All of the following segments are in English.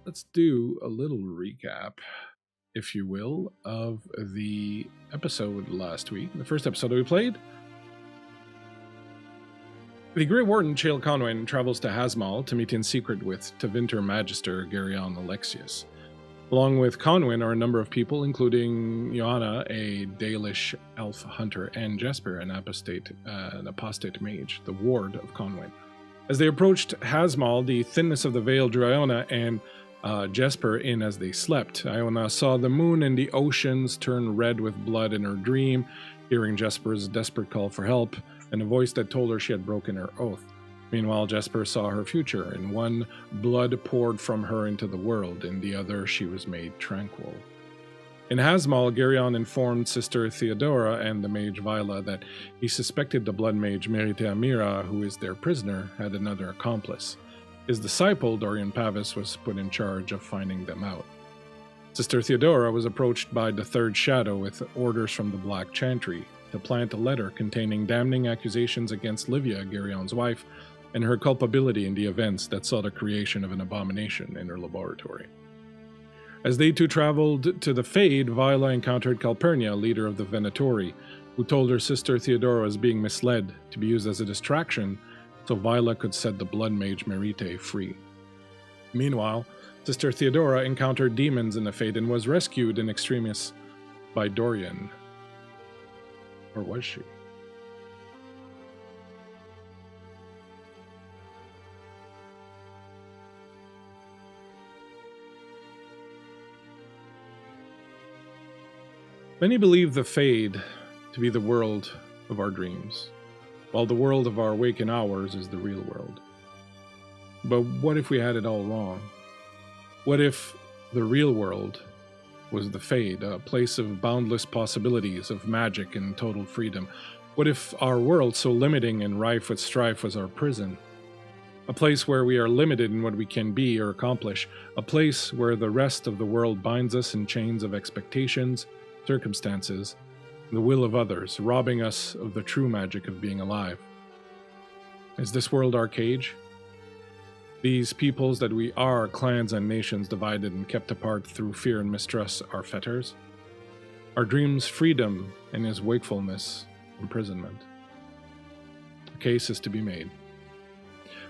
let's do a little recap, if you will, of the episode last week. The first episode we played. The Grey Warden, Chael Conwyn, travels to Hasmal to meet in secret with Tevinter Magister Gereon Alexius. Along with Conwyn are a number of people, including Joanna, a Dalish elf hunter, and Jesper, an apostate mage, the ward of Conwyn. As they approached Hasmal, the thinness of the veil drew Iona and Jesper in as they slept. Iona saw the moon and the oceans turn red with blood in her dream, hearing Jesper's desperate call for help, and a voice that told her she had broken her oath. Meanwhile, Jesper saw her future. In one, blood poured from her into the world. In the other, she was made tranquil. In Hasmal, Gereon informed Sister Theodora and the mage Vila that he suspected the Blood Mage Merite Amira, who is their prisoner, had another accomplice. His disciple, Dorian Pavis, was put in charge of finding them out. Sister Theodora was approached by the Third Shadow with orders from the Black Chantry to plant a letter containing damning accusations against Livia, Gereon's wife, and her culpability in the events that saw the creation of an abomination in her laboratory. As they two traveled to the Fade, Vila encountered Calpurnia, leader of the Venatori, who told her sister Theodora was being misled to be used as a distraction so Vila could set the Blood Mage Merite free. Meanwhile, Sister Theodora encountered demons in the Fade and was rescued in extremis by Dorian. Or was she? Many believe the Fade to be the world of our dreams, while the world of our waking hours is the real world. But what if we had it all wrong? What if the real world was the Fade, a place of boundless possibilities, of magic and total freedom? What if our world, so limiting and rife with strife, was our prison? A place where we are limited in what we can be or accomplish, a place where the rest of the world binds us in chains of expectations, circumstances, the will of others, robbing us of the true magic of being alive. Is this world our cage? These peoples that we are, clans and nations divided and kept apart through fear and mistrust, our fetters? Our dreams freedom, and his wakefulness imprisonment? A case is to be made.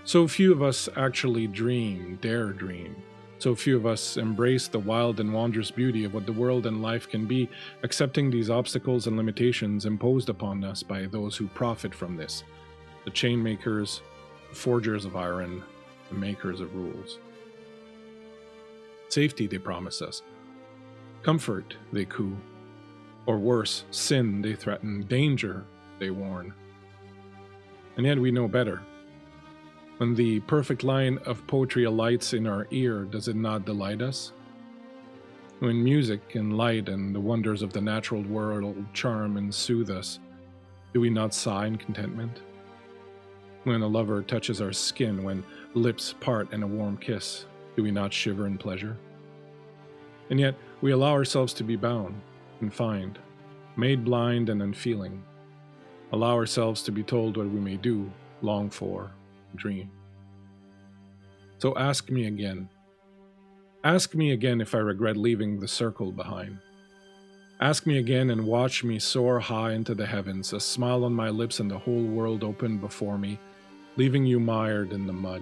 So few of us actually dare dream. So few of us embrace the wild and wondrous beauty of what the world and life can be, accepting these obstacles and limitations imposed upon us by those who profit from this, the chain makers, the forgers of iron, the makers of rules. Safety they promise us. Comfort they coo. Or worse, sin they threaten. Danger they warn. And yet we know better. When the perfect line of poetry alights in our ear, does it not delight us? When music and light and the wonders of the natural world charm and soothe us, do we not sigh in contentment? When a lover touches our skin, when lips part in a warm kiss, do we not shiver in pleasure? And yet we allow ourselves to be bound, confined, made blind and unfeeling, allow ourselves to be told what we may do, long for, dream. So ask me again. Ask me again if I regret leaving the circle behind. Ask me again and watch me soar high into the heavens, a smile on my lips and the whole world open before me, leaving you mired in the mud.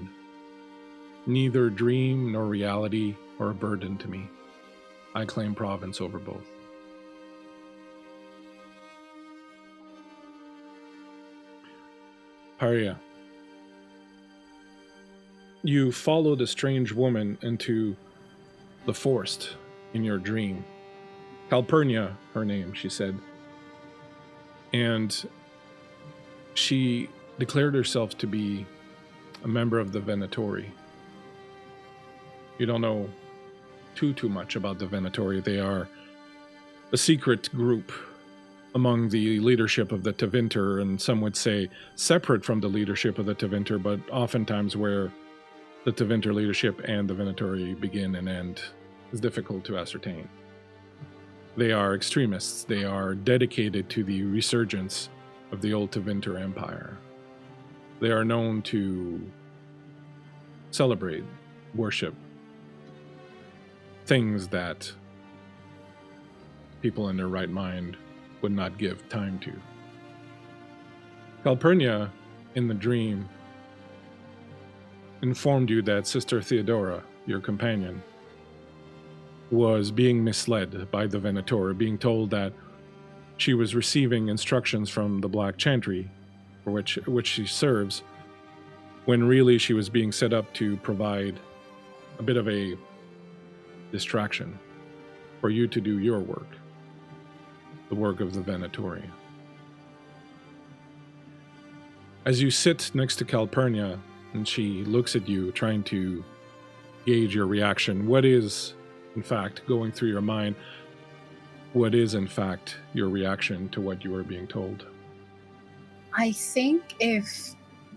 Neither dream nor reality are a burden to me. I claim province over both. Paria. You followed a strange woman into the forest in your dream. Calpurnia, her name, she said. And she declared herself to be a member of the Venatori. You don't know too much about the Venatori. They are a secret group among the leadership of the Tevinter, and some would say separate from the leadership of the Tevinter, but oftentimes where the Tevinter leadership and the Venatori begin and end is difficult to ascertain. They are extremists. They are dedicated to the resurgence of the old Tevinter Empire. They are known to celebrate, worship, things that people in their right mind would not give time to. Calpurnia, in the dream, informed you that Sister Theodora, your companion, was being misled by the Venator, being told that she was receiving instructions from the Black Chantry, for which she serves, when really she was being set up to provide a bit of a distraction for you to do your work, the work of the Venatori. As you sit next to Calpurnia, and she looks at you, trying to gauge your reaction, what is, in fact, going through your mind? What is, in fact, your reaction to what you are being told? I think if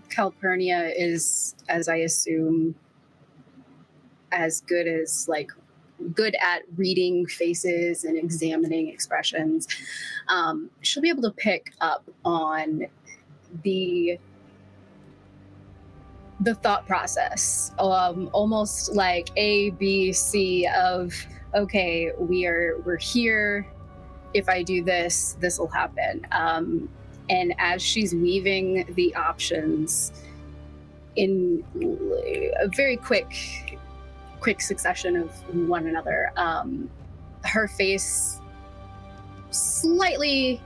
Calpurnia is, as I assume, as good at reading faces and examining expressions, she'll be able to pick up on the thought process, almost like A, B, C of, okay, we're here. If I do this, this will happen. And as she's weaving the options in a very quick succession of one another, her face slightly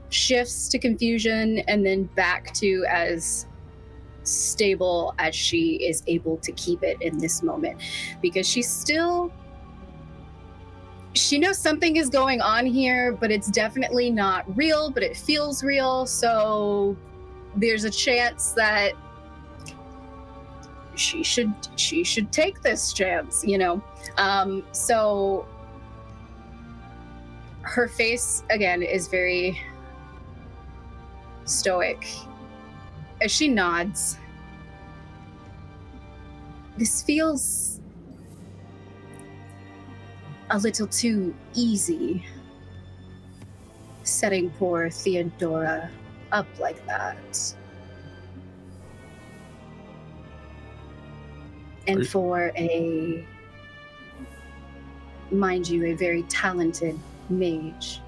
shifts to confusion and then back to as stable as she is able to keep it in this moment, because she knows something is going on here, but it's definitely not real, but it feels real. So there's a chance that she should take this chance, so her face again is very stoic as she nods. This feels a little too easy, setting poor Theodora up like that. And for mind you, a very talented mage,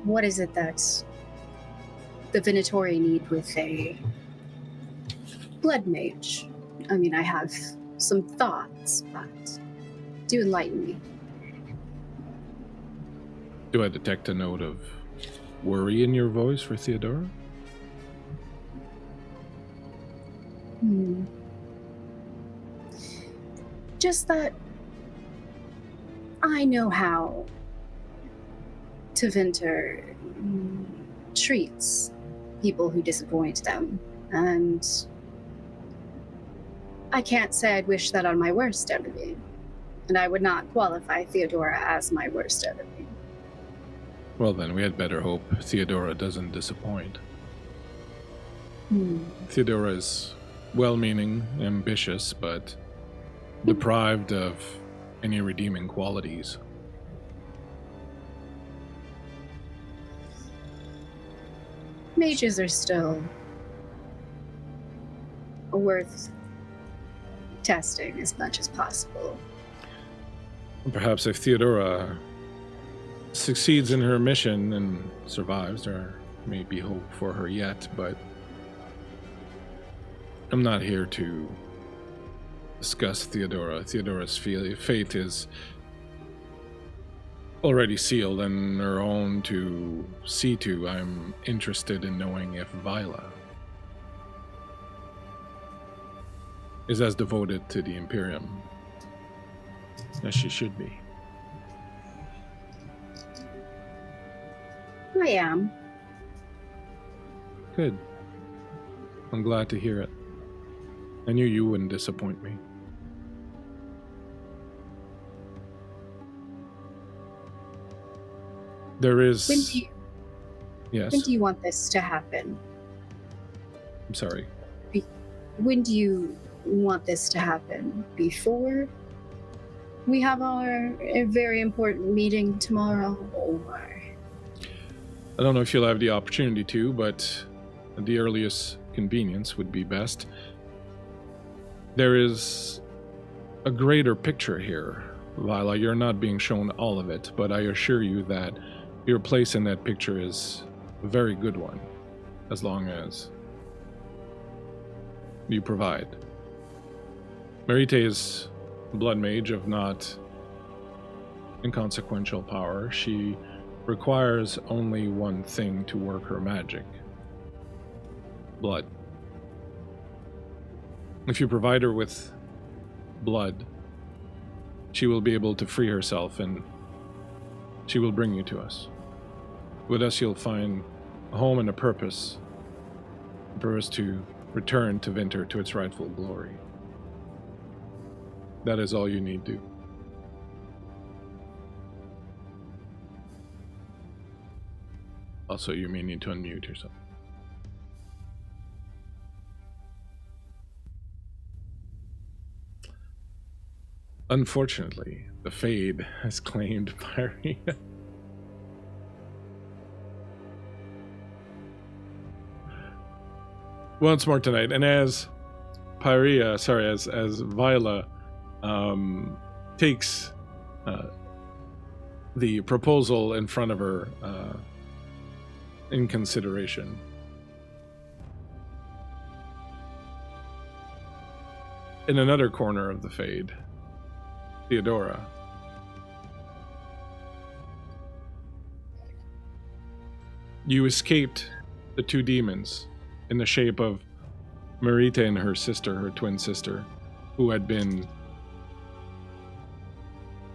what is it that the Venatori need with a Blood Mage? I mean, I have some thoughts, but do enlighten me. Do I detect a note of worry in your voice for Theodora? Just that I know how Tevinter treats people who disappoint them, and I can't say I'd wish that on my worst enemy, and I would not qualify Theodora as my worst enemy. Well then, we had better hope Theodora doesn't disappoint. Theodora is well-meaning, ambitious, but deprived of any redeeming qualities. Mages are still worth testing as much as possible. Perhaps if Theodora succeeds in her mission and survives, there may be hope for her yet, but I'm not here to discuss Theodora. Theodora's fate is already sealed and her own to see to. I'm interested in knowing if Vila is as devoted to the Imperium as she should be. I am. Good. I'm glad to hear it. I knew you wouldn't disappoint me. There is... Yes. When do you want this to happen? I'm sorry. When do you want this to happen? Before we have our very important meeting tomorrow, or... I don't know if you'll have the opportunity to, but the earliest convenience would be best. There is a greater picture here, Lila. You're not being shown all of it, but I assure you that your place in that picture is a very good one, as long as you provide. Merite is a blood mage of not inconsequential power. She requires only one thing to work her magic: blood. If you provide her with blood, she will be able to free herself, and she will bring you to us. With us, you'll find a home and a purpose to return Tevinter to its rightful glory. That is all you need do. Also, you may need to unmute yourself. Unfortunately, the Fade has claimed Pyrea. Once more tonight, and as Viola takes the proposal in front of her in consideration, in another corner of the Fade, Theodora. You escaped the two demons in the shape of Merite and her sister, her twin sister, who had been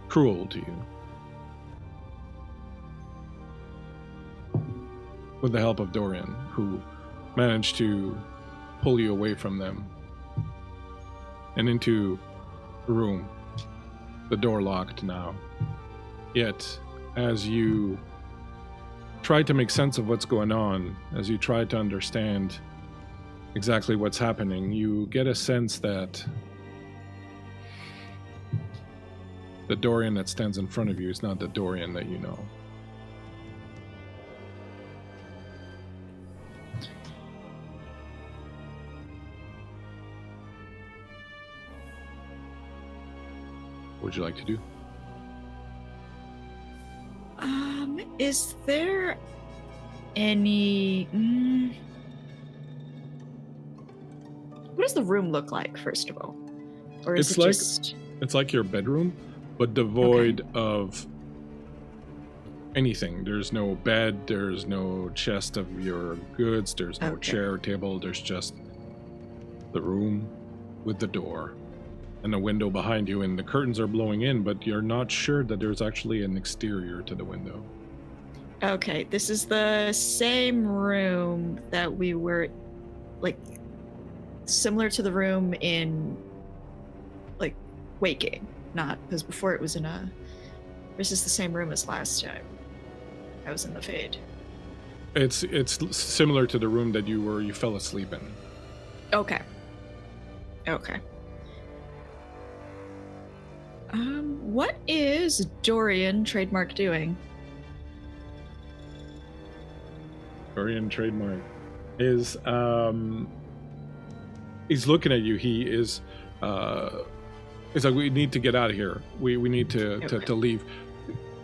cruel to you. With the help of Dorian, who managed to pull you away from them and into a room, the door locked now. Yet, as you try to make sense of what's going on, as you try to understand exactly what's happening, you get a sense that the Dorian that stands in front of you is not the Dorian that you know. What would you like to do? Is there any... What does the room look like, first of all? Or is it's like your bedroom, but devoid of anything. There's no bed, there's no chest of your goods, there's no chair or table, there's just the room with the door and a window behind you, and the curtains are blowing in, but you're not sure that there's actually an exterior to the window. Okay, this is the same room that we were, like, similar to the room in, like, Waking. Not, because before it was in a... This is the same room as last time I was in the Fade. It's similar to the room that you fell asleep in. Okay. What is Dorian Trademark doing? Dorian Trademark is he's looking at you. He is it's like, we need to get out of here. We need to leave.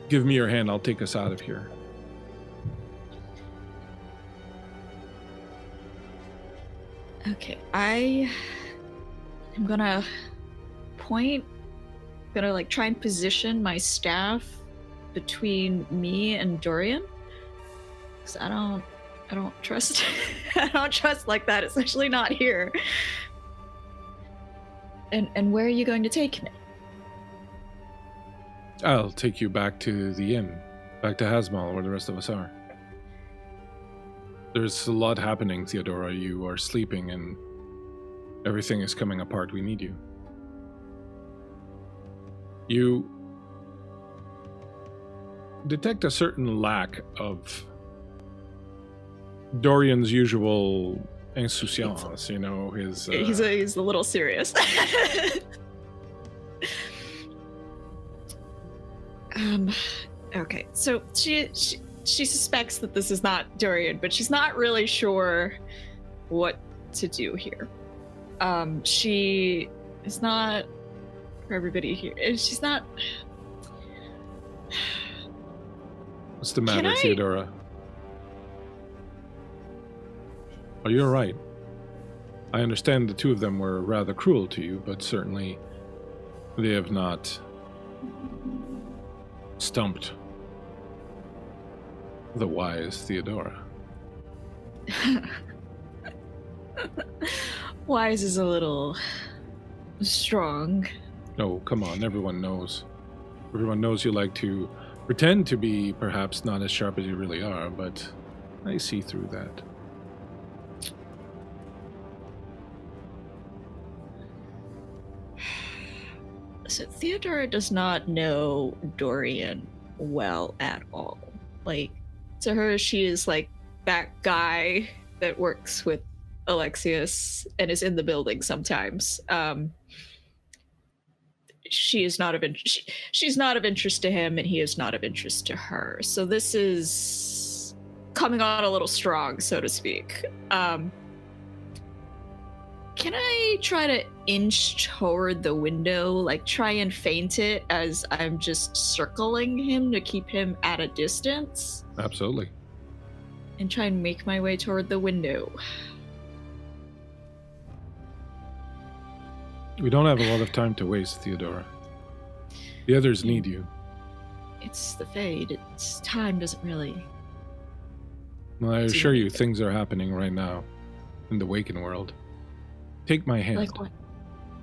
Give me your hand, I'll take us out of here. Okay, I am gonna like try and position my staff between me and Dorian, because I don't trust I don't trust like that, especially not here. And where are you going to take me? I'll take you back to the inn, back to Hasmal, where the rest of us are. There's a lot happening, Theodora. You are sleeping and everything is coming apart. We need you. You detect a certain lack of Dorian's usual insouciance, you know, his... He's a little serious. Okay, so she suspects that this is not Dorian, but she's not really sure what to do here. She is not for everybody here. And she's not. What's the matter, Theodora? Oh, you're right. I understand the two of them were rather cruel to you, but certainly they have not stumped the wise Theodora. Wise is a little strong. Oh, come on, everyone knows. Everyone knows you like to pretend to be perhaps not as sharp as you really are, but I see through that. So Theodora does not know Dorian well at all. Like, to her, she is like that guy that works with Alexius and is in the building sometimes. She is not of she's not of interest to him, and he is not of interest to her. So this is coming on a little strong, so to speak. Can I try to inch toward the window, like try and feint it as I'm just circling him to keep him at a distance? Absolutely. And try and make my way toward the window. We don't have a lot of time to waste, Theodora. The others need you. It's the fade. It's time doesn't really... Well, I assure you, things are happening right now in the Waken world. Take my hand. Like what?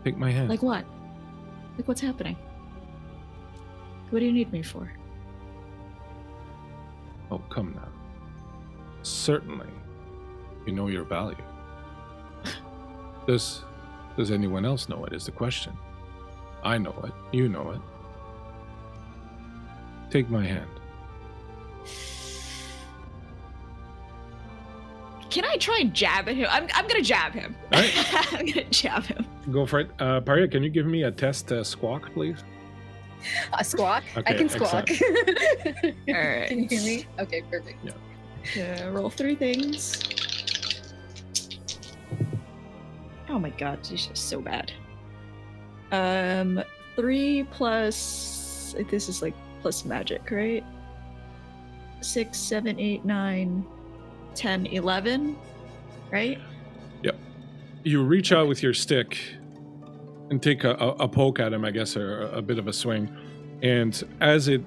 Take my hand. Like what? Like what's happening? What do you need me for? Oh, come now. Certainly, you know your value. Does anyone else know it is the question. I know it. You know it. Take my hand. Can I try and jab at him? I'm gonna jab him. All right. I'm gonna jab him. Go for it. Paria, can you give me a test squawk, please? A squawk? Okay, I can squawk. All right. Can you hear me? Okay, perfect. Yeah. Roll 3 things. Oh my god, this is so bad. 3 plus... This is like plus magic, right? 6, 7, 8, 9, 10, 11, right? Yep. You reach out with your stick and take a poke at him, I guess, or a bit of a swing. And as it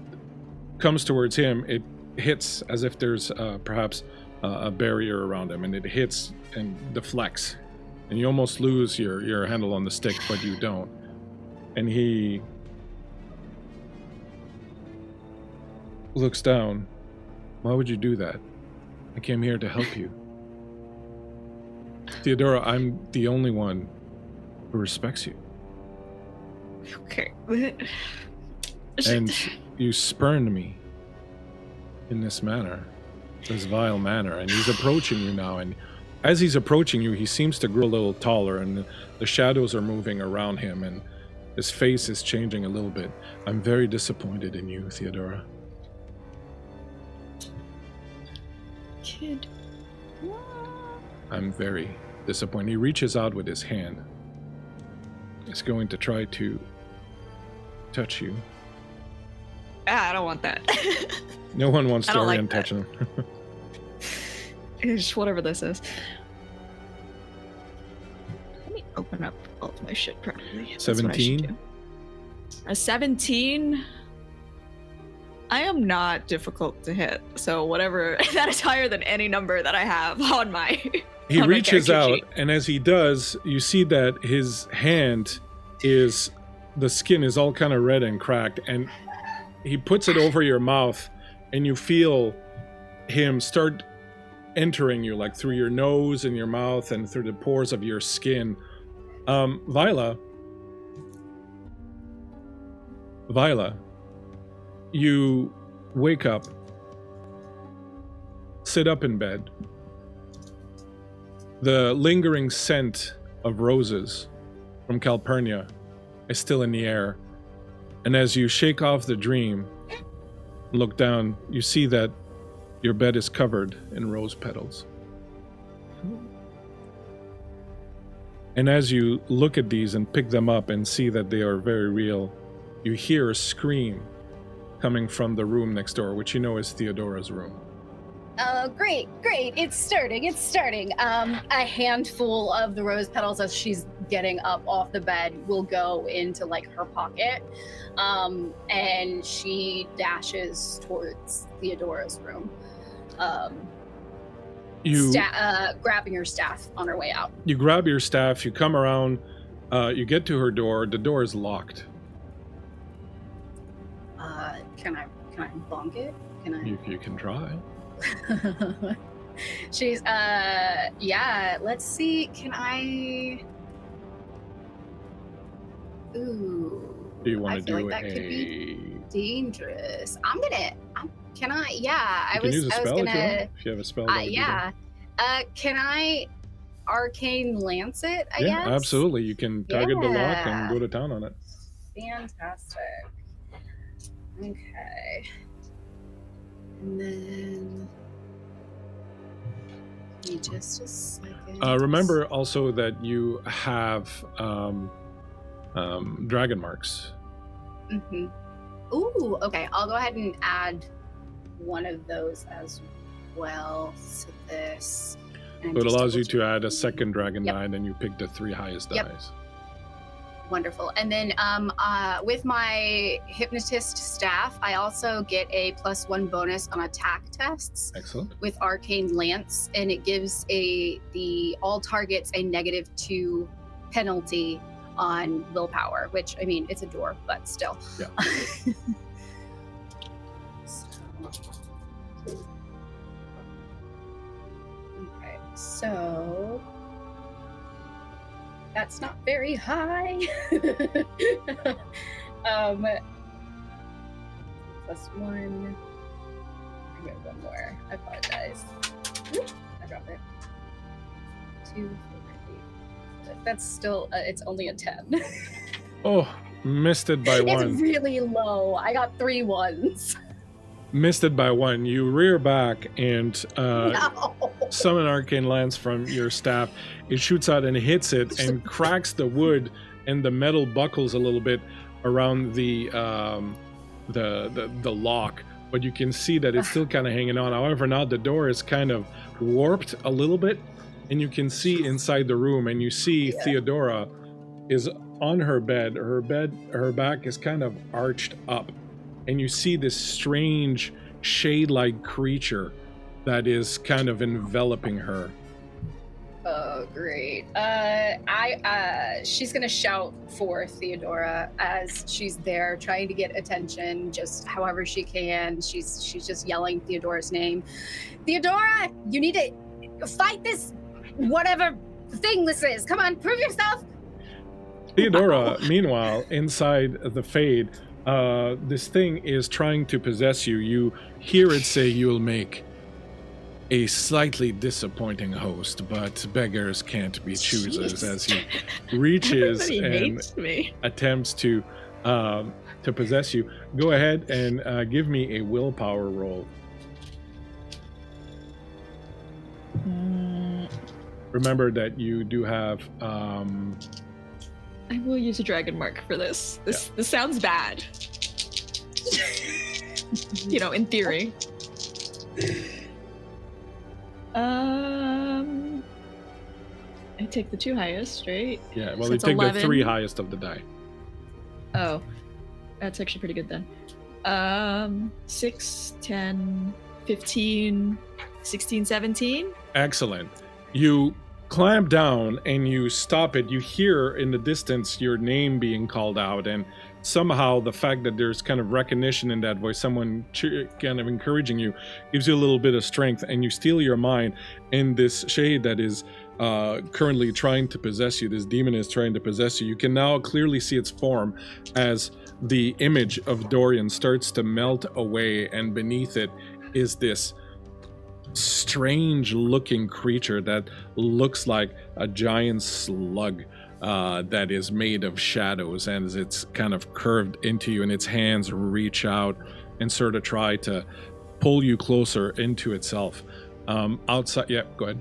comes towards him, it hits as if there's perhaps a barrier around him, and it hits and deflects. And you almost lose your handle on the stick, but you don't. And he looks down. Why would you do that? I came here to help you. Theodora, I'm the only one who respects you. Okay. And you spurned me in this manner, this vile manner, and he's approaching you now, and as he's approaching you, he seems to grow a little taller, and the shadows are moving around him, and his face is changing a little bit. I'm very disappointed in you, Theodora. Kid. I'm very disappointed. He reaches out with his hand. He's going to try to touch you. I don't want that. No one wants I don't Dorian like that. touching him. It's just whatever this is. Let me open up all of my shit properly. That's what I should 17? do. A 17? I am not difficult to hit, so whatever, that is higher than any number that I have on my He on my reaches character out, sheet. and as he does, you see that his hand is, the skin is all kind of red and cracked, and he puts it over your mouth, and you feel him start entering you, like through your nose and your mouth and through the pores of your skin. Viola, you wake up, sit up in bed. The lingering scent of roses from Calpurnia is still in the air. And as you shake off the dream, look down, you see that your bed is covered in rose petals. And as you look at these and pick them up and see that they are very real, you hear a scream coming from the room next door, which you know is Theodora's room. Oh, great. It's starting. A handful of the rose petals as she's getting up off the bed will go into like her pocket. And she dashes towards Theodora's room. Grabbing her staff on her way out. You grab your staff, you come around, you get to her door, the door is locked. Can I bonk it? You can try. She's yeah, let's see, can I do you want to do that could be dangerous. Can I use a spell if you have a spell. Can I arcane lance it, I guess? Absolutely. You can target the lock and go to town on it. Fantastic. Okay. And then give me just a second. Remember also that you have dragon marks. Mm-hmm. Ooh, okay. I'll go ahead and add one of those as well to this. So it allows you to add a second dragon die, and then you pick the 3 highest dice. Wonderful. And then with my hypnotist staff, I also get a +1 bonus on attack tests. Excellent. With arcane lance, and it gives all targets a -2 penalty on willpower, which, I mean, it's a door, but still. Yeah. Okay, so that's not very high. +1. I get one more. I apologize. I dropped it. 2, 4, 8. That's still, it's only a 10. Oh, missed it by 1. It's really low. I got 3 ones. Missed it by 1. You rear back and summon arcane lance from your staff. It shoots out and hits it and cracks the wood, and the metal buckles a little bit around the lock. But you can see that it's still kind of hanging on. However, now the door is kind of warped a little bit, and you can see inside the room, and you see Theodora is on her bed. Her back is kind of arched up, and you see this strange shade-like creature that is kind of enveloping her. Oh, great. She's gonna shout for Theodora as she's there trying to get attention, just however she can. She's just yelling Theodora's name. Theodora, you need to fight this whatever thing this is. Come on, prove yourself. Theodora, meanwhile, inside the Fade, this thing is trying to possess you. You hear it say, "You'll make a slightly disappointing host, but beggars can't be choosers." As he reaches and attempts to possess you. Go ahead and give me a willpower roll. Remember that you do have I will use a dragon mark for this. This sounds bad. You know, in theory. I take the 2 highest, right? Yeah, well, so you take 11. The 3 highest of the die. Oh, that's actually pretty good then. 6, 10, 15, 16, 17. Excellent. You clamp down and you stop it. You hear in the distance your name being called out, and somehow the fact that there's kind of recognition in that voice, someone kind of encouraging you, gives you a little bit of strength, and you steal your mind. And this shade that is currently trying to possess you, this demon is trying to possess you, you can now clearly see its form as the image of Dorian starts to melt away, and beneath it is this strange looking creature that looks like a giant slug that is made of shadows, and as it's kind of curved into you, and its hands reach out and sort of try to pull you closer into itself. Outside, go ahead.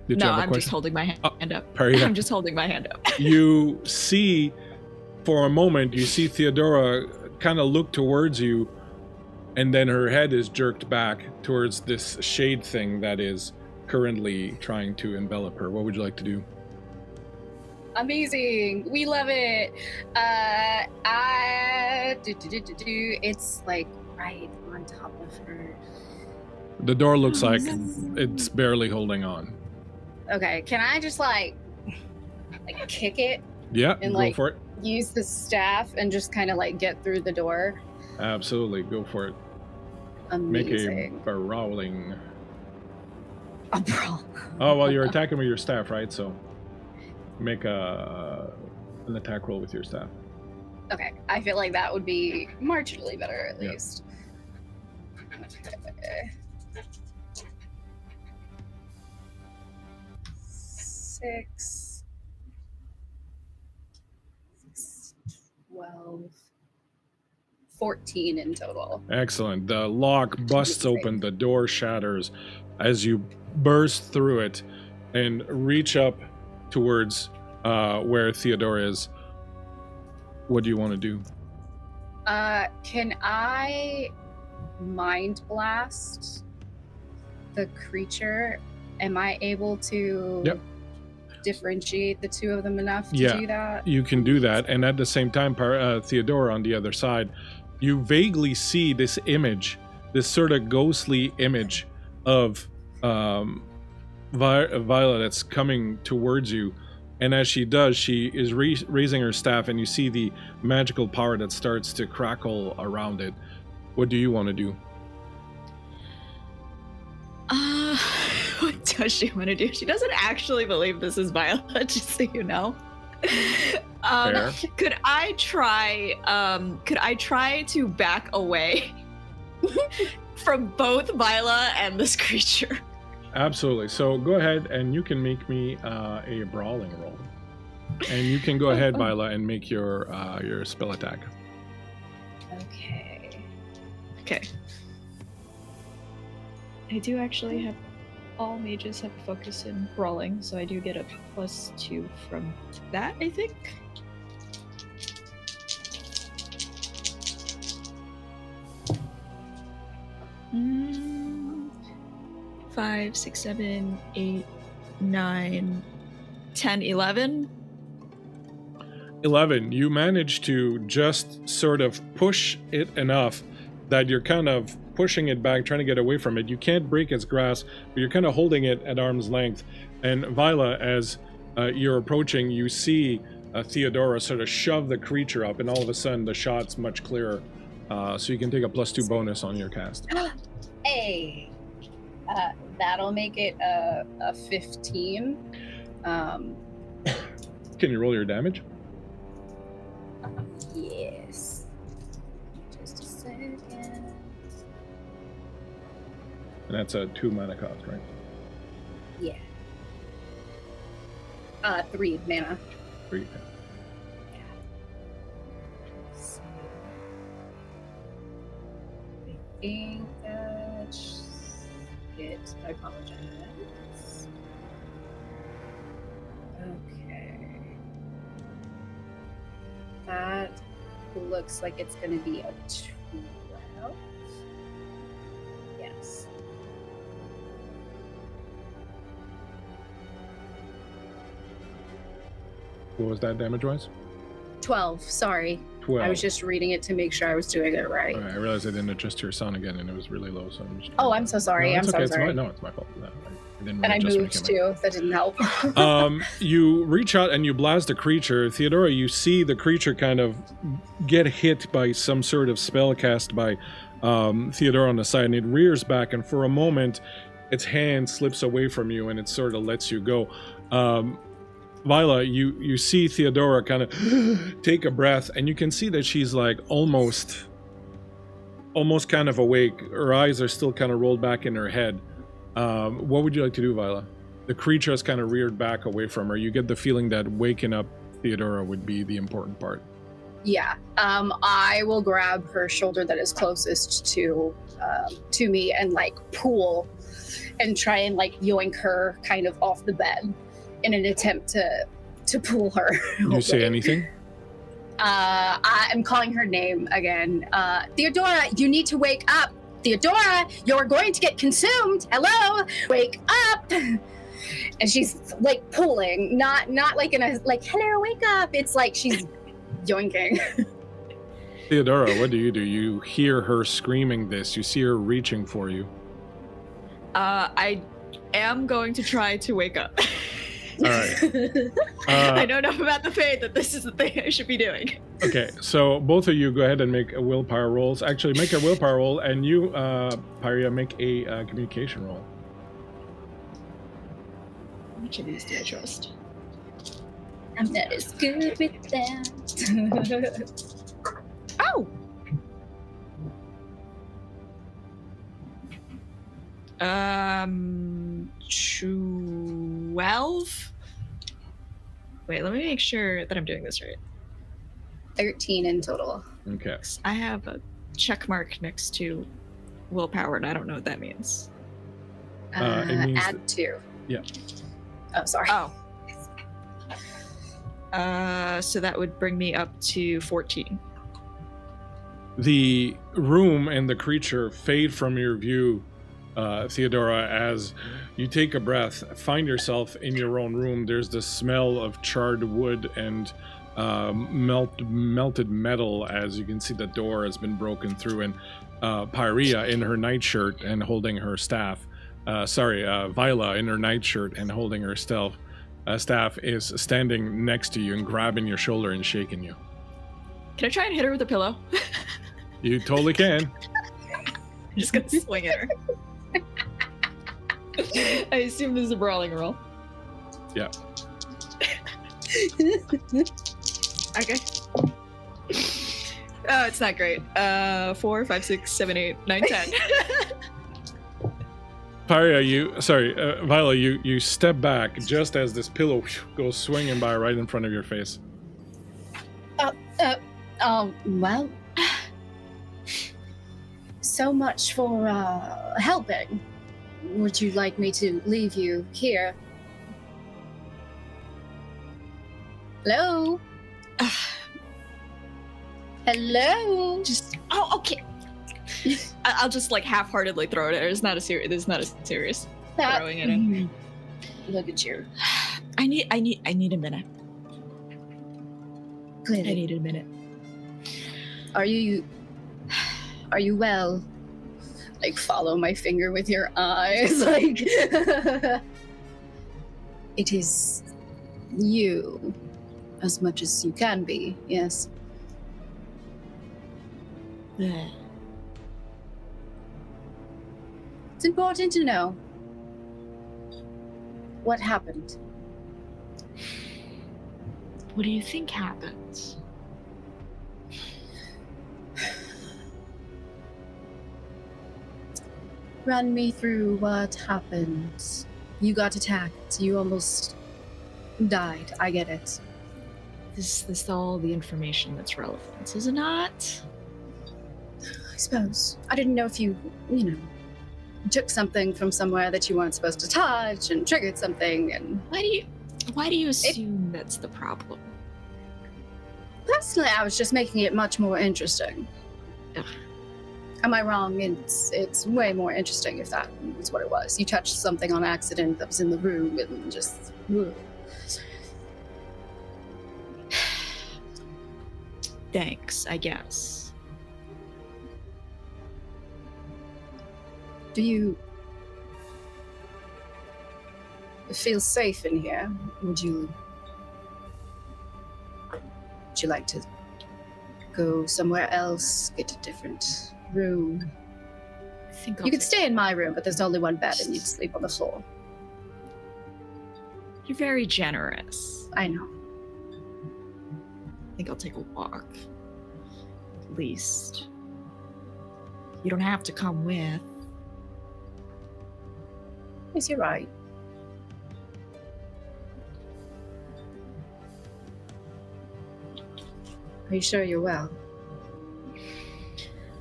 Did you No, have a I'm question? just holding my hand up. Parita. I'm just holding my hand up. You see, for a moment, you see Theodora kind of look towards you, and then her head is jerked back towards this shade thing that is currently trying to envelop her. What would you like to do? Amazing. We love it. It's like right on top of her. The door looks like it's barely holding on. Okay, can I just like kick it Yeah, and go for it. use the staff and just kind of like get through the door? Absolutely, go for it. Amazing. Make a brawling. A brawl. Oh, well, you're attacking with your staff, right? So make an attack roll with your staff. Okay, I feel like that would be marginally better at Yeah. least. Six, 12, 14 in total. Excellent. The lock busts open, the door shatters as you burst through it and reach up towards where Theodora is. What do you want to do? Can I mind blast the creature? Am I able to differentiate the two of them enough to do that? You can do that. And at the same time, Theodora on the other side, you vaguely see this image, this sort of ghostly image of Viola that's coming towards you. And as she does, she is raising her staff, and you see the magical power that starts to crackle around it. What do you want to do? What does she want to do? She doesn't actually believe this is Viola, just so you know. Fair. Could I try to back away from both Viola and this creature? Absolutely. So go ahead and you can make me a brawling roll. And you can go ahead, Viola, and make your spell attack. Okay. I do actually have, all mages have a focus in brawling, so I do get a +2 from that, I think. Mm, 5, 6, 7, 8, 9, 10, 11. 11. You manage to just sort of push it enough that you're kind of pushing it back, trying to get away from it. You can't break its grasp, but you're kind of holding it at arm's length. And Viola, as you're approaching, you see Theodora sort of shove the creature up, and all of a sudden the shot's much clearer. So you can take a +2 bonus on your cast. Hey, that'll make it a 15. Can you roll your damage? Yes. Just a second. And that's a 2 mana cost, right? Yeah. 3 mana. 3. So, I think that's it. I apologize. Okay. That looks like it's going to be a 12. Yes. What was that damage-wise? 12, sorry. 12. I was just reading it to make sure I was doing it right. All right, I realized I didn't adjust your sound again, and it was really low, so I'm just... Oh, I'm so sorry. No, I'm it's so okay. sorry. It's my fault. No, I didn't And I adjust my moved camera. too. That didn't help. You reach out and you blast the creature. Theodora, you see the creature kind of get hit by some sort of spell cast by Theodora on the side, and it rears back, and for a moment, its hand slips away from you, and it sort of lets you go. Viola, you see Theodora kind of take a breath, and you can see that she's like almost kind of awake. Her eyes are still kind of rolled back in her head. What would you like to do, Viola? The creature has kind of reared back away from her. You get the feeling that waking up Theodora would be the important part. Yeah. I will grab her shoulder that is closest to me and like pull and try and like yoink her kind of off the bed in an attempt to pull her. Do you say anything? I'm calling her name again. Theodora, you need to wake up. Theodora, you're going to get consumed. Hello, wake up. And she's like pulling, not like in a like, hello, wake up. It's like she's yoinking. Theodora, what do? You hear her screaming this. You see her reaching for you. I am going to try to wake up. All right. I don't know about the fate that this is the thing I should be doing. Okay, so both of you go ahead and make a willpower rolls. Actually, make a willpower roll, and you, Pyria, make a communication roll. Which of these do I trust? I'm not as good with that. Oh! 12? Wait, let me make sure that I'm doing this right. 13 in total. Okay. I have a check mark next to willpower, and I don't know what that means. It means add 2. Yeah. Oh, sorry. Oh. So that would bring me up to 14. The room and the creature fade from your view, Theodora, as you take a breath, find yourself in your own room. There's the smell of charred wood and melted metal, as you can see the door has been broken through, and Pyria in her nightshirt and holding her staff. Viola in her nightshirt and holding her staff is standing next to you and grabbing your shoulder and shaking you. Can I try and hit her with a pillow? You totally can. I'm just gonna swing at her. I assume this is a brawling roll. Yeah. Okay. Oh, it's not great. 4, 5, 6, 7, 8, 9, 10. Pyria, Viola, you step back just as this pillow goes swinging by right in front of your face. Well, so much for helping. Would you like me to leave you here? Hello? Hello? Okay. I'll just like half-heartedly throw it at her. It's not a serious throwing it in. Look at you. I need a minute. Clearly. I need a minute. Are you well? Like, follow my finger with your eyes. Like, it is you as much as you can be, yes. Yeah. It's important to know what happened. What do you think happened? Run me through what happened. You got attacked. You almost died. I get it. This is all the information that's relevant, is it not? I suppose. I didn't know if you took something from somewhere that you weren't supposed to touch and triggered something. And why do you assume that's the problem? Personally, I was just making it much more interesting. Ugh. Am I wrong? It's way more interesting if that was what it was. You touched something on accident that was in the room and just... Ugh. Thanks, I guess. Do you feel safe in here? Would you like to go somewhere else, get a different room? I think you could stay in my room, but there's only one bed and you'd sleep on the floor. You're very generous. I know. I think I'll take a walk. At least. You don't have to come with. Yes, you're right. Are you sure you're well?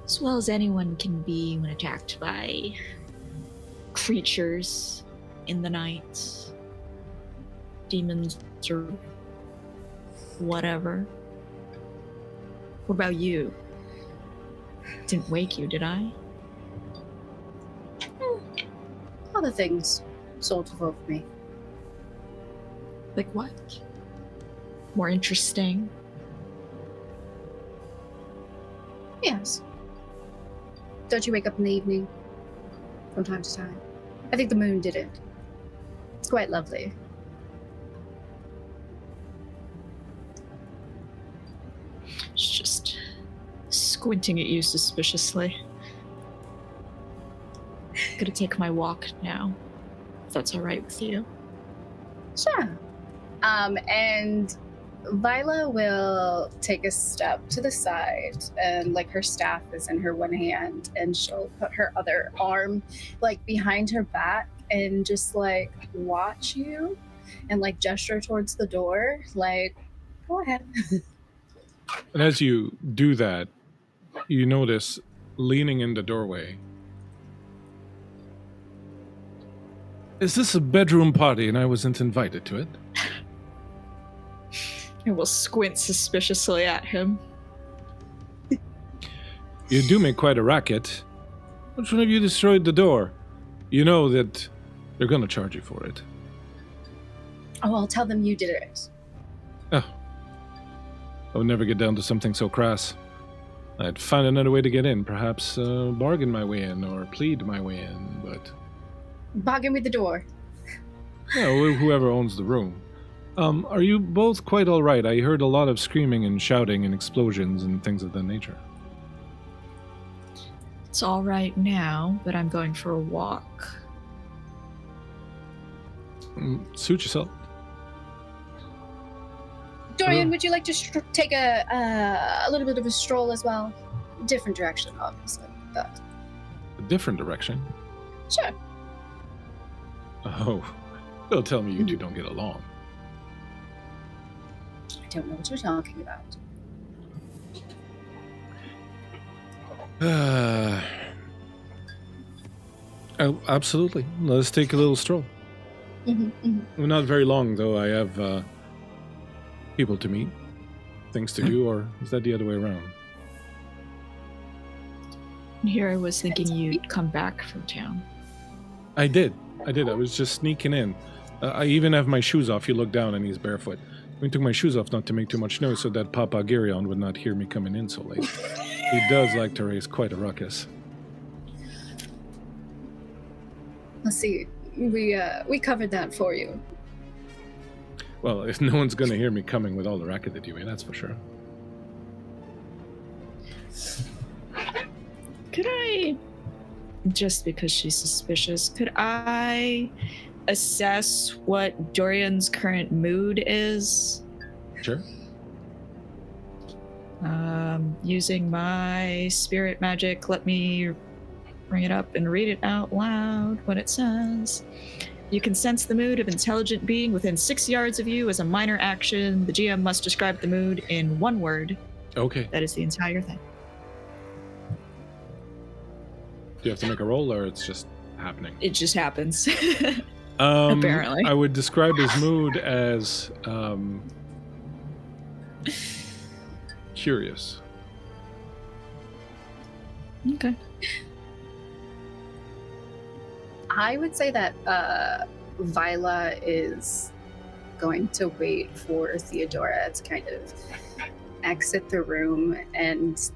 As well as anyone can be when attacked by creatures in the night, demons or whatever. What about you? Didn't wake you, did I? Other things sort of woke me. Like what? More interesting? Yes. Don't you wake up in the evening from time to time? I think the moon did it. It's quite lovely. It's just squinting at you suspiciously. Gonna take my walk now, if that's all right with you. Sure. And Viola will take a step to the side, and like her staff is in her one hand, and she'll put her other arm like behind her back and just like watch you and like gesture towards the door, like, go ahead. And as you do that, you notice leaning in the doorway. Is this a bedroom party and I wasn't invited to it? I will squint suspiciously at him. You do make quite a racket. Which one of you destroyed the door? You know that they're gonna charge you for it. Oh, I'll tell them you did it. Oh. I would never get down to something so crass. I'd find another way to get in, perhaps bargain my way in or plead my way in, but... Bargain with the door. Yeah, whoever owns the room. Are you both quite all right? I heard a lot of screaming and shouting and explosions and things of that nature. It's all right now, but I'm going for a walk. Suit yourself. Dorian, would you like to take a little bit of a stroll as well? Different direction, obviously, but... A different direction? Sure. Oh, don't tell me you two don't get along. I don't know what you're talking about. Oh, absolutely. Let's take a little stroll. Well, not very long, though. I have people to meet, things to do, or is that the other way around? Here I was thinking you'd come back from town. I did. I was just sneaking in. I even have my shoes off. You look down and he's barefoot. I took my shoes off not to make too much noise so that Papa Gereon would not hear me coming in so late. He does like to raise quite a ruckus. Let's see. We covered that for you. Well, if no one's going to hear me coming with all the racket that you made, that's for sure. Could I, just because she's suspicious, could I assess what Dorian's current mood is? Sure. Using my spirit magic, let me bring it up and read it out loud, what it says. You can sense the mood of intelligent being within 6 yards of you as a minor action. The GM must describe the mood in one word. Okay. That is the entire thing. Do you have to make a roll, or it's just happening? It just happens. Apparently. I would describe his mood as curious. Okay. I would say that Viola is going to wait for Theodora to kind of exit the room and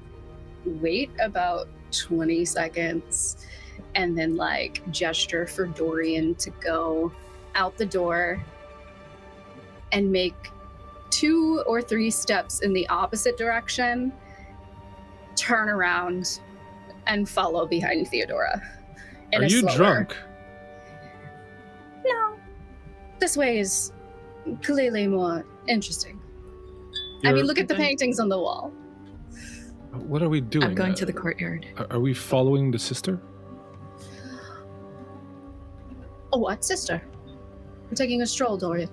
wait about 20 seconds and then like gesture for Dorian to go out the door and make 2 or 3 steps in the opposite direction, turn around and follow behind Theodora. Are you drunk? No. This way is clearly more interesting. I mean, look at the paintings on the wall. What are we doing? I'm going to the courtyard. Are we following the sister? Oh, what sister? We're taking a stroll, Dorian.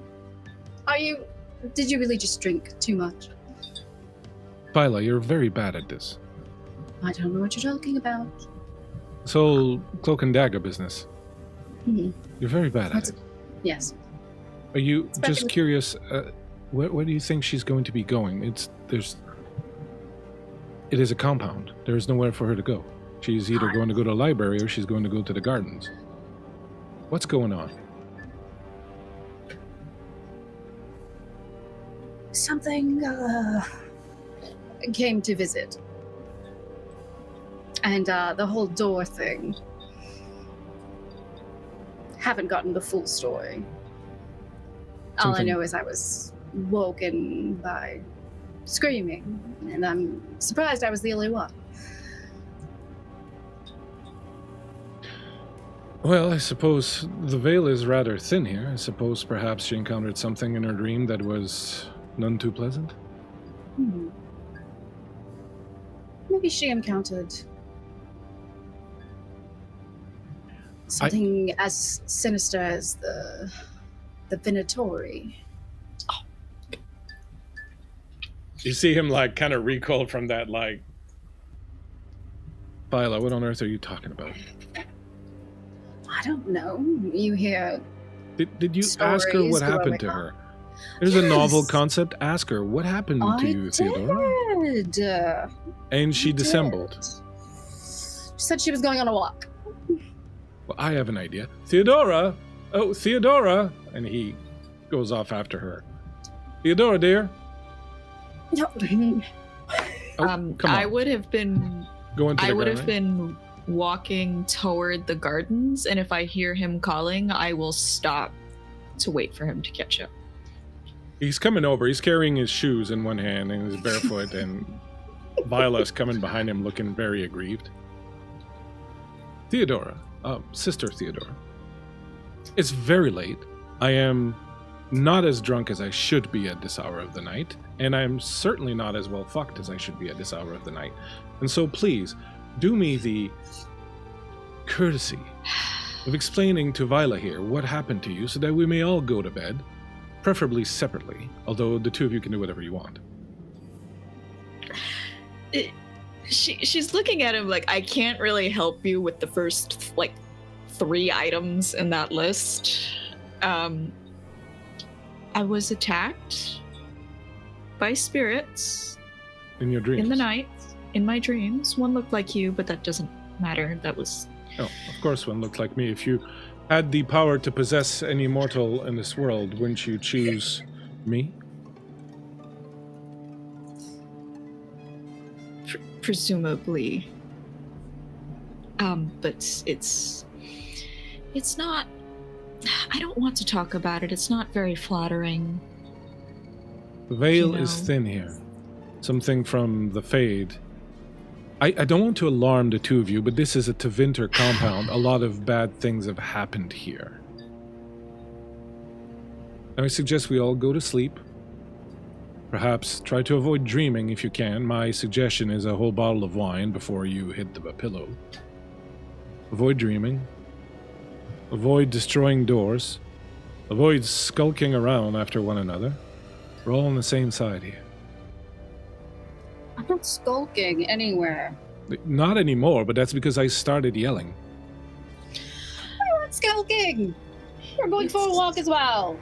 Did you really just drink too much? Viola, you're very bad at this. I don't know what you're talking about. This whole cloak and dagger business. Mhm. You're very bad at it. Yes. Are you It's just back- curious? Where do you think she's going to be going? It is a compound. There is nowhere for her to go. She's either going to go to the library or she's going to go to the gardens. What's going on? Something came to visit. And the whole door thing. Haven't gotten the full story. All I Something- know is I was woken by screaming, and I'm surprised I was the only one. Well, I suppose the veil is rather thin here. I suppose perhaps she encountered something in her dream that was none too pleasant. Maybe she encountered something as sinister as the Venatori. You see him kind of recoil from that, Viola, what on earth are you talking about? I don't know. You hear Did you ask her stories what happened to growing her? There's a novel Yes. concept. Ask her what happened to you, Theodora. did. And she I dissembled. did. She said she was going on a walk. Well, I have an idea. Theodora! Oh, Theodora! And he goes off after her. Theodora, dear. No. Oh, come on. I would have been Go into the I would have garden. been walking toward the gardens, and if I hear him calling, I will stop to wait for him to catch up. He's coming over. He's carrying his shoes in one hand and he's barefoot, and Viola's coming behind him looking very aggrieved. Theodora, Sister Theodora, it's very late. I am not as drunk as I should be at this hour of the night, and I am certainly not as well fucked as I should be at this hour of the night. And so please, do me the courtesy of explaining to Viola here what happened to you so that we may all go to bed, preferably separately, although the two of you can do whatever you want. She's looking at him like, I can't really help you with the first 3 items in that list. I was attacked by spirits In your dreams. in the night, in my dreams. One looked like you, but that doesn't matter. That was Oh, of course one looked like me. If you had the power to possess any mortal in this world, wouldn't you choose me? presumably. But it's not. I don't want to talk about it. It's not very flattering. The veil You is know. thin here. Something from the Fade. I don't want to alarm the two of you, but this is a Tevinter compound. A lot of bad things have happened here. I suggest we all go to sleep. Perhaps try to avoid dreaming if you can. My suggestion is a whole bottle of wine before you hit the pillow. Avoid dreaming. Avoid destroying doors. Avoid skulking around after one another. We're all on the same side here. I'm not skulking anywhere. Not anymore, but that's because I started yelling. I'm not skulking. We're going for a walk as well.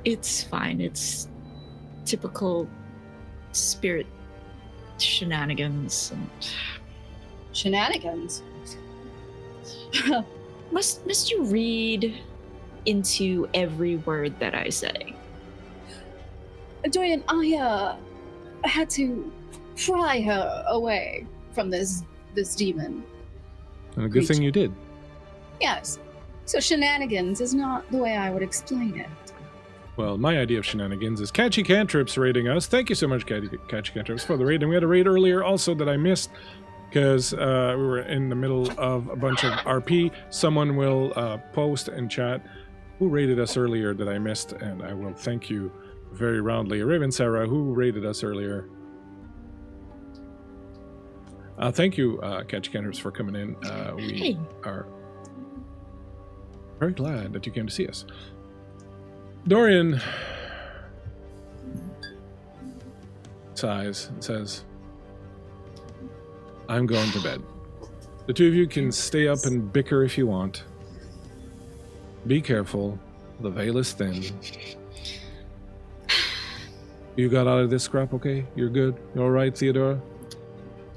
It's fine. It's typical spirit shenanigans. And Shenanigans. must you read into every word that I say? Dorian, I had to pry her away from this demon. And a good thing you did. Yes. So shenanigans is not the way I would explain it. Well, my idea of shenanigans is Catchy Cantrips raiding us. Thank you so much, Catchy Cantrips, for the raid. And we had a raid earlier also that I missed because we were in the middle of a bunch of RP. Someone will post and chat who raided us earlier that I missed, and I will thank you very roundly. Raven Sarah, who raided us earlier. Thank you, Catchy Cantrips, for coming in. We Hey. are very glad that you came to see us. Dorian sighs and says, I'm going to bed. The two of you can stay up and bicker if you want. Be careful. The veil is thin. You got out of this scrap okay? You're good? You alright, Theodora?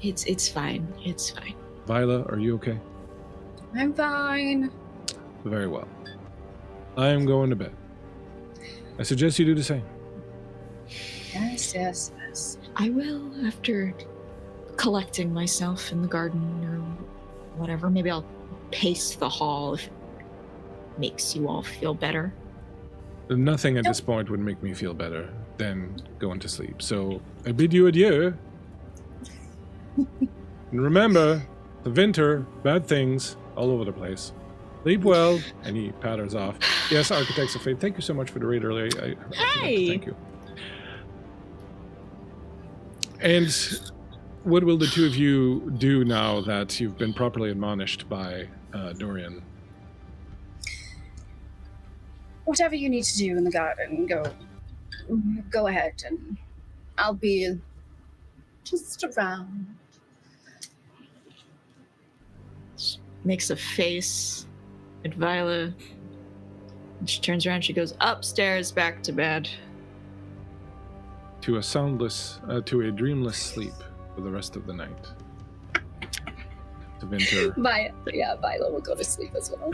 It's fine. It's fine. Viola, are you okay? I'm fine. Very well. I am going to bed. I suggest you do the same. Yes. I will after collecting myself in the garden or whatever. Maybe I'll pace the hall if it makes you all feel better. Nothing at this point would make me feel better than going to sleep. So I bid you adieu. And remember, the winter, bad things all over the place. Sleep well. And he patters off. Yes, Architects of Fate, thank you so much for the raid earlier. Hey! Thank you. And what will the two of you do now that you've been properly admonished by Dorian? Whatever you need to do in the garden, go ahead, and I'll be just around. Makes a face at Viola. And she turns around, she goes upstairs back to bed. To a dreamless sleep for the rest of the night. Tevinter. Viola will go to sleep as well.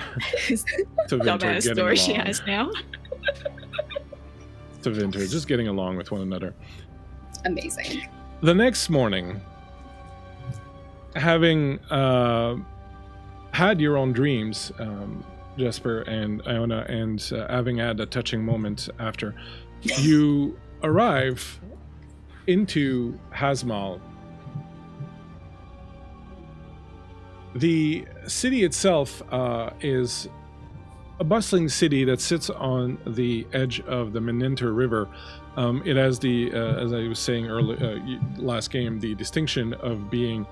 Dumbass door she has now. Tevinter, just getting along with one another. Amazing. The next morning, having had your own dreams, Jesper and Iona, and having had a touching moment after, you arrive into Hasmal. The city itself is a bustling city that sits on the edge of the Meninter River. It has the, as I was saying earlier, last game, the distinction of being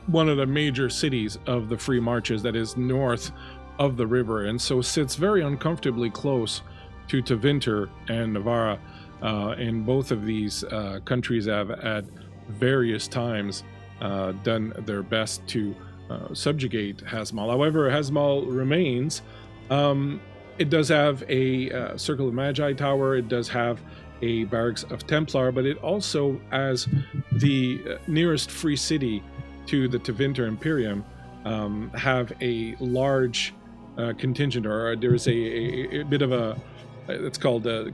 one of the major cities of the Free Marches that is north of the river, and so sits very uncomfortably close to Tevinter and Navarra. And both of these countries have at various times done their best to subjugate Hasmal. However, Hasmal remains. It does have a Circle of Magi tower. It does have a Barracks of Templar, but it also, as the nearest free city to the Tevinter Imperium, have a large contingent, or there's a bit of a, it's called the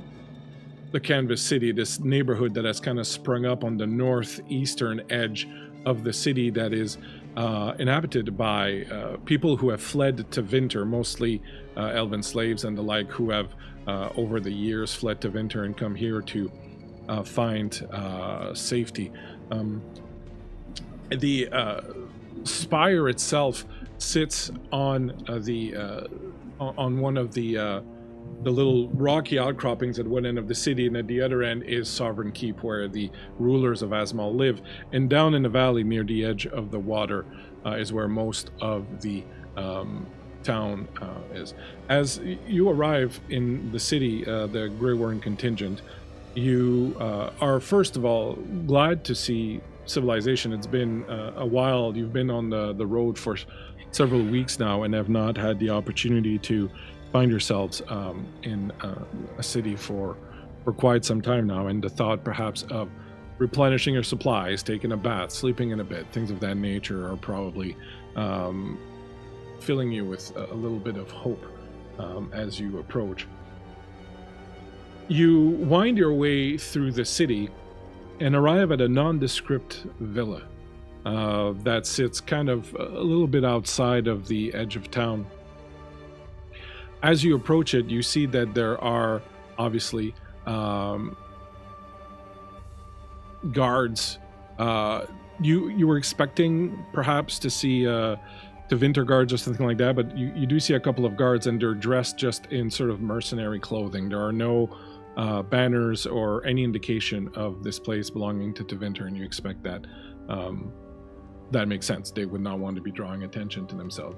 Canvas City, this neighborhood that has kind of sprung up on the northeastern edge of the city that is inhabited by people who have fled to Winter, mostly elven slaves and the like, who have over the years fled to Winter and come here to find safety. The spire itself sits on on one of the little rocky outcroppings at one end of the city, and at the other end is Sovereign Keep, where the rulers of Hasmal live. And down in the valley near the edge of the water is where most of the town is. As you arrive in the city, the Grey Warden contingent, you are first of all glad to see civilization. It's been a while. You've been on the road for several weeks now and have not had the opportunity to find yourselves in a city for quite some time now, and the thought perhaps of replenishing your supplies, taking a bath, sleeping in a bed, things of that nature are probably filling you with a little bit of hope as you approach. You wind your way through the city and arrive at a nondescript villa that sits kind of a little bit outside of the edge of town. As you approach it, you see that there are obviously guards. You were expecting perhaps to see Tevinter guards or something like that, but you do see a couple of guards, and they're dressed just in sort of mercenary clothing. There are no banners or any indication of this place belonging to Tevinter, and you expect that that makes sense. They would not want to be drawing attention to themselves.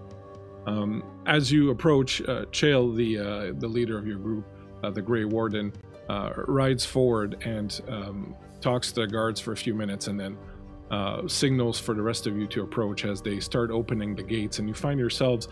As you approach, Chael, the leader of your group, the Grey Warden, rides forward and talks to the guards for a few minutes, and then signals for the rest of you to approach as they start opening the gates, and you find yourselves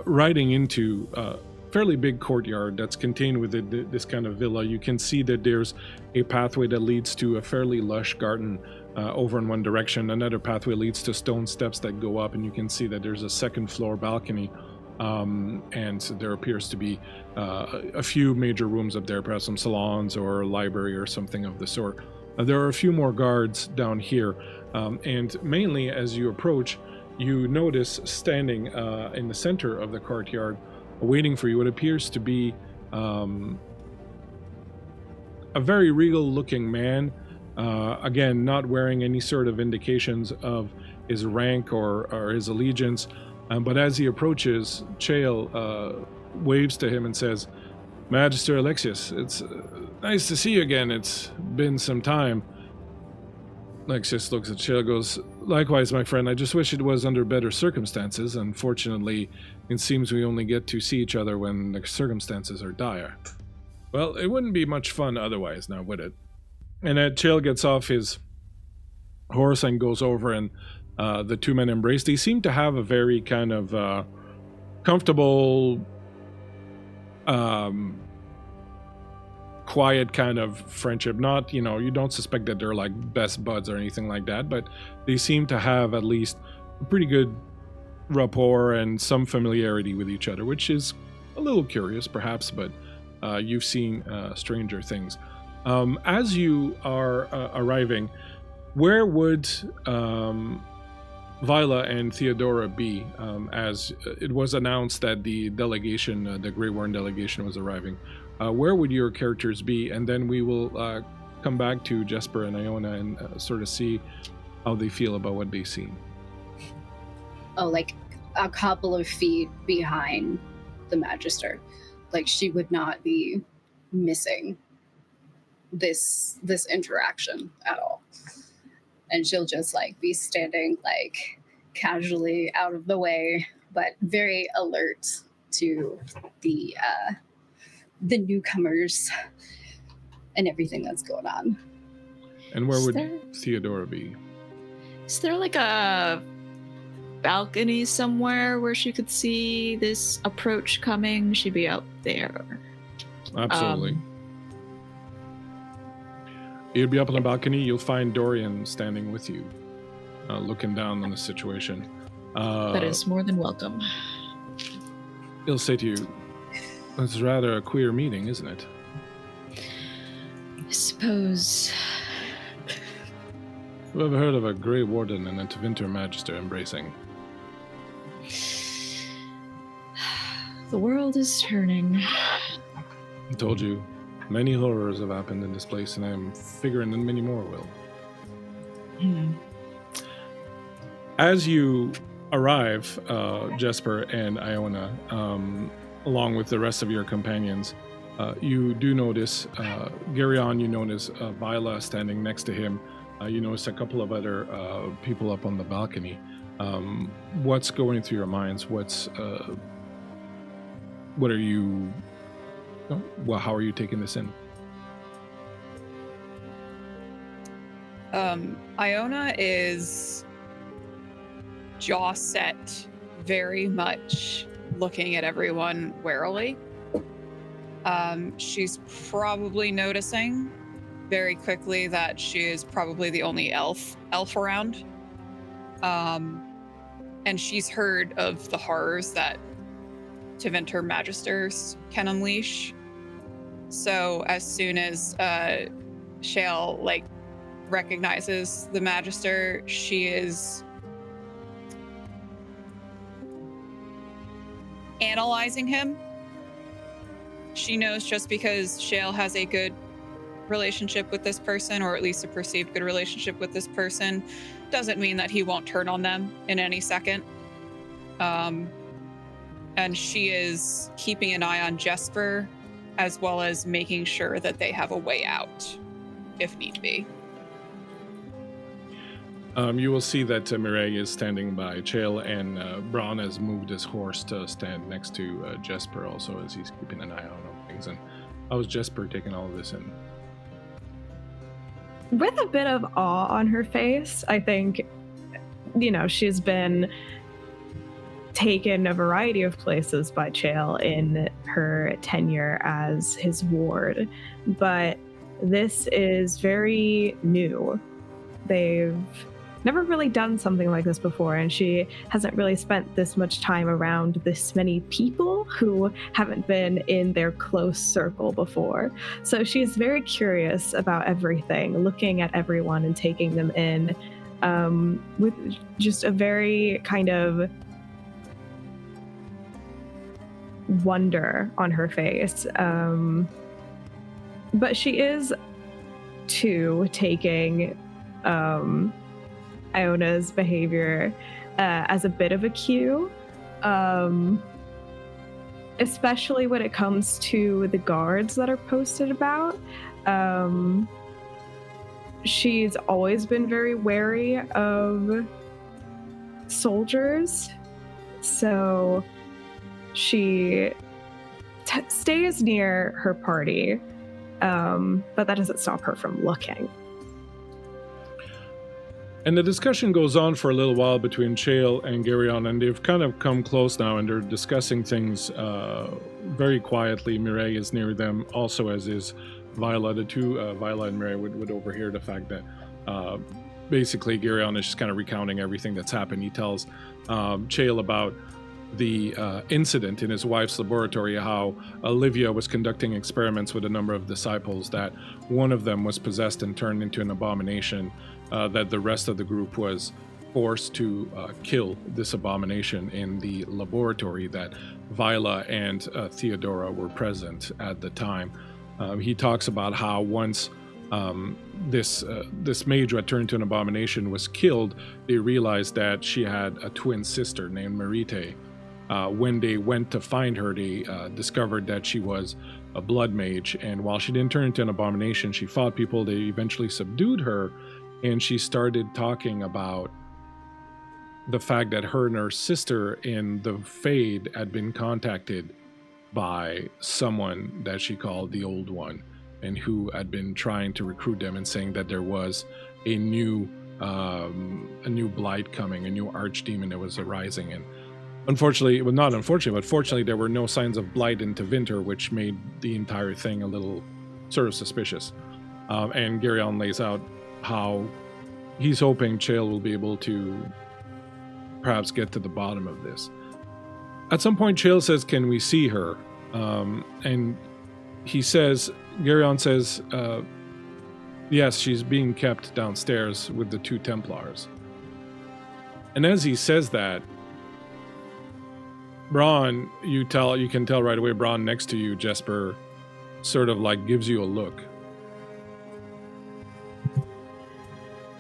riding into a fairly big courtyard that's contained within this kind of villa. You can see that there's a pathway that leads to a fairly lush garden over in one direction. Another pathway leads to stone steps that go up, and you can see that there's a second floor balcony, and there appears to be a few major rooms up there, perhaps some salons or a library or something of the sort. There are a few more guards down here, and mainly as you approach, you notice standing in the center of the courtyard, waiting for you, what appears to be a very regal-looking man. Again, not wearing any sort of indications of his rank or his allegiance. But as he approaches, Chael waves to him and says, "Magister Alexius, it's nice to see you again. It's been some time." Alexius looks at Chael, goes, "Likewise, my friend. I just wish it was under better circumstances. Unfortunately, it seems we only get to see each other when the circumstances are dire." "Well, it wouldn't be much fun otherwise, now would it?" And Chael gets off his horse and goes over, and the two men embrace. They seem to have a very kind of comfortable, quiet kind of friendship. Not, you don't suspect that they're like best buds or anything like that, but they seem to have at least a pretty good rapport and some familiarity with each other, which is a little curious perhaps, but you've seen stranger things. As you are arriving, where would Viola and Theodora be, as it was announced that the delegation, the Grey Warden delegation, was arriving? Where would your characters be? And then we will come back to Jesper and Iona and sort of see how they feel about what they've seen. Oh, like a couple of feet behind the Magister. Like, she would not be missing this interaction at all. And she'll just be standing casually out of the way, but very alert to the newcomers and everything that's going on. And where would Theodora be? Is there a balcony somewhere where she could see this approach coming? She'd be out there. Absolutely. You'd be up on the balcony. You'll find Dorian standing with you, looking down on the situation. That is more than welcome. He'll say to you, "It's rather a queer meeting, isn't it?" I suppose. Who ever heard of a Grey Warden and a Tevinter Magister embracing? The world is turning. I told you, many horrors have happened in this place, and I'm figuring that many more will. As you arrive, Jesper and Iona, along with the rest of your companions, you do notice Gereon. You notice Viola standing next to him. You notice a couple of other people up on the balcony. What's going through your minds? What are you? Well, how are you taking this in? Iona is jaw set, very much looking at everyone warily. She's probably noticing very quickly that she is probably the only elf around. And she's heard of the horrors that Tevinter Magisters can unleash. So as soon as Chael recognizes the Magister, she is analyzing him. She knows just because Chael has a good relationship with this person, or at least a perceived good relationship with this person, doesn't mean that he won't turn on them in any second. And she is keeping an eye on Jesper, as well as making sure that they have a way out, if need be. You will see that Mireille is standing by Chael, and Braun has moved his horse to stand next to Jesper also, as he's keeping an eye on things. And how is Jesper taking all of this in? with a bit of awe on her face. I think, she's been taken a variety of places by Chael in her tenure as his ward, but this is very new. They've never really done something like this before, and she hasn't really spent this much time around this many people who haven't been in their close circle before. So she's very curious about everything, looking at everyone and taking them in with just a very kind of wonder on her face. But she is, too, taking Iona's behavior as a bit of a cue, especially when it comes to the guards that are posted about. She's always been very wary of soldiers, so she stays near her party, but that doesn't stop her from looking. And the discussion goes on for a little while between Chael and Gereon, and they've kind of come close now, and they're discussing things very quietly. Mireille is near them, also as is Viola. The two, Viola and Mireille, would overhear the fact that basically Gereon is just kind of recounting everything that's happened. He tells Chael about the incident in his wife's laboratory, how Olivia was conducting experiments with a number of disciples, that one of them was possessed and turned into an abomination, that the rest of the group was forced to kill this abomination in the laboratory, that Viola and Theodora were present at the time. He talks about how once this mage who had turned into an abomination was killed, they realized that she had a twin sister named Merite. When they went to find her, they discovered that she was a blood mage, and while she didn't turn into an abomination, she fought people. They eventually subdued her, and she started talking about the fact that her and her sister in the Fade had been contacted by someone that she called the Old One, and who had been trying to recruit them and saying that there was a new Blight coming, a new Archdaemon that was arising. And unfortunately, well, not unfortunately, but fortunately, there were no signs of Blight in Tevinter, which made the entire thing a little sort of suspicious. And Gereon lays out how he's hoping Chael will be able to perhaps get to the bottom of this. At some point, Chael says, "Can we see her?" And Gereon says, yes, she's being kept downstairs with the two Templars. And as he says that, Braun, you can tell right away, Braun next to you, Jesper, sort of like gives you a look.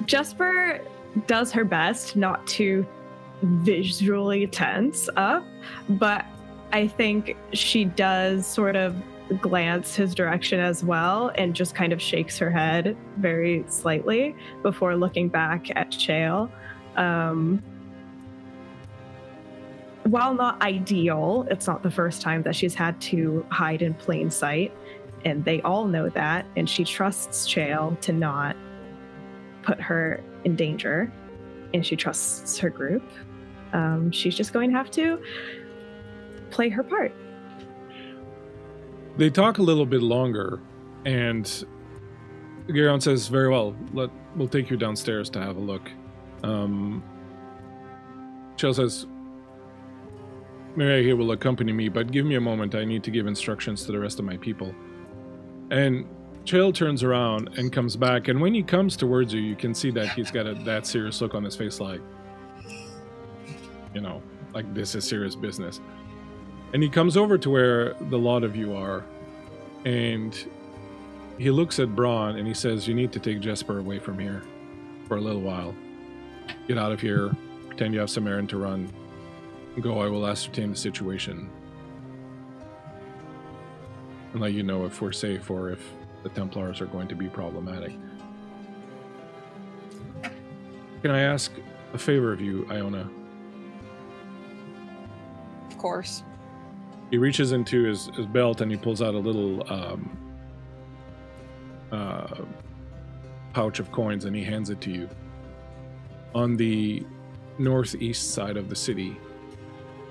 Jesper does her best not to visually tense up, but I think she does sort of glance his direction as well and just kind of shakes her head very slightly before looking back at Chael. While not ideal, it's not the first time that she's had to hide in plain sight, and they all know that, and she trusts Chael to not put her in danger, and she trusts her group. She's just going to have to play her part. They talk a little bit longer, and Gereon says, "Very well, we'll take you downstairs to have a look." Chael says, "Mireille here will accompany me, but give me a moment. I need to give instructions to the rest of my people." And Chael turns around and comes back, and when he comes towards you, you can see that he's got that serious look on his face, like this is serious business. And he comes over to where the lot of you are, and he looks at Braun and he says, "You need to take Jesper away from here for a little while. Get out of here, pretend you have some errand to run. Go, I will ascertain the situation and let you know if we're safe or if the Templars are going to be problematic." Can I ask a favor of you, Iona? Of course. He reaches into his belt and he pulls out a little pouch of coins and he hands it to you. On the northeast side of the city,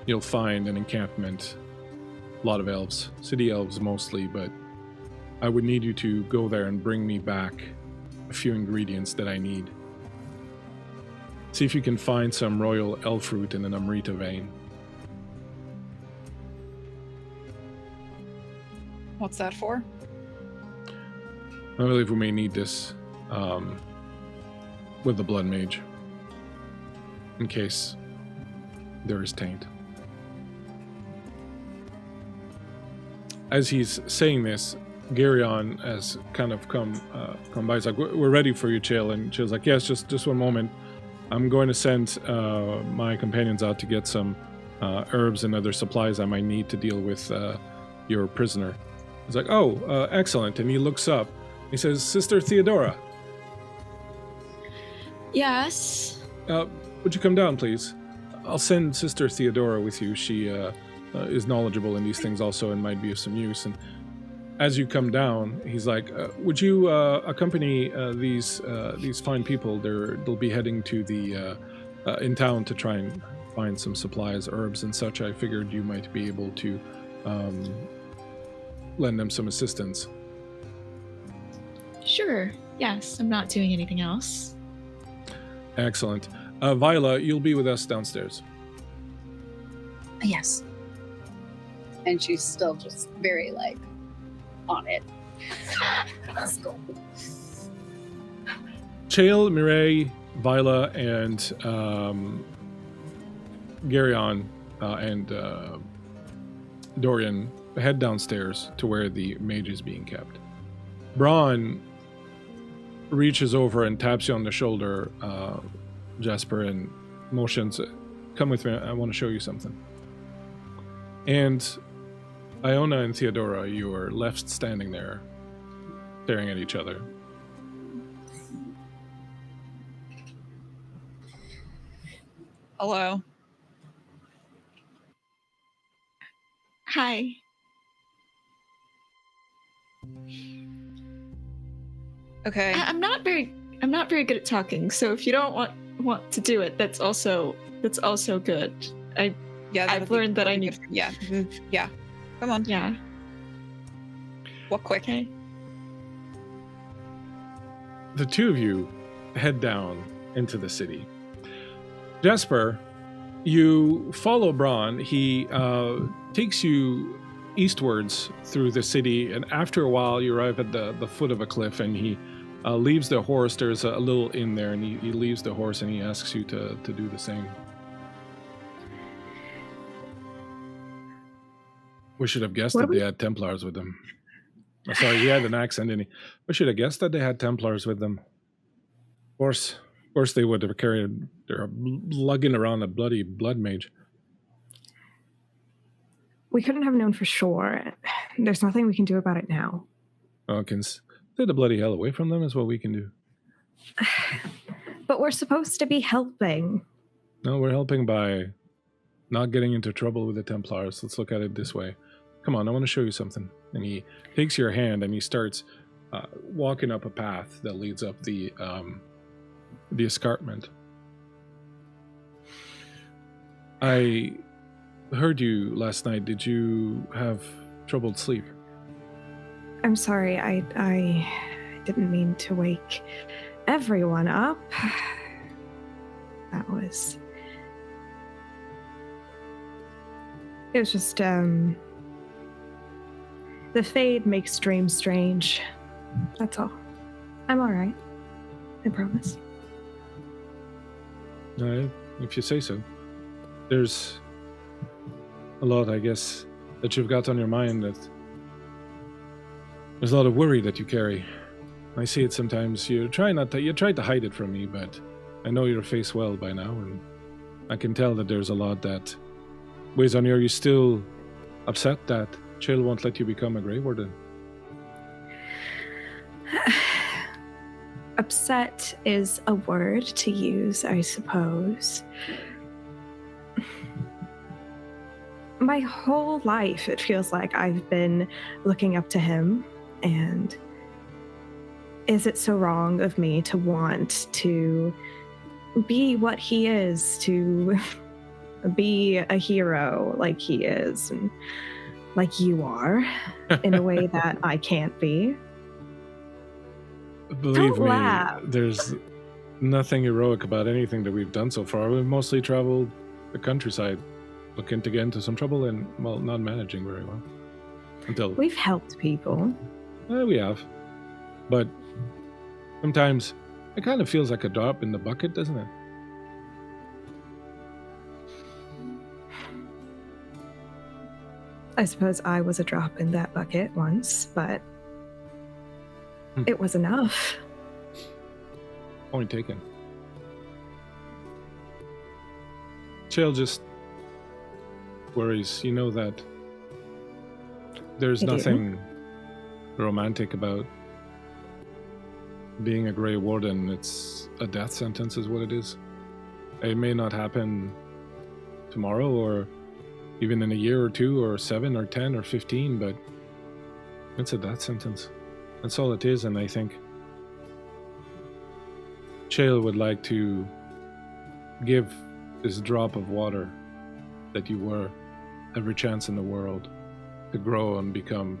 you'll find an encampment. A lot of elves, city elves mostly, but I would need you to go there and bring me back a few ingredients that I need. See if you can find some royal elf fruit in an Amrita vein. What's that for? I believe we may need this with the Blood Mage, in case there is taint. As he's saying this, Gereon has kind of come by. He's like, "We're ready for you, Chael." And Chael's like, "Yes, just one moment. I'm going to send my companions out to get some herbs and other supplies I might need to deal with your prisoner." He's like, "Oh, excellent." And he looks up. He says, "Sister Theodora." Yes? Would you come down, please? I'll send Sister Theodora with you. She is knowledgeable in these things also and might be of some use. And as you come down, he's like, would you accompany these fine people? They'll be heading to the in town to try and find some supplies, herbs and such. I figured you might be able to lend them some assistance. Sure. Yes, I'm not doing anything else. Excellent. Viola, you'll be with us downstairs. Yes. And she's still just very, like, on it. Let's go. Chael, Mireille, Viola, and Gereon and Dorian head downstairs to where the mage is being kept. Braun reaches over and taps you on the shoulder, Jasper, and motions, "Come with me, I want to show you something." And Iona and Theodora, you are left standing there, staring at each other. Hello. Hi. Okay. I'm not very good at talking, so if you don't want to do it, that's also good. I've learned that I need. Yeah. Yeah. Come on. Yeah. Walk quick. Okay. The two of you head down into the city. Jasper, you follow Braun. He takes you eastwards through the city, and after a while you arrive at the foot of a cliff, and he leaves the horse. There's a little inn there, and he leaves the horse, and he asks you to do the same. We should have guessed that they had Templars with them. Oh, sorry, he had an accent, didn't he? We should have guessed that they had Templars with them. Of course they would have carried, they're lugging around a bloody Blood Mage. We couldn't have known for sure. There's nothing we can do about it now. Oh, can stay the bloody hell away from them is what we can do. But we're supposed to be helping. No, we're helping by not getting into trouble with the Templars. Let's look at it this way. Come on, I want to show you something. And he takes your hand and he starts walking up a path that leads up the escarpment. I heard you last night. Did you have troubled sleep? I'm sorry, I didn't mean to wake everyone up. It was just, the Fade makes dreams strange. That's all. I'm alright. I promise. If you say so. There's a lot, I guess, that you've got on your mind. That there's a lot of worry that you carry. I see it sometimes. You try to hide it from me, but I know your face well by now, and I can tell that there's a lot that weighs on you. Are you still upset that Chael won't let you become a Grey Warden? Upset is a word to use, I suppose. My whole life, it feels like I've been looking up to him, and is it so wrong of me to want to be what he is, to be a hero like he is, and like you are, in a way that I can't be? Believe Don't me, laugh. there's nothing heroic about anything that we've done so far. We've mostly traveled the countryside, looking to get into some trouble and, well, not managing very well. Until We've helped people. we have. But sometimes it kind of feels like a drop in the bucket, doesn't it? I suppose I was a drop in that bucket once, but it was enough. Point taken. Chael just worries. You know that there's I do. nothing romantic about being a Grey Warden. It's a death sentence is what it is. It may not happen tomorrow or even in a year or two or 7 or 10 or 15, but it's a death sentence. That's all it is, and I think Chael would like to give this drop of water that you were every chance in the world to grow and become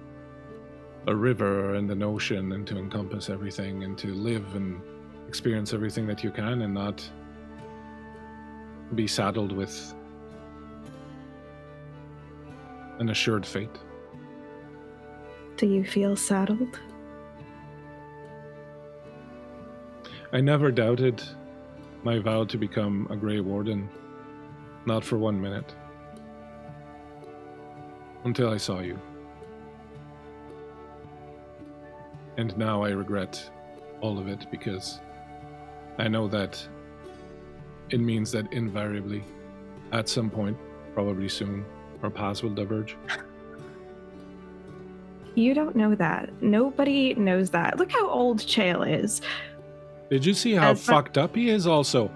a river and an ocean and to encompass everything and to live and experience everything that you can and not be saddled with an assured fate. Do you feel saddled? I never doubted my vow to become a Grey Warden, not for 1 minute, until I saw you. And now I regret all of it because I know that it means that invariably, at some point, probably soon, our paths will diverge. You don't know that. Nobody knows that. Look how old Chael is. Did you see how fucked up he is also?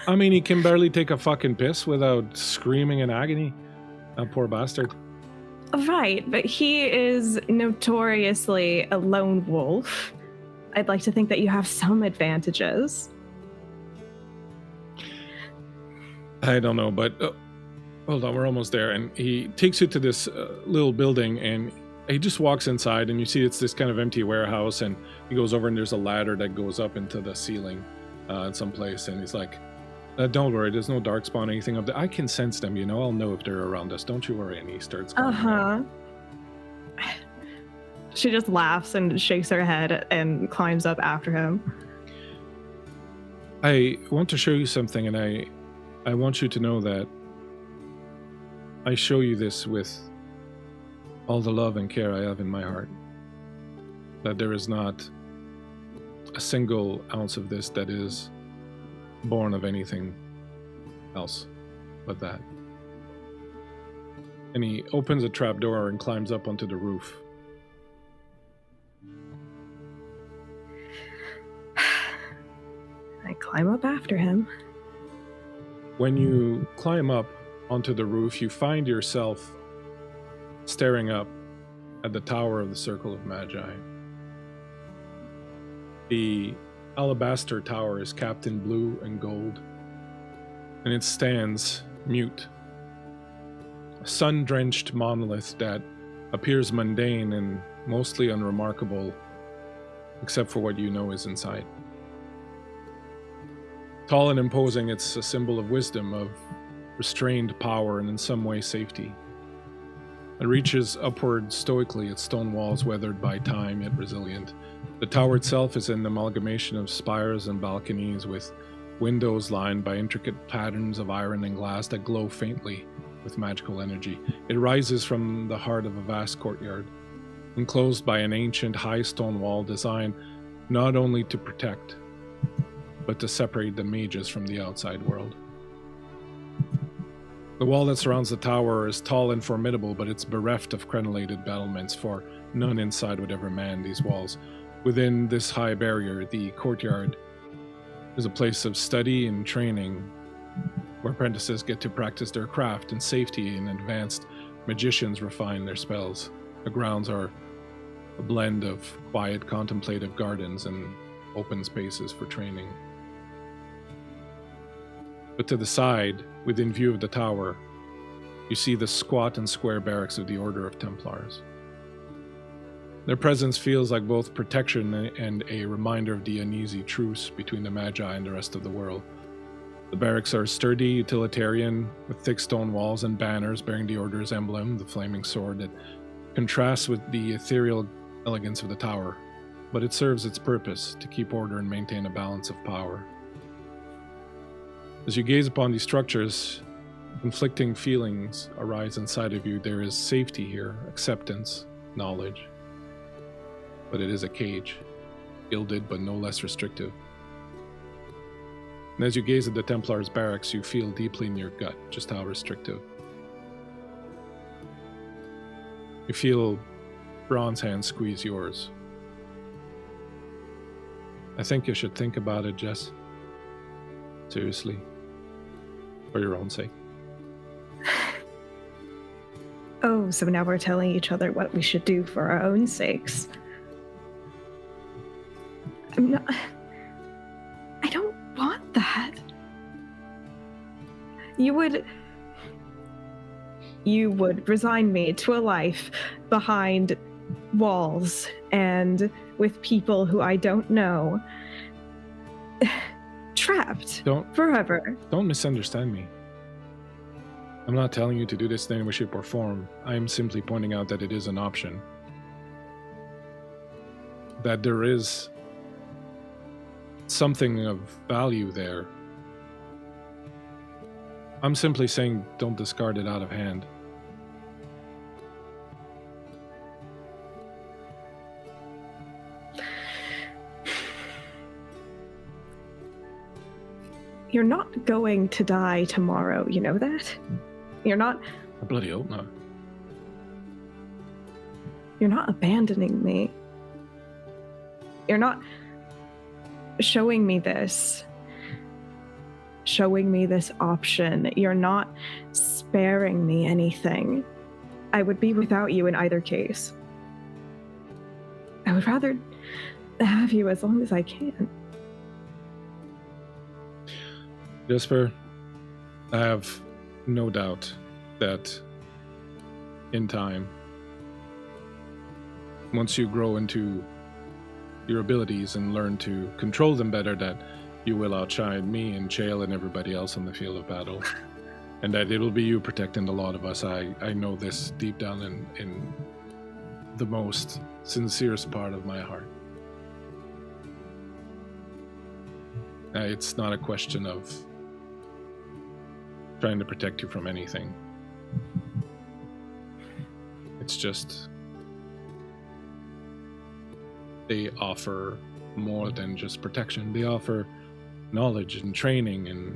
I mean, he can barely take a fucking piss without screaming in agony. That poor bastard. Right, but he is notoriously a lone wolf. I'd like to think that you have some advantages. I don't know, but hold on, we're almost there. And he takes you to this little building, and he just walks inside, and you see it's this kind of empty warehouse, and he goes over, and there's a ladder that goes up into the ceiling in some place, and he's like, don't worry, there's no darkspawn or anything up there. I can sense them, you know, I'll know if they're around us. Don't you worry. And he starts going around. She just laughs and shakes her head and climbs up after him. I want to show you something, and I want you to know that I show you this with all the love and care I have in my heart. That there is not a single ounce of this that is born of anything else but that. And he opens a trapdoor and climbs up onto the roof. I climb up after him. When you climb up onto the roof, you find yourself staring up at the Tower of the Circle of Magi. The alabaster tower is capped in blue and gold, and it stands mute. A sun-drenched monolith that appears mundane and mostly unremarkable, except for what you know is inside. Tall and imposing, it's a symbol of wisdom, of restrained power, and in some way safety. It reaches upward stoically, its stone walls weathered by time yet resilient. The tower itself is an amalgamation of spires and balconies with windows lined by intricate patterns of iron and glass that glow faintly with magical energy. It rises from the heart of a vast courtyard, enclosed by an ancient high stone wall designed not only to protect, but to separate the mages from the outside world. The wall that surrounds the tower is tall and formidable, but it's bereft of crenellated battlements, for none inside would ever man these walls. Within this high barrier, the courtyard is a place of study and training, where apprentices get to practice their craft in safety and advanced magicians refine their spells. The grounds are a blend of quiet, contemplative gardens and open spaces for training. But to the side, within view of the tower, you see the squat and square barracks of the Order of Templars. Their presence feels like both protection and a reminder of the uneasy truce between the Magi and the rest of the world. The barracks are sturdy, utilitarian, with thick stone walls and banners bearing the Order's emblem, the flaming sword, that contrasts with the ethereal elegance of the tower, but it serves its purpose to keep order and maintain a balance of power. As you gaze upon these structures, conflicting feelings arise inside of you. There is safety here, acceptance, knowledge, but it is a cage, gilded but no less restrictive. And as you gaze at the Templar's barracks, you feel deeply in your gut just how restrictive. You feel Bronze hands squeeze yours. I think you should think about it, Jess. Seriously. For your own sake. Oh, so now we're telling each other what we should do for our own sakes. I don't want that. You would resign me to a life behind walls and with people who I don't know. Trapped forever. Don't misunderstand me. I'm not telling you to do this in any way, shape, or form. I am simply pointing out that it is an option. That there is something of value there. I'm simply saying don't discard it out of hand. You're not going to die tomorrow, you know that? You're not... I bloody hope not. You're not abandoning me. You're not showing me this option. You're not sparing me anything. I would be without you in either case. I would rather have you as long as I can. Jesper, I have no doubt that in time, once you grow into your abilities and learn to control them better, that you will outshine me and Chael and everybody else on the field of battle. And that it'll be you protecting the lot of us. I know this deep down in the most sincerest part of my heart. It's not a question of trying to protect you from anything. It's just they offer more than just protection. They offer knowledge and training and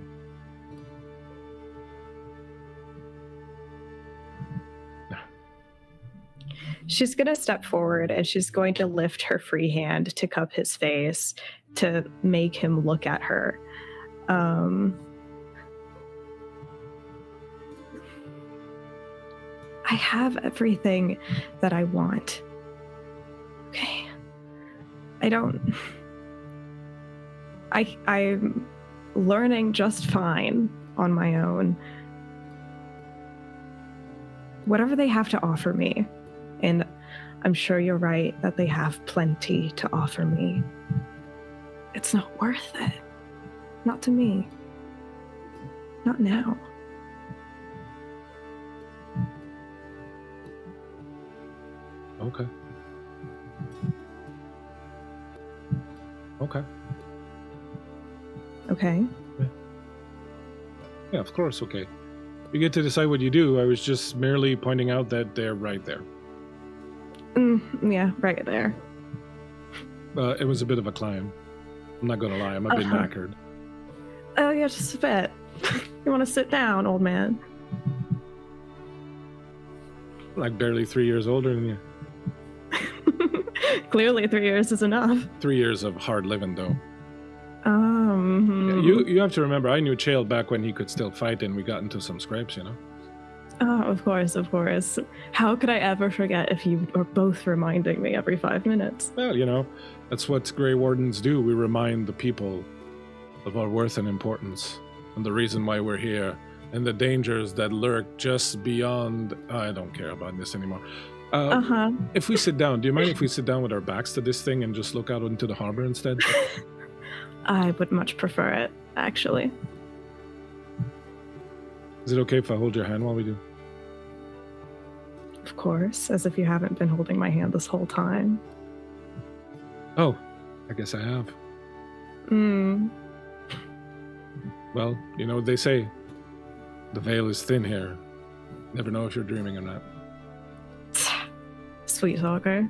She's going to step forward and she's going to lift her free hand to cup his face to make him look at her. I have everything that I want. Okay. I'm learning just fine on my own. Whatever they have to offer me, and I'm sure you're right that they have plenty to offer me, it's not worth it. Not to me. Not now. Okay. Okay. Okay. Yeah, of course, okay. You get to decide what you do. I was just merely pointing out that they're right there. Yeah, right there. It was a bit of a climb. I'm not gonna lie, I'm a bit knackered. Oh, yeah, just a bit. You want to sit down, old man? Like barely 3 years older than you. Clearly 3 years is enough. 3 years of hard living, though. Yeah, you have to remember, I knew Chael back when he could still fight, and we got into some scrapes, you know? Oh, of course, of course. How could I ever forget if you are both reminding me every 5 minutes? Well, that's what Grey Wardens do. We remind the people of our worth and importance, and the reason why we're here, and the dangers that lurk just beyond... I don't care about this anymore. If we sit down, do you mind if we sit down with our backs to this thing and just look out into the harbor instead? I would much prefer it, actually. Is it okay if I hold your hand while we do? Of course, as if you haven't been holding my hand this whole time. Oh, I guess I have. Well, you know what they say. The veil is thin here. Never know if you're dreaming or not. Sweet talker.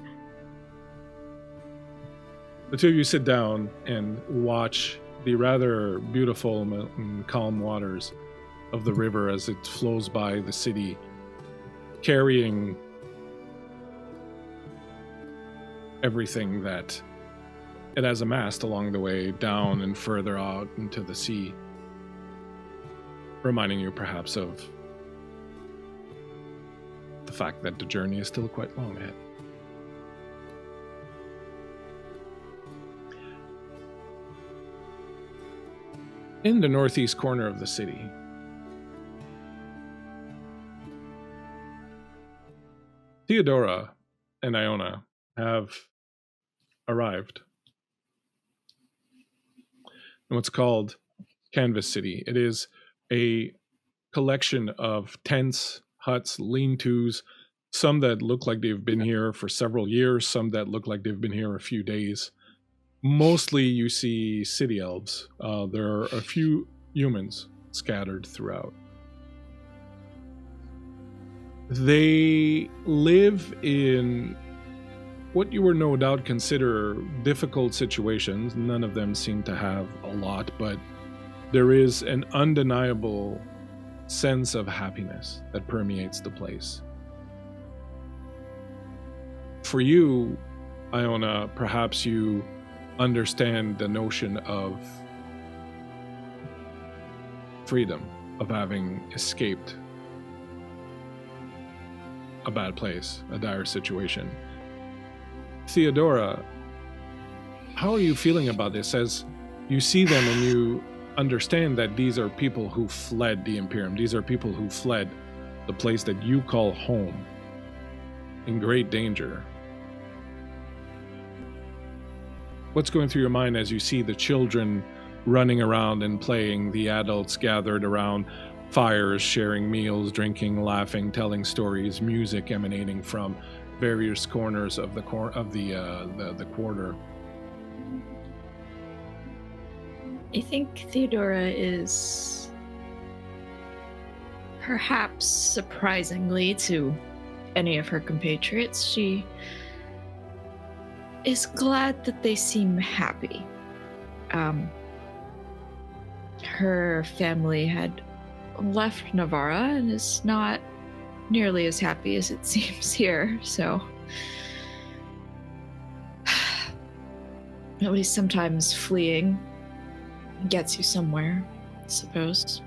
The two of you sit down and watch the rather beautiful and calm waters of the river as it flows by the city, carrying everything that it has amassed along the way down and further out into the sea, reminding you perhaps of the fact that the journey is still quite long ahead. In the northeast corner of the city, Theodora and Iona have arrived in what's called Canvas City. It is a collection of tents, huts, lean-tos, some that look like they've been here for several years, some that look like they've been here a few days. Mostly you see city elves. There are a few humans scattered throughout. They live in what you would no doubt consider difficult situations. None of them seem to have a lot, but there is an undeniable sense of happiness that permeates the place. For you, Iona, perhaps you understand the notion of freedom, of having escaped a bad place, a dire situation. Theodora, how are you feeling about this as you see them and you understand that these are people who fled the Imperium? These are people who fled the place that you call home in great danger. What's going through your mind as you see the children running around and playing, the adults gathered around fires, sharing meals, drinking, laughing, telling stories, music emanating from various corners of the quarter? I think Theodora is, perhaps surprisingly to any of her compatriots, she is glad that they seem happy. Her family had left Navarra and is not nearly as happy as it seems here, so at least sometimes fleeing gets you somewhere, I suppose.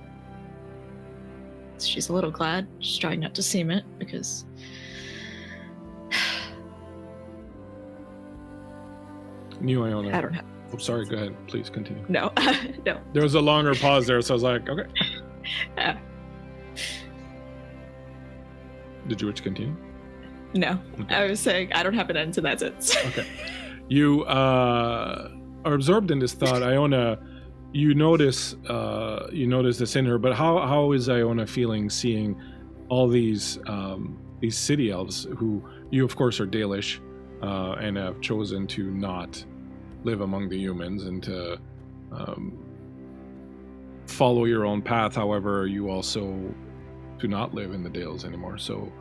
She's a little glad. She's trying not to seem it because New Iona. I don't have. Oh, sorry, go ahead. Please continue. No, no. There was a longer pause there, so I was like, okay. Did you wish to continue? No, Okay. I was saying I don't have an end to that sentence. Okay. You are absorbed in this thought, Iona. You notice this in her, but how is Iona feeling seeing all these city elves who you of course are Dalish and have chosen to not live among the humans and to follow your own path. However, you also do not live in the Dales anymore. So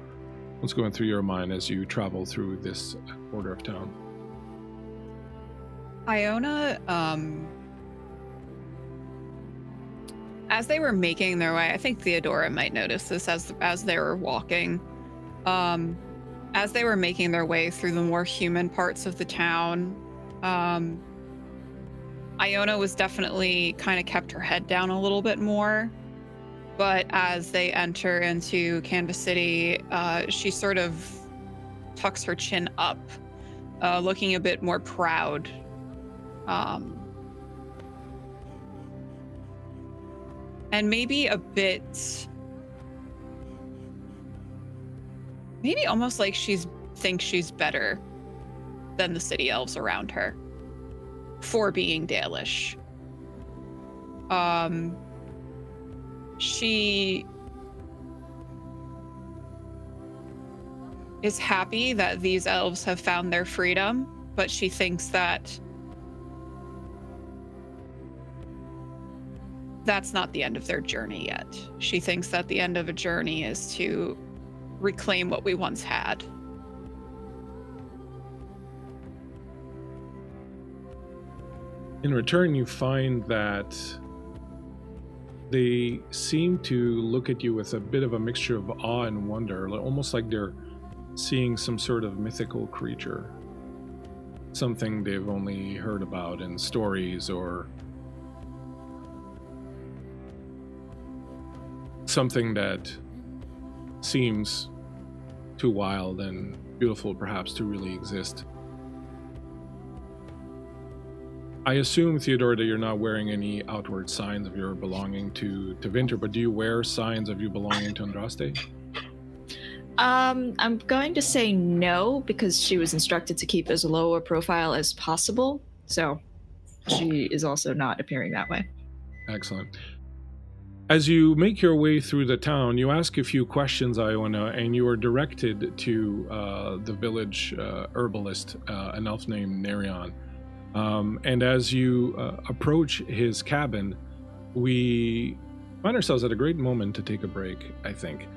what's going through your mind as you travel through this quarter of town? Iona, as they were making their way, I think Theodora might notice this as they were walking. As they were making their way through the more human parts of the town, Iona was definitely kind of kept her head down a little bit more. But as they enter into Canvas City, she sort of tucks her chin up, looking a bit more proud. And maybe a bit, maybe almost like thinks she's better than the city elves around her for being Dalish. She is happy that these elves have found their freedom, but she thinks that that's not the end of their journey yet. She thinks that the end of a journey is to reclaim what we once had. In return, you find that they seem to look at you with a bit of a mixture of awe and wonder, almost like they're seeing some sort of mythical creature, something they've only heard about in stories, or something that seems too wild and beautiful perhaps to really exist. I assume, Theodora, that you're not wearing any outward signs of your belonging to Tevinter, but do you wear signs of you belonging to Andraste? I'm going to say no, because she was instructed to keep as low a profile as possible, so she is also not appearing that way. Excellent. As you make your way through the town, you ask a few questions, Iona, and you are directed to the village herbalist, an elf named Gereon. And as you approach his cabin, we find ourselves at a great moment to take a break, I think.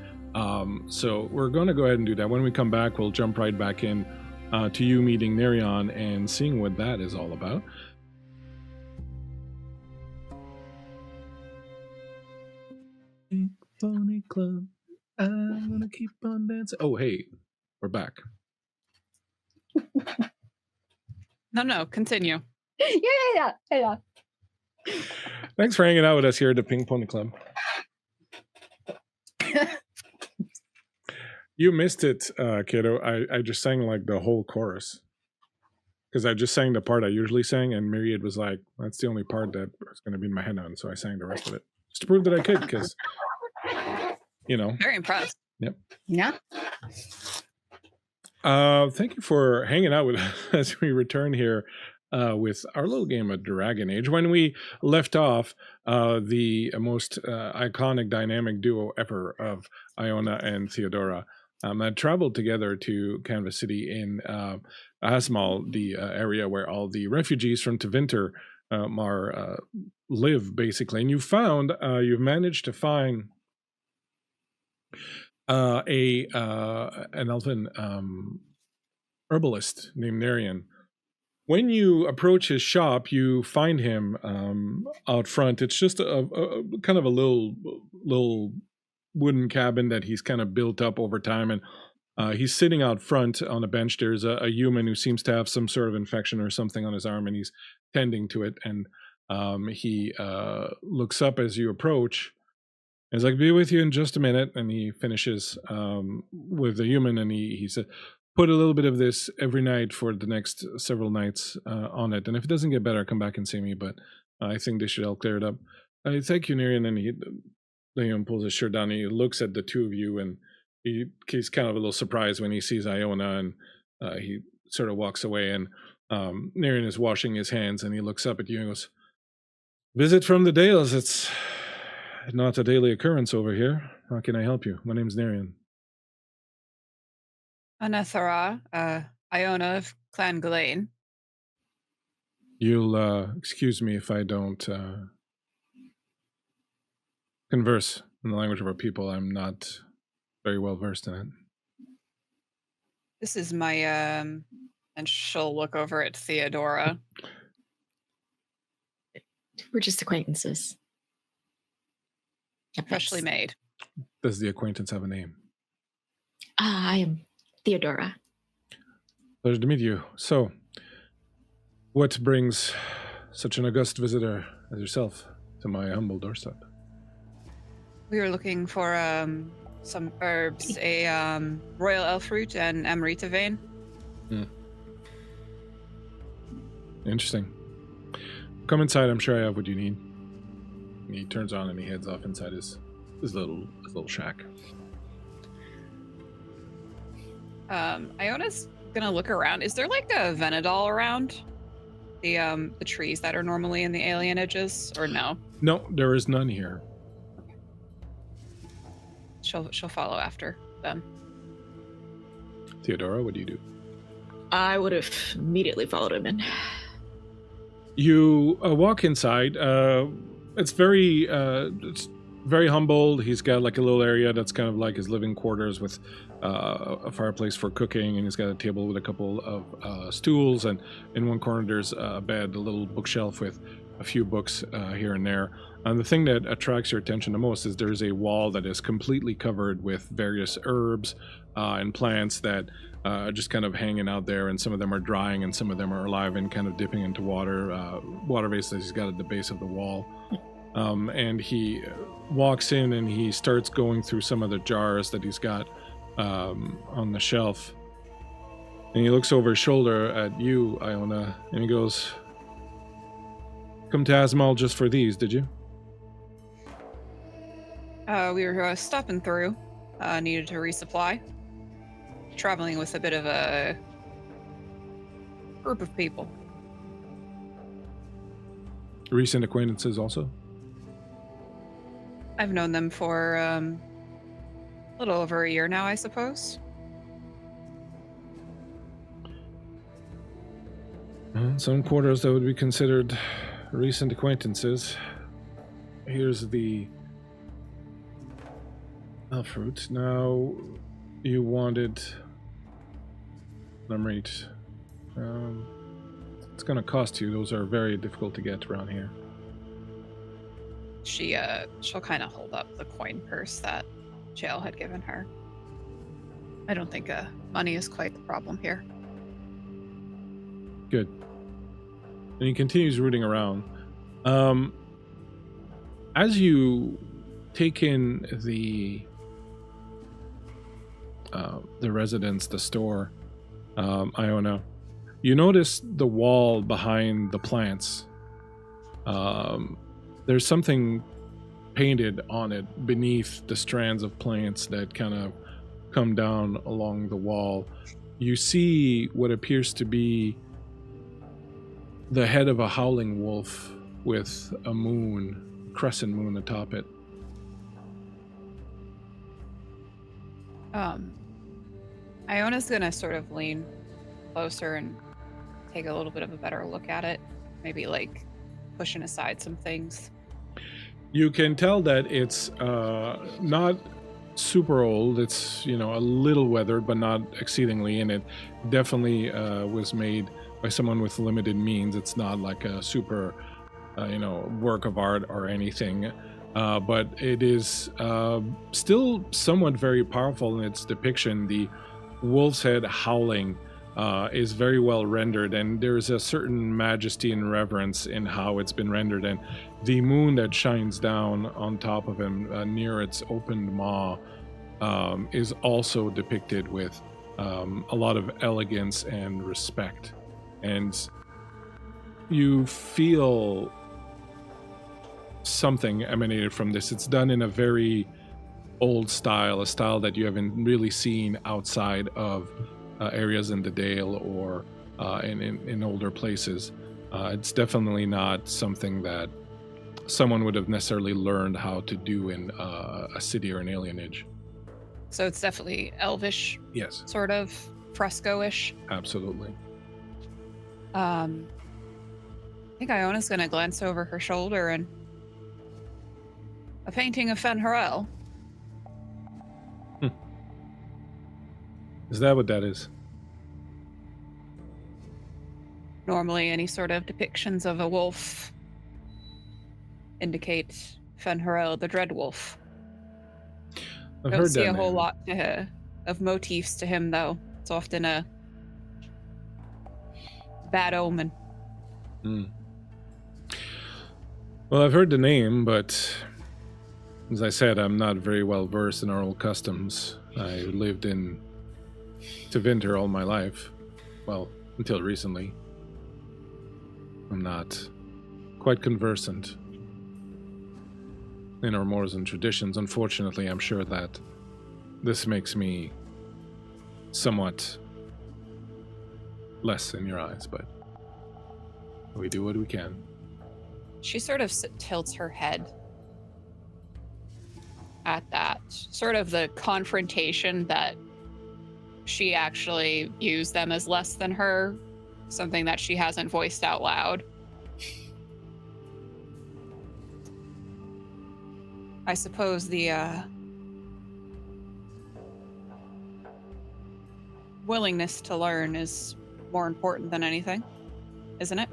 So we're going to go ahead and do that. When we come back, we'll jump right back in to you meeting Gereon and seeing what that is all about. Funny club, I'm gonna keep on dancing. Oh, hey, we're back. No, continue. Yeah. Thanks for hanging out with us here at the Pink Pony Club. You missed it, kiddo. I just sang like the whole chorus. Because I just sang the part I usually sang, and Myriad was like, that's the only part that was going to be in my head on, so I sang the rest of it. Just to prove that I could, because, you know. Very impressed. Yep. Yeah. Thank you for hanging out with us as we return here with our little game of Dragon Age. When we left off, the most iconic dynamic duo ever of Iona and Theodora had traveled together to Canvas City in Hasmal, the area where all the refugees from Tevinter live, basically. And you've managed to find an elfin herbalist named Gereon. When you approach his shop, you find him out front. It's just a kind of a little wooden cabin that he's kind of built up over time, and he's sitting out front on a bench. There's a human who seems to have some sort of infection or something on his arm, and he's tending to it. And he looks up as you approach. He's like, "Be with you in just a minute." And he finishes with the human, and he said, "Put a little bit of this every night for the next several nights on it. And if it doesn't get better, come back and see me. But I think this should help clear it up." Thank you, Gereon. And he pulls his shirt down. And he looks at the two of you, and he's kind of a little surprised when he sees Iona, and he sort of walks away. And Gereon is washing his hands, and he looks up at you and goes, "Visit from the Dales. It's not a daily occurrence over here. How can I help you? My name's Gereon." Anathara, Iona of Clan Ghislaine. You'll excuse me if I don't converse in the language of our people. I'm not very well versed in it. This is my, and she'll look over at Theodora. We're just acquaintances. Freshly made. Does the acquaintance have a name? I am Theodora. Pleasure to meet you. So, what brings such an august visitor as yourself to my humble doorstep? We were looking for some herbs, a royal elf root and amarita vein. Interesting. Come inside. I'm sure I have what you need. And he turns on and he heads off inside his little shack. Iona's gonna look around. Is there like a Venedal around? The trees that are normally in the alien edges, or no? No, there is none here. She'll follow after them. Theodora, what do you do? I would have immediately followed him in. You walk inside. It's very humble. He's got like a little area that's kind of like his living quarters with a fireplace for cooking, and he's got a table with a couple of stools, and in one corner there's a bed, a little bookshelf with a few books here and there. And the thing that attracts your attention the most is there's a wall that is completely covered with various herbs and plants that are just kind of hanging out there, and some of them are drying and some of them are alive and kind of dipping into water vase that he's got at the base of the wall. And he walks in and he starts going through some of the jars that he's got on the shelf. And he looks over his shoulder at you, Iona, and he goes, "Come to Hasmal just for these, did you?" We were stopping through. Needed to resupply. Traveling with a bit of a group of people. Recent acquaintances also? I've known them for a little over a year now, I suppose. Some quarters that would be considered recent acquaintances. Here's the fruit. Now, you wanted Lemrite. It's going to cost you. Those are very difficult to get around here. She'll kind of hold up the coin purse that Jael had given her. I don't think money is quite the problem here. Good. And he continues rooting around. As you take in the residence, the store, Iona, you notice the wall behind the plants. There's something painted on it beneath the strands of plants that kind of come down along the wall. You see what appears to be the head of a howling wolf with a moon, crescent moon atop it. Iona's gonna sort of lean closer and take a little bit of a better look at it. Maybe like pushing aside some things. You can tell that it's not super old. It's, a little weathered, but not exceedingly. And it definitely was made by someone with limited means. It's not like a super, work of art or anything. But it is still somewhat very powerful in its depiction. The wolf's head howling is very well rendered, and there's a certain majesty and reverence in how it's been rendered. And the moon that shines down on top of him near its opened maw is also depicted with a lot of elegance and respect. And you feel something emanated from this. It's done in a very old style, a style that you haven't really seen outside of areas in the Dale or in older places. It's definitely not something that someone would have necessarily learned how to do in a city or an alienage. So it's definitely elvish. Yes. Sort of fresco-ish. Absolutely. I think Iona's going to glance over her shoulder and a painting of Fenharel. Is that what that is? Normally, any sort of depictions of a wolf indicate Fenharel, the Dread Wolf. I've Don't heard see that a whole name. lot of motifs to him, though. It's often a bad omen. Well, I've heard the name, but As I said, I'm not very well versed in oral customs. I lived in Tevinter all my life. Well, until recently. I'm not quite conversant in our mores and traditions. Unfortunately, I'm sure that this makes me somewhat less in your eyes, but we do what we can. She sort of tilts her head at that. Sort of the confrontation that she actually views them as less than her, something that she hasn't voiced out loud. I suppose the willingness to learn is more important than anything, isn't it?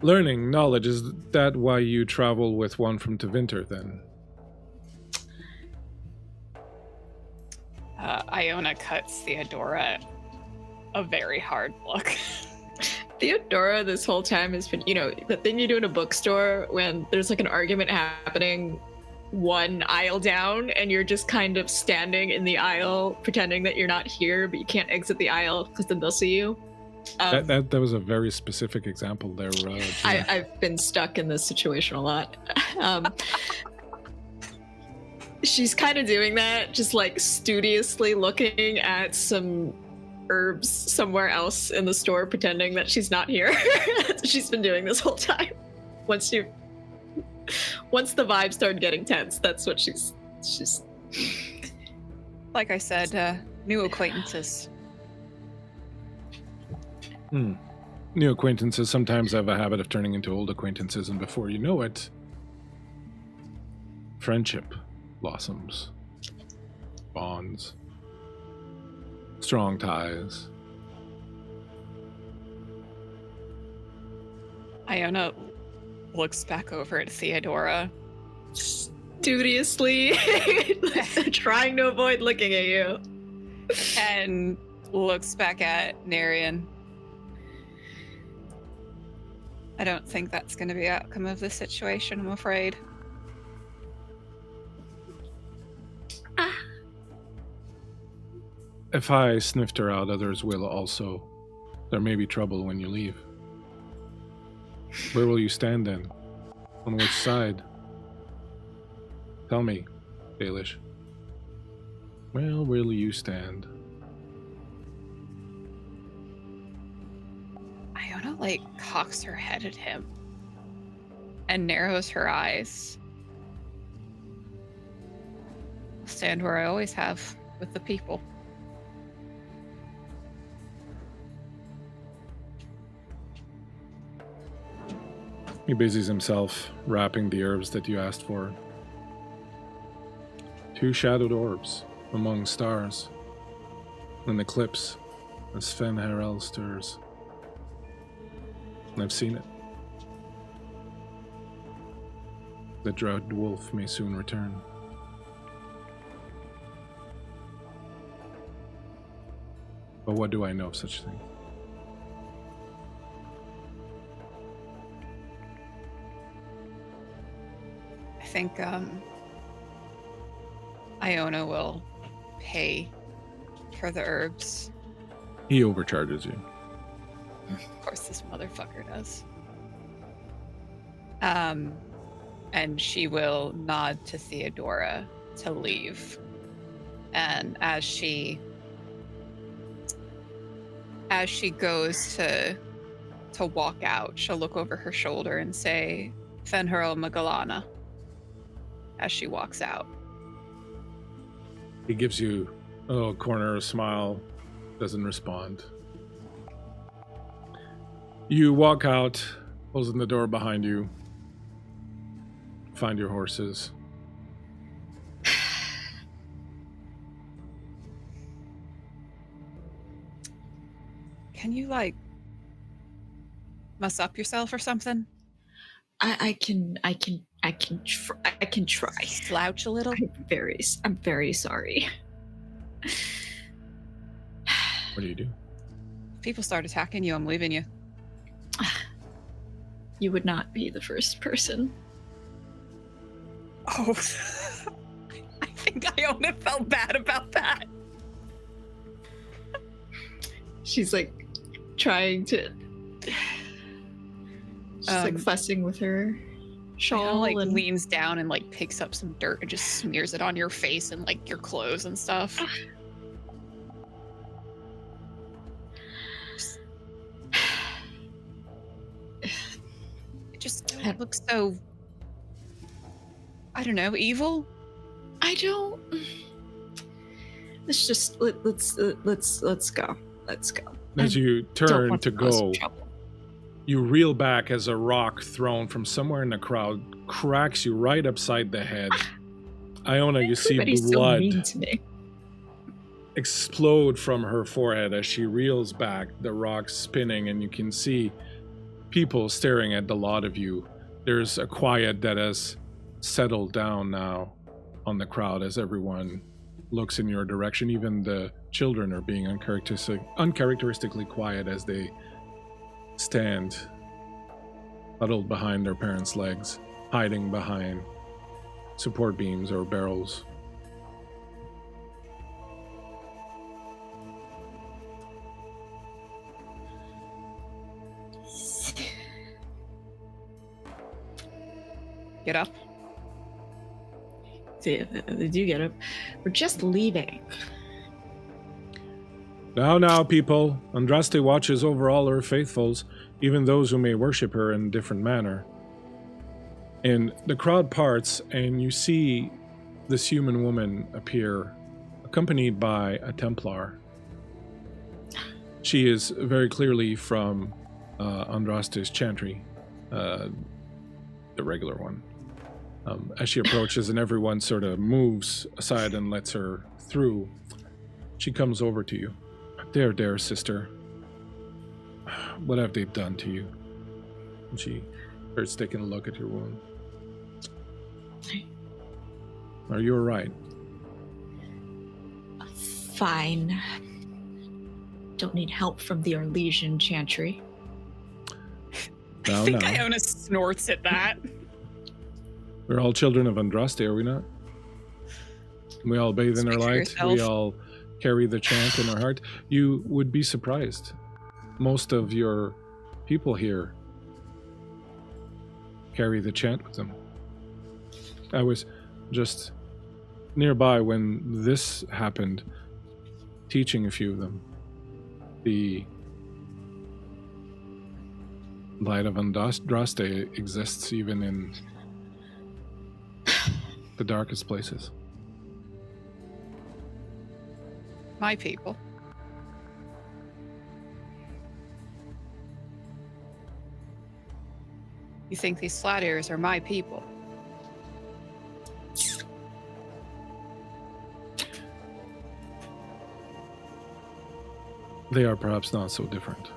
Learning knowledge, is that why you travel with one from Tevinter, then? Iona cuts Theodora a very hard look. Theodora this whole time has been, the thing you do in a bookstore when there's like an argument happening one aisle down and you're just kind of standing in the aisle pretending that you're not here, but you can't exit the aisle because then they'll see you. That was a very specific example there. I've been stuck in this situation a lot. She's kind of doing that, just like studiously looking at some herbs somewhere else in the store, pretending that she's not here. She's been doing this whole time. Once the vibes started getting tense, that's what she's. Like I said, new acquaintances. New acquaintances sometimes have a habit of turning into old acquaintances, and before you know it, friendship blossoms, bonds, strong ties. Iona looks back over at Theodora. Studiously trying to avoid looking at you. And looks back at Narian. I don't think that's going to be the outcome of this situation, I'm afraid. If I sniffed her out, others will also. There may be trouble when you leave. Where will you stand then? On which side? Tell me, Baelish. Where will you stand? Iona, cocks her head at him and narrows her eyes. I'll stand where I always have, with the people. He busies himself wrapping the herbs that you asked for. 2 shadowed orbs among stars. An eclipse as Fenharel stirs. I've seen it. The dread wolf may soon return. But what do I know of such things? I think Iona will pay for the herbs. He overcharges you. Of course this motherfucker does. And she will nod to Theodora to leave. And as she goes to walk out, she'll look over her shoulder and say, Fenharel Magalana, as she walks out. He gives you a corner smile, doesn't respond. You walk out, closing the door behind you, find your horses. Can you muss up yourself or something? I can try. Slouch a little? I'm very sorry. What do you do? If people start attacking you, I'm leaving you. You would not be the first person. Oh, I think Iona felt bad about that. She's like trying to. She's like fussing with her shawl, like and leans down and like picks up some dirt and just smears it on your face and like your clothes and stuff. It just looks so, I don't know, evil. I don't. Let's just let's go. Let's go. As you Don't turn want to cause go, trouble. you reel back as a rock thrown from somewhere in the crowd cracks you right upside the head. Iona, you see Everybody's blood so mean to me. explode from her forehead as she reels back, the rock spinning, and you can see people staring at the lot of you. There's a quiet that has settled down now on the crowd as everyone looks in your direction. Even the children are being uncharacteristically quiet as they stand huddled behind their parents' legs, hiding behind support beams or barrels. Get up. They do get up. We're just leaving. Now, people. Andraste watches over all her faithfuls, even those who may worship her in a different manner. And the crowd parts, and you see this human woman appear, accompanied by a Templar. She is very clearly from Andraste's chantry, the regular one. As she approaches and everyone sort of moves aside and lets her through, she comes over to you. There, sister. What have they done to you? And she starts taking a look at your wound. Are you all right? Fine. Don't need help from the Arlesian chantry. I think Iona snorts at that. We're all children of Andraste, are we not? We all bathe in our light. We all carry the chant in our heart. You would be surprised. Most of your people here carry the chant with them. I was just nearby when this happened, teaching a few of them. The light of Andraste exists even in the darkest places. My people. You think these flat ears are my people? They are perhaps not so different.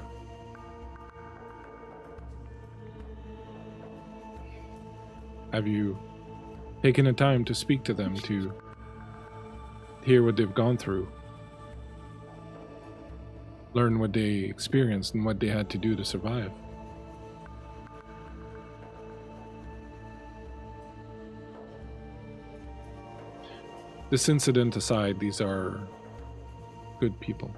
Have you taken the time to speak to them, to hear what they've gone through, learn what they experienced and what they had to do to survive? This incident aside, these are good people.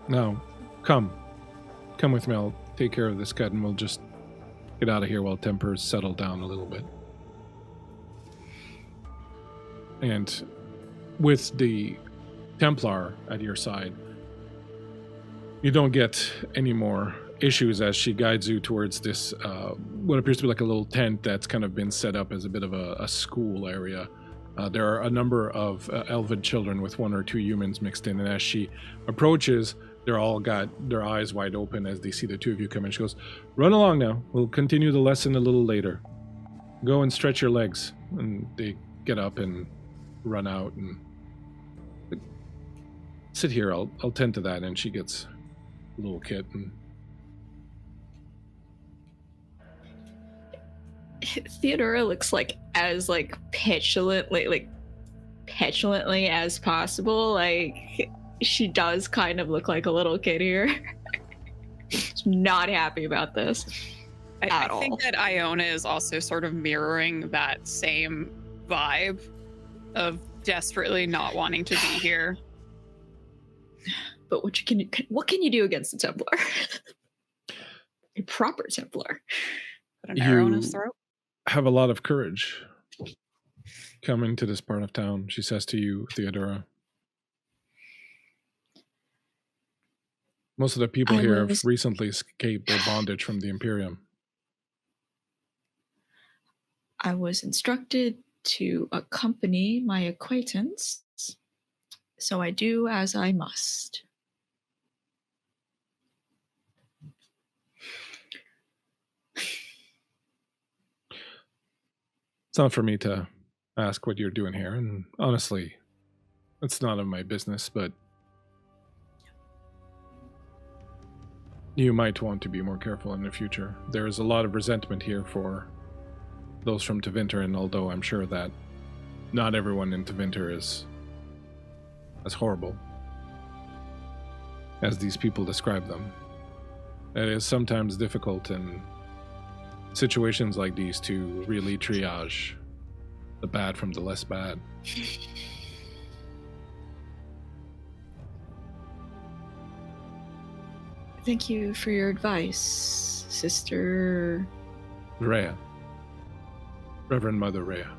Now, come with me. I'll take care of this cut and we'll just get out of here while tempers settle down a little bit. And with the Templar at your side, you don't get any more issues as she guides you towards this, what appears to be like a little tent that's kind of been set up as a bit of a school area. There are a number of elven children with one or two humans mixed in, and as she approaches, they're all got their eyes wide open as they see the two of you come in. She goes, "Run along now. We'll continue the lesson a little later. Go and stretch your legs." And they get up and run out and sit here. I'll tend to that. And she gets a little kit and Theodora looks like as petulantly as possible. Like she does kind of look like a little kid here. Not happy about this. I think that Iona is also sort of mirroring that same vibe of desperately not wanting to be here. But what can you do against a Templar? A proper Templar. Put an arrow in his throat. Have a lot of courage coming to this part of town, she says to you, Theodora. Most of the people here have recently escaped their bondage from the Imperium. I was instructed to accompany my acquaintance, so I do as I must. It's not for me to ask what you're doing here, and honestly, it's none of my business, but you might want to be more careful in the future. There is a lot of resentment here for those from Tevinter, and although I'm sure that not everyone in Tevinter is as horrible as these people describe them, it is sometimes difficult in situations like these to really triage the bad from the less bad. Thank you for your advice, Sister Rhea. Reverend Mother Rhea.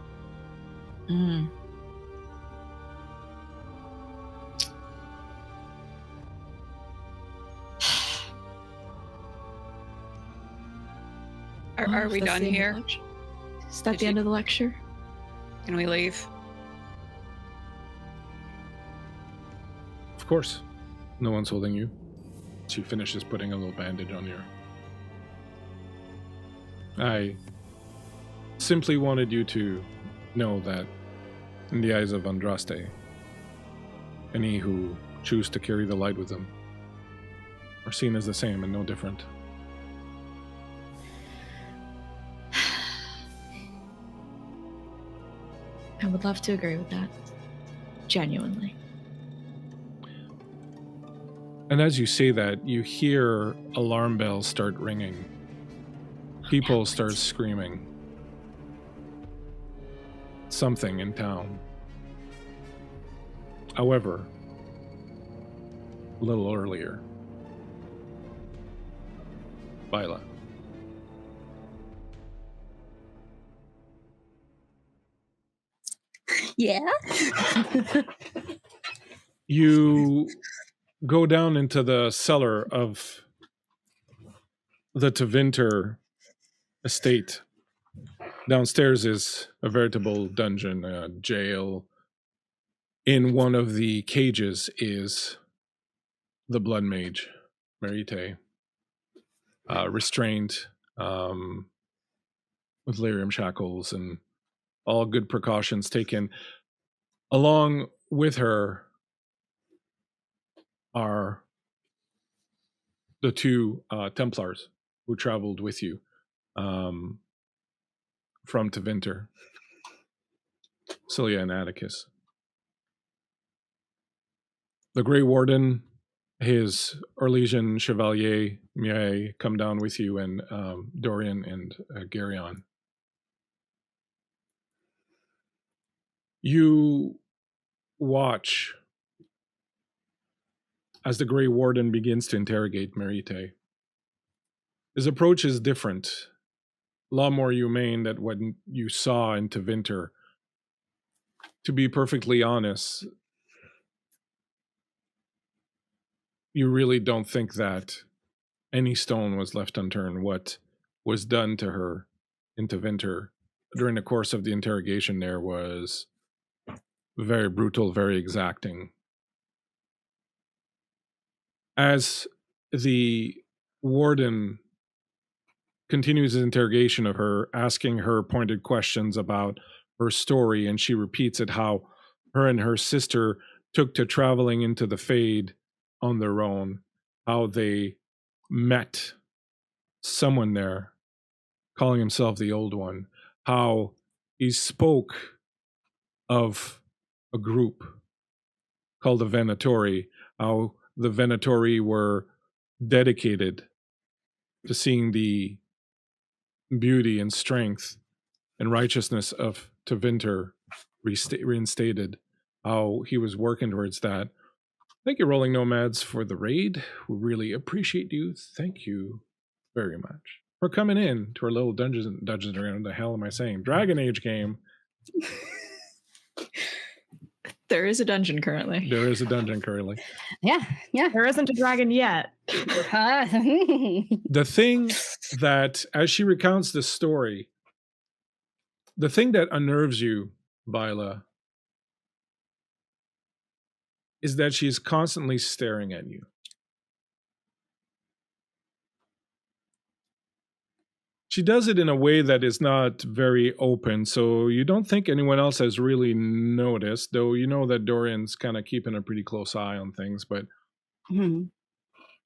Are we done here? Is that the end of the lecture? Can we leave? Of course. No one's holding you. She finishes putting a little bandage on your... I simply wanted you to know that in the eyes of Andraste, any who choose to carry the light with them are seen as the same and no different. I would love to agree with that. Genuinely. And as you say that, you hear alarm bells start ringing. People start screaming. Something in town. However, a little earlier, Viola. Yeah? You go down into the cellar of the Tevinter estate. Downstairs is a veritable dungeon, a jail. In one of the cages is the Blood Mage, Merite, restrained with lyrium shackles and all good precautions taken. Along with her are the two Templars who traveled with you from Tevinter, Cilia and Atticus. The Grey Warden, his Orlesian Chevalier, may come down with you, and Dorian and Gereon. You watch as the Grey Warden begins to interrogate Merite. His approach is different, a lot more humane than what you saw in Tevinter. To be perfectly honest, you really don't think that any stone was left unturned. What was done to her in Tevinter during the course of the interrogation there was very brutal, very exacting. As the warden continues his interrogation of her, asking her pointed questions about her story, and she repeats it, how her and her sister took to traveling into the Fade on their own, how they met someone there calling himself the Old One, how he spoke of a group called the Venatori, how the Venatori were dedicated to seeing the beauty and strength and righteousness of Tevinter reinstated, how he was working towards that. Thank you, Rolling Nomads, for the raid. We really appreciate you. Thank you very much for coming in to our little Dungeons and Dragons. The hell am I saying? Dragon Age game. There is a dungeon currently. There is a dungeon currently. Yeah. There isn't a dragon yet. The thing that, as she recounts this story, the thing that unnerves you, Viola, is that she's constantly staring at you. She does it in a way that is not very open, so you don't think anyone else has really noticed, though you know that Dorian's kind of keeping a pretty close eye on things. But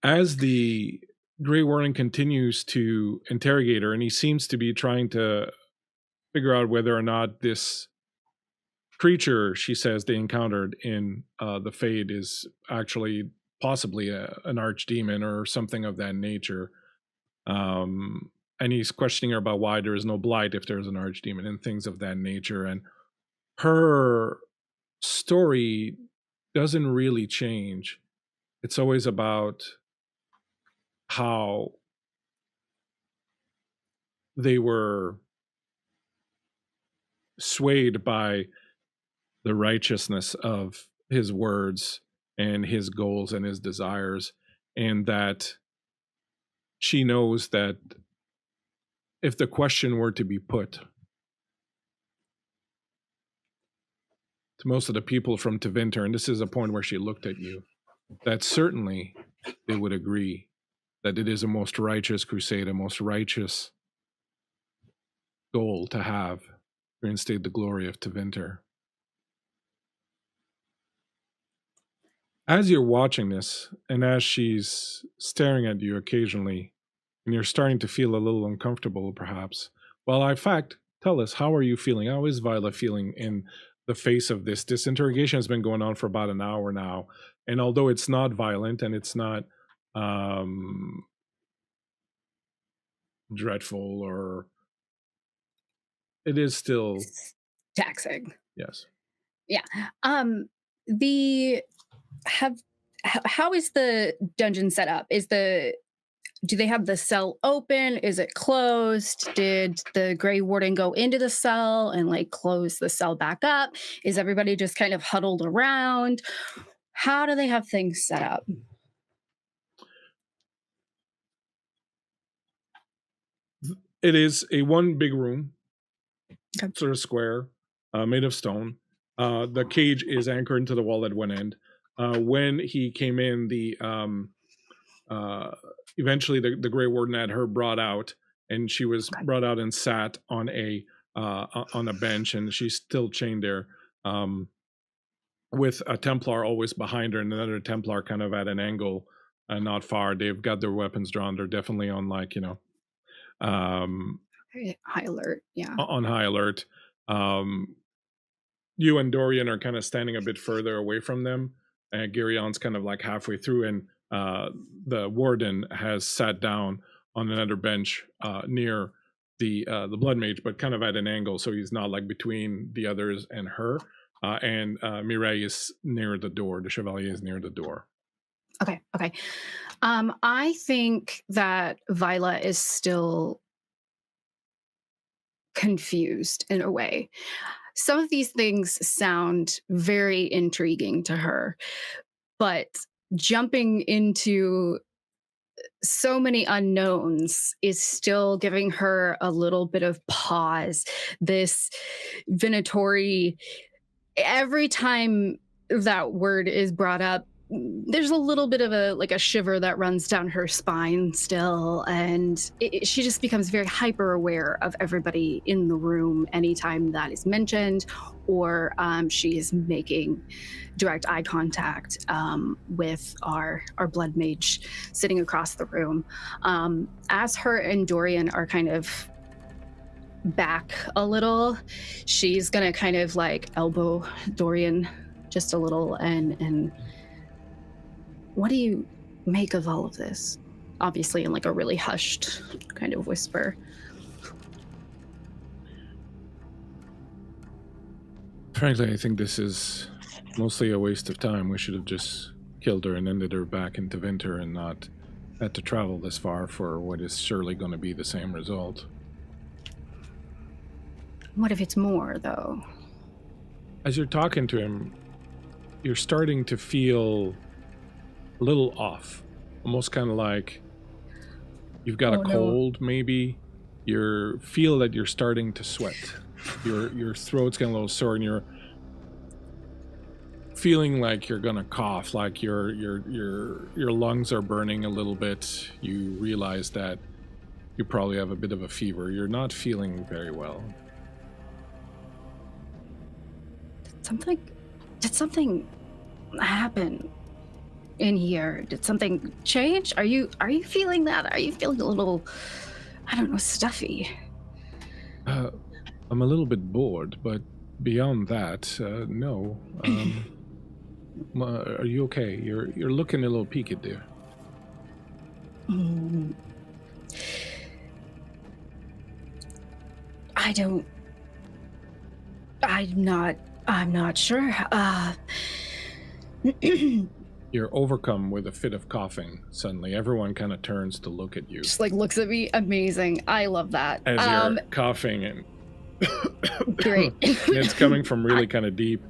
as the Grey Warden continues to interrogate her, and he seems to be trying to figure out whether or not this creature she says they encountered in the Fade is actually possibly an archdemon or something of that nature. And he's questioning her about why there is no blight if there's an archdemon and things of that nature. And her story doesn't really change. It's always about how they were swayed by the righteousness of his words and his goals and his desires, and that she knows that if the question were to be put to most of the people from Tevinter, and this is a point where she looked at you, that certainly they would agree that it is a most righteous crusade, a most righteous goal to have to reinstate the glory of Tevinter. As you're watching this, and as she's staring at you occasionally, and you're starting to feel a little uncomfortable, perhaps. Well, in fact, tell us, how are you feeling? How is Viola feeling in the face of this? This interrogation has been going on for about an hour now, and although it's not violent and it's not dreadful, or it is still taxing. Yes. Yeah. How is the dungeon set up? Do they have the cell open? Is it closed? Did the Grey Warden go into the cell and like close the cell back up? Is everybody just kind of huddled around? How do they have things set up? It is a one big room, Okay. sort of square, made of stone. The cage is anchored into the wall at one end. When he came in, eventually the Grey Warden had her brought out, and she was brought out and sat on a bench, and she's still chained there, with a Templar always behind her and another Templar kind of at an angle, not far. They've got their weapons drawn. They're definitely on High alert. Yeah. on high alert. You and Dorian are kind of standing a bit further away from them, and Gereon's kind of like halfway through, and the warden has sat down on another bench near the Blood Mage, but kind of at an angle, so he's not like between the others and her. And Mireille is near the door. The Chevalier is near the door. Okay. I think that Viola is still confused in a way. Some of these things sound very intriguing to her, but jumping into so many unknowns is still giving her a little bit of pause. This Venatori, every time that word is brought up, there's a little bit of a shiver that runs down her spine still, and she just becomes very hyper aware of everybody in the room anytime that is mentioned, or she is making direct eye contact with our Blood Mage sitting across the room. As her and Dorian are kind of back a little, she's gonna kind of like elbow Dorian just a little and what do you make of all of this? obviously in like a really hushed kind of whisper. Frankly, I think this is mostly a waste of time. We should have just killed her and ended her back in Tevinter and not had to travel this far for what is surely going to be the same result. What if it's more, though? As you're talking to him, you're starting to feel a little off. Almost kind of like you've got a cold, maybe. You feel that you're starting to sweat. Your throat's getting a little sore, and you're feeling like you're gonna cough, like your lungs are burning a little bit. You realize that you probably have a bit of a fever. You're not feeling very well. Did something happen in here? Did something change? Are you feeling that? Are you feeling a little, I don't know, stuffy? I'm a little bit bored, but beyond that, no. Are you okay? You're looking a little peaked there. I'm not sure. You're overcome with a fit of coughing. Suddenly, everyone kind of turns to look at you. Just like looks at me. Amazing. I love that. As you're coughing and great. And it's coming from really kind of deep.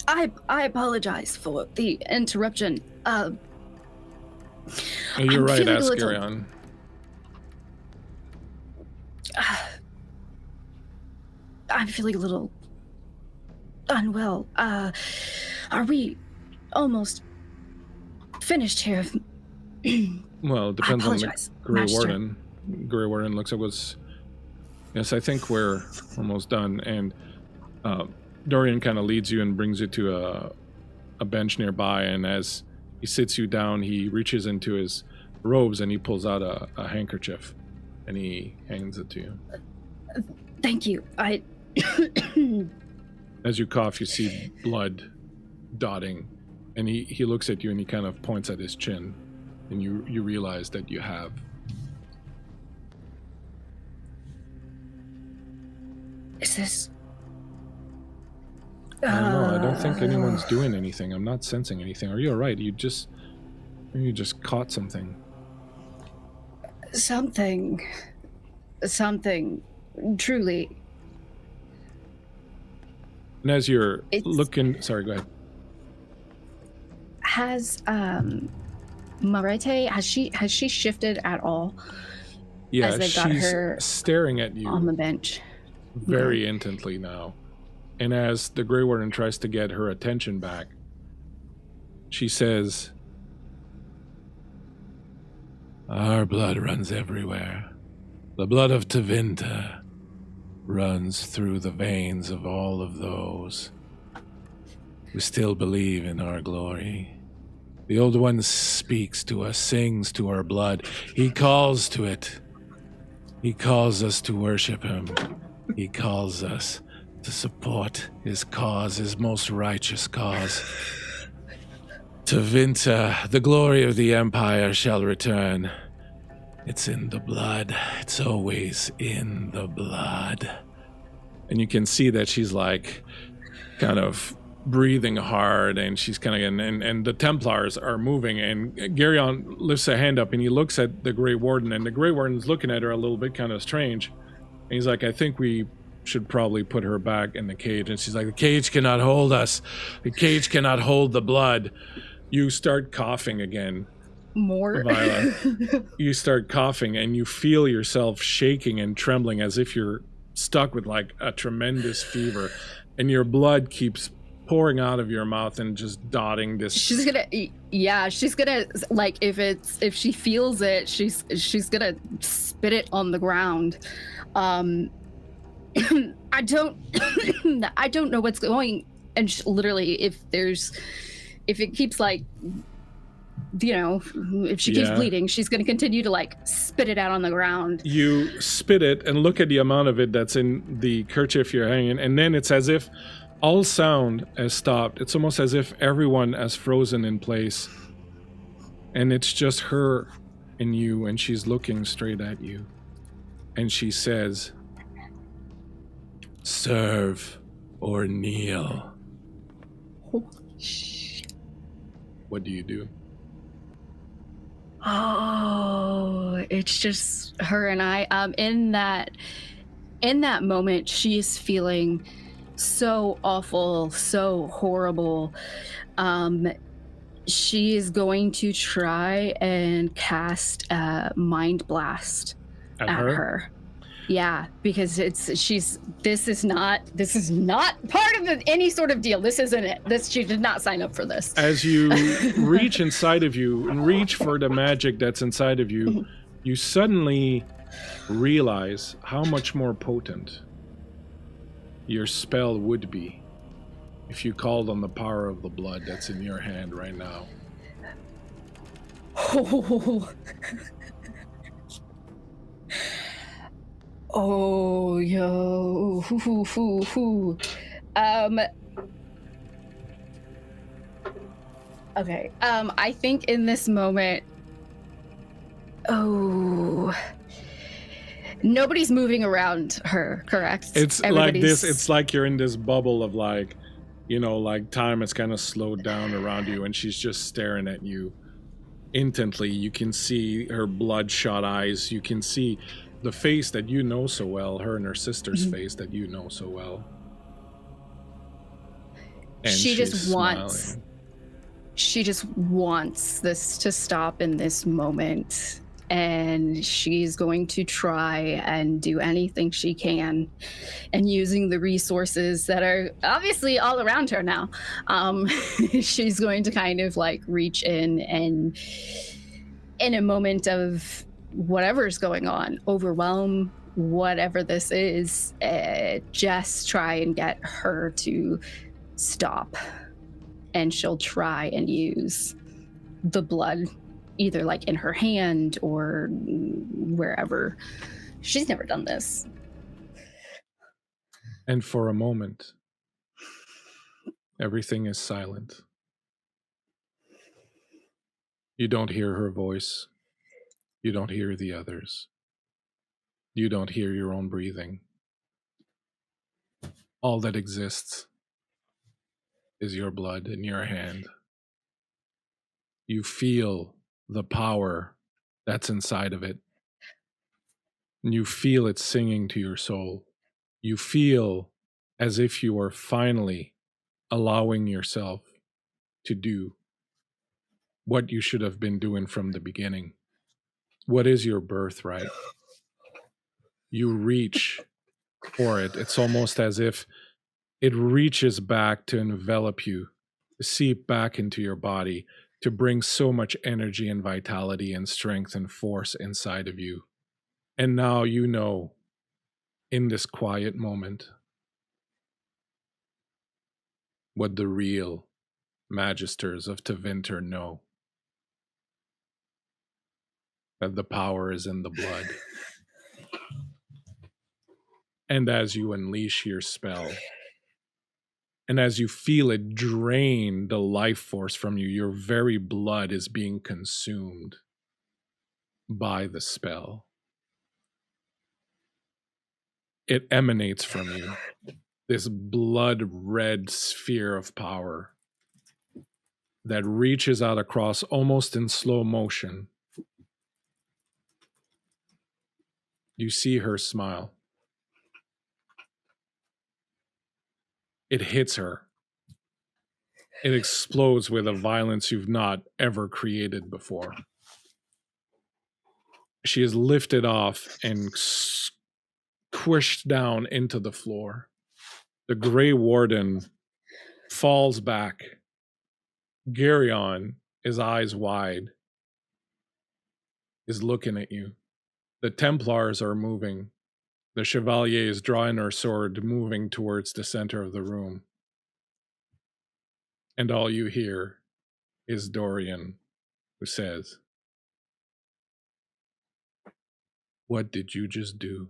I apologize for the interruption. You're right, ask Gereon. I'm feeling a little unwell. Are we almost finished here? Well, it depends on the Grey Master. Warden. Grey Warden looks like yes, I think we're almost done. And Dorian kind of leads you and brings you to a bench nearby, and as he sits you down, he reaches into his robes and he pulls out a handkerchief and he hands it to you. Thank you. As you cough, you see blood dotting, and he looks at you and he kind of points at his chin, and you realize that you have. Is this... I don't know. I don't think anyone's doing anything. I'm not sensing anything. Are you all right? You just caught something. Something. Truly. And as you're looking... Sorry, go ahead. Has Marete, has she shifted at all? Yeah, as they've got she's her staring at you on the bench. very intently now. And as the Grey Warden tries to get her attention back, she says, "Our blood runs everywhere. The blood of Tevinter runs through the veins of all of those who still believe in our glory. The Old One speaks to us, sings to our blood. He calls to it. He calls us to worship him. He calls us to support his cause, his most righteous cause. Tevinter, the glory of the Empire shall return. It's in the blood. It's always in the blood." And you can see that she's like kind of breathing hard, and she's kind of and the Templars are moving, and Gereon lifts a hand up and he looks at the Grey Warden, and the Grey Warden's looking at her a little bit kind of strange. And he's like, "I think we should probably put her back in the cage." And she's like, "The cage cannot hold us. The cage cannot hold the blood." You start coughing again. More? Viola. You start coughing and you feel yourself shaking and trembling as if you're stuck with like a tremendous fever, and your blood keeps pouring out of your mouth and just dotting this. She's gonna like, if she feels it, she's gonna spit it on the ground. I don't know what's going, and literally if it keeps like, you know, if she keeps bleeding, she's going to continue to like spit it out on the ground. You spit it and look at the amount of it that's in the kerchief you're hanging, and then it's as if all sound has stopped. It's almost as if everyone has frozen in place. And it's just her and you, and she's looking straight at you. And she says, "Serve or kneel." What do you do? Oh, it's just her and I. In that moment, she's feeling so awful, so horrible. She is going to try and cast a mind blast at her. Yeah, because this is not part of any sort of deal. This isn't it. She did not sign up for this. As you reach inside of you and reach for the magic that's inside of you, you suddenly realize how much more potent your spell would be if you called on the power of the blood that's in your hand right now. Oh, yo. Okay. I think in this moment, nobody's moving around her, correct? It's like this, it's like you're in this bubble of like, you know, like time has kind of slowed down around you, and she's just staring at you intently. You can see her bloodshot eyes. You can see the face that you know so well, her and her sister's face that you know so well. And she just smiling. wants this to stop in this moment, and she's going to try and do anything she can, and using the resources that are obviously all around her now, she's going to kind of like reach in and, in a moment of whatever's going on, overwhelm whatever this is, just try and get her to stop. And she'll try and use the blood either like in her hand or wherever. She's never done this. And for a moment, everything is silent. You don't hear her voice. You don't hear the others. You don't hear your own breathing. All that exists is your blood in your hand. You feel the power that's inside of it. And you feel it singing to your soul. You feel as if you are finally allowing yourself to do what you should have been doing from the beginning. What is your birthright? You reach for it. It's almost as if it reaches back to envelop you, to seep back into your body, to bring so much energy and vitality and strength and force inside of you. And now you know, in this quiet moment, what the real Magisters of Tevinter know. That the power is in the blood. And as you unleash your spell, and as you feel it drain the life force from you, your very blood is being consumed by the spell. It emanates from you, this blood red sphere of power that reaches out across almost in slow motion. You see her smile. It hits her. It explodes with a violence you've not ever created before. She is lifted off and squished down into the floor. The Grey Warden falls back. Gereon, his eyes wide, is looking at you. The Templars are moving. The Chevalier is drawing her sword, moving towards the center of the room. And all you hear is Dorian, who says, "What did you just do?"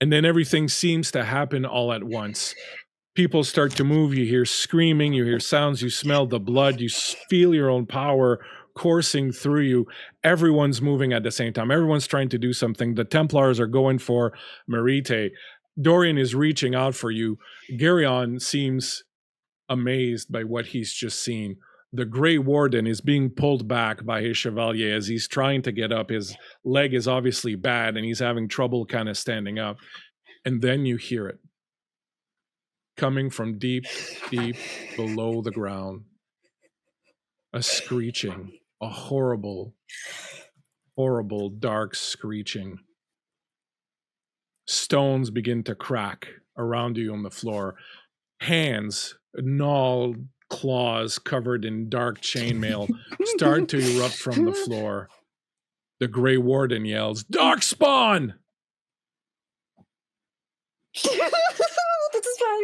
And then everything seems to happen all at once. People start to move. You hear screaming, you hear sounds, you smell the blood, you feel your own power coursing through you. Everyone's moving at the same time. Everyone's trying to do something. The Templars are going for Marite. Dorian is reaching out for you. Gereon seems amazed by what he's just seen. The Grey Warden is being pulled back by his Chevalier as he's trying to get up. His leg is obviously bad and he's having trouble kind of standing up. And then you hear it coming from deep, deep below the ground. A screeching, a horrible, horrible, dark screeching. Stones begin to crack around you on the floor. Hands, gnawed claws covered in dark chainmail start to erupt from the floor. The Grey Warden yells, "Darkspawn!"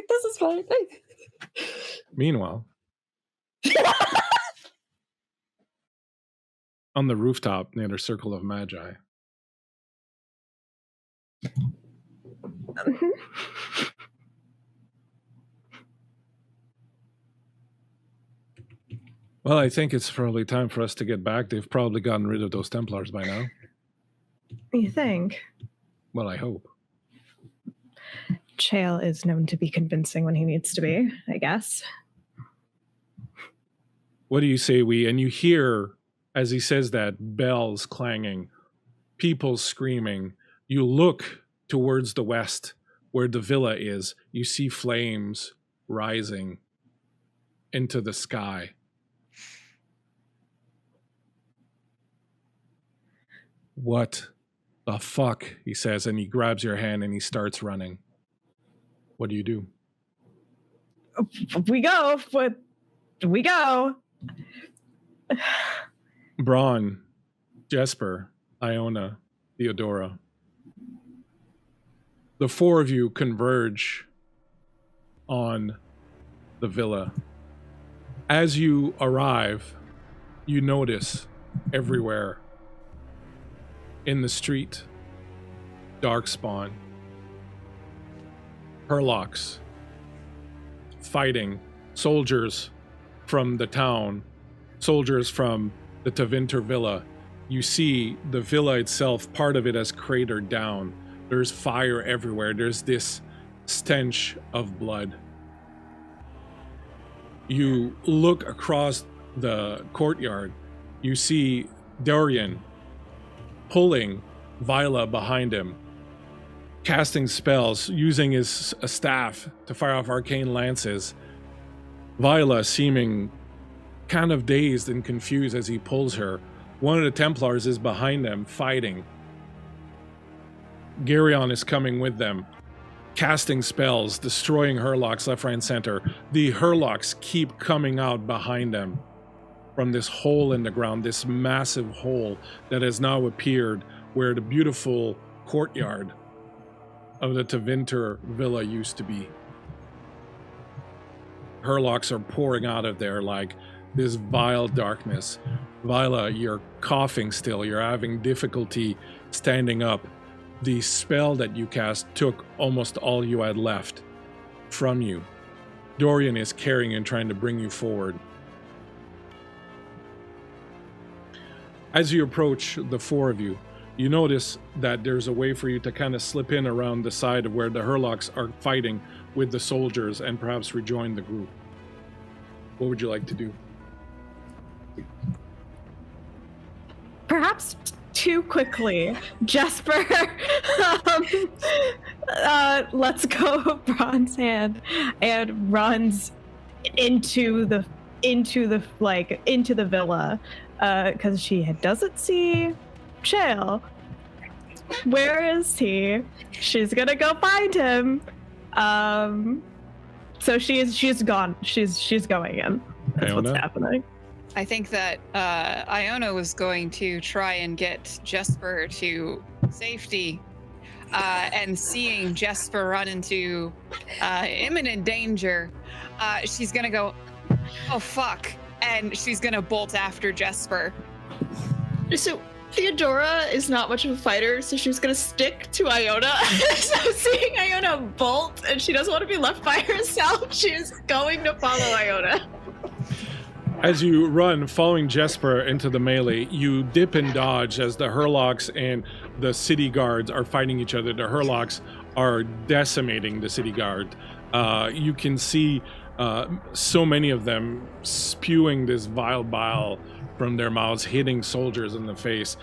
This is fine. Meanwhile, on the rooftop near the Circle of Magi. Well, I think it's probably time for us to get back. They've probably gotten rid of those Templars by now. You think? Well, I hope. Chael is known to be convincing when he needs to be, I guess. What do you say and you hear, as he says that, bells clanging, people screaming. You look towards the west where the villa is. You see flames rising into the sky. What the fuck, he says, and he grabs your hand and he starts running. What do you do? We go. Braun, Jesper, Iona, Theodora. The four of you converge on the villa. As you arrive, you notice everywhere in the street, Darkspawn, Herlocks, fighting, soldiers from the town, soldiers from the Tevinter Villa. You see the villa itself, part of it has cratered down. There's fire everywhere. There's this stench of blood. You look across the courtyard. You see Dorian pulling Viola behind him, casting spells, using his staff to fire off arcane lances. Viola seeming kind of dazed and confused as he pulls her. One of the Templars is behind them, fighting. Gereon is coming with them, casting spells, destroying Herlocks left, right, and center. The Herlocks keep coming out behind them from this hole in the ground, this massive hole that has now appeared where the beautiful courtyard of the Tevinter Villa used to be. Herlocks are pouring out of there like this vile darkness. Viola, you're coughing still. You're having difficulty standing up. The spell that you cast took almost all you had left from you. Dorian is carrying and trying to bring you forward. As you approach the four of you, you notice that there's a way for you to kind of slip in around the side of where the Herlocks are fighting with the soldiers and perhaps rejoin the group. What would you like to do? Perhaps too quickly. Jesper lets go of Braun's hand and runs into the villa because she doesn't see Chael. Where is he? She's gonna go find him. So she's gone. She's going in. That's Iona? what's happening. I think that Iona was going to try and get Jesper to safety, and seeing Jesper run into imminent danger, she's gonna go, "Oh fuck!" and she's gonna bolt after Jesper. So Theodora is not much of a fighter, so she's gonna stick to Iona. So seeing Iona bolt, and she doesn't want to be left by herself, she is going to follow Iona. As you run, following Jesper into the melee, you dip and dodge as the Hurlocks and the city guards are fighting each other. The Hurlocks are decimating the city guard. You can see so many of them spewing this vile bile from their mouths, hitting soldiers in the face.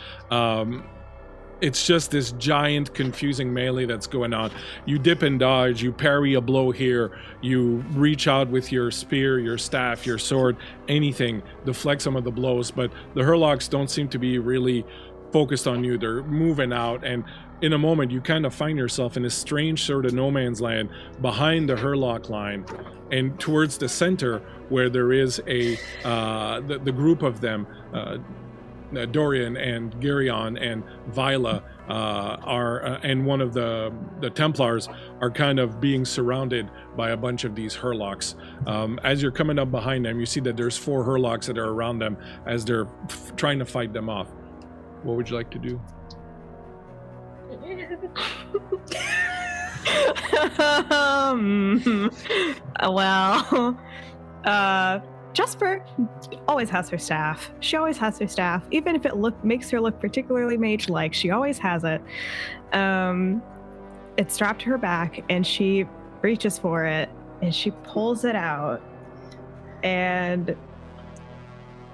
It's just this giant, confusing melee that's going on. You dip and dodge, you parry a blow here, you reach out with your spear, your staff, your sword, anything, deflect some of the blows, but the Hurlocks don't seem to be really focused on you. They're moving out, and in a moment, you kind of find yourself in a strange sort of no man's land behind the Hurlock line, and towards the center, where there is the group of them, Dorian and Gereon and Vila and one of the Templars are kind of being surrounded by a bunch of these Hurlocks. As you're coming up behind them, you see that there's 4 Hurlocks that are around them as they're trying to fight them off. What would you like to do? Jesper always has her staff. She always has her staff, even if it makes her look particularly mage-like. She always has it. It's strapped to her back, and she reaches for it, and she pulls it out. And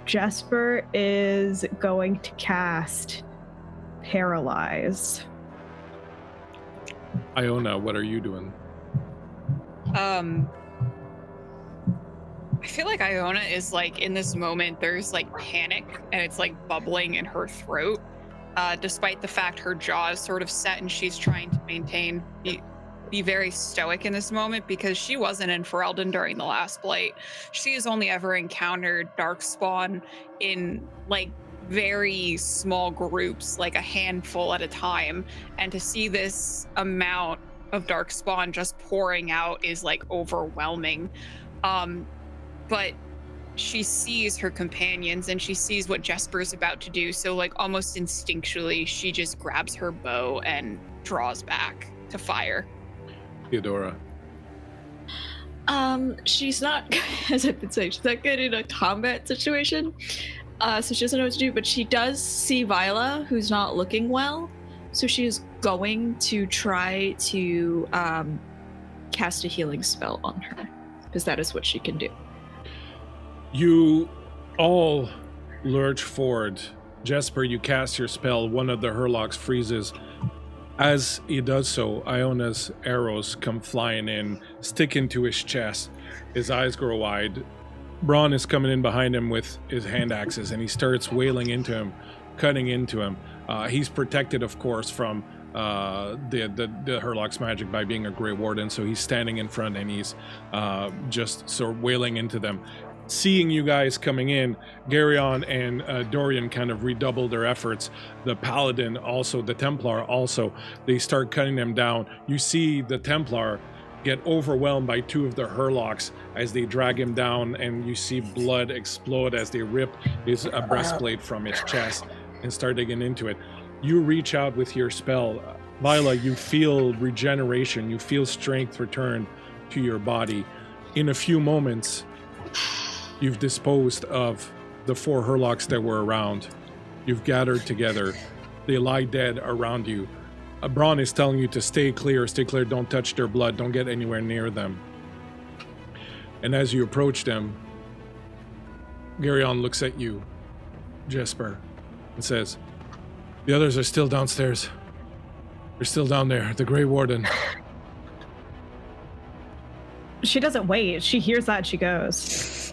Jesper is going to cast Paralyze. Iona, what are you doing? I feel like Iona is like in this moment, there's like panic and it's like bubbling in her throat, despite the fact her jaw is sort of set and she's trying to be very stoic in this moment because she wasn't in Ferelden during the last Blight. She has only ever encountered Darkspawn in like very small groups, like a handful at a time, and to see this amount of Darkspawn just pouring out is like overwhelming. But she sees her companions and she sees what Jesper's about to do. So like almost instinctually, she just grabs her bow and draws back to fire. Theodora. She's not, as I've been saying, she's not good in a combat situation. So she doesn't know what to do, but she does see Vila, who's not looking well. So she's going to try to cast a healing spell on her, because that is what she can do. You all lurch forward. Jesper, you cast your spell. One of the Hurlocks freezes. As he does so, Iona's arrows come flying in, stick into his chest. His eyes grow wide. Braun is coming in behind him with his hand axes, and he starts wailing into him, cutting into him. He's protected, of course, from the Hurlock's magic by being a Grey Warden, so he's standing in front and he's just sort of wailing into them. Seeing you guys coming in, Gereon and Dorian kind of redouble their efforts. The Paladin also, the Templar also, they start cutting them down. You see the Templar get overwhelmed by 2 of the Hurlocks as they drag him down, and you see blood explode as they rip his breastplate from his chest and start digging into it. You reach out with your spell. Vila, you feel regeneration. You feel strength return to your body. In a few moments, you've disposed of the 4 Hurlocks that were around. You've gathered together. They lie dead around you. Braun is telling you to stay clear, don't touch their blood, don't get anywhere near them. And as you approach them, Gereon looks at you, Jesper, and says, "The others are still downstairs. They're still down there, the Grey Warden." She doesn't wait. She hears that and she goes.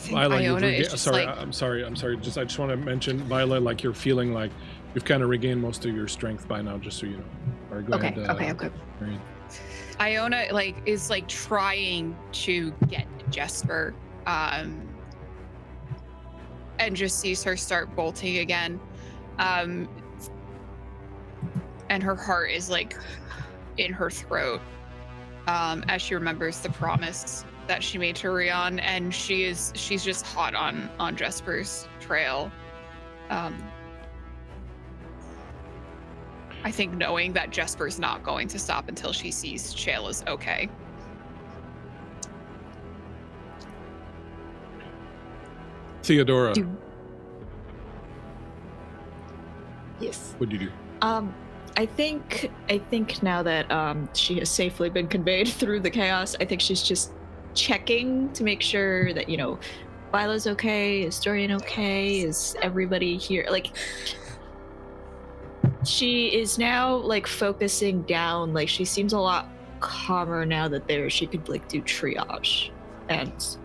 Vila, Iona is just sorry, like... I'm sorry. I just want to mention, Vila, like you're feeling like you've kind of regained most of your strength by now, just so you know. All right, go ahead. Okay. Marion. Iona is trying to get Jesper, and just sees her start bolting again, and her heart is in her throat, as she remembers the promise that she made to Rion, and she's just hot on Jesper's trail. I think knowing that Jesper's not going to stop until she sees Shayla's okay. Theodora, Yes. what do you do? I think now that she has safely been conveyed through the chaos, I think she's just checking to make sure that, Viola's okay, is Dorian okay, is everybody here? Like, she is now, focusing down, she seems a lot calmer now that she could, do triage and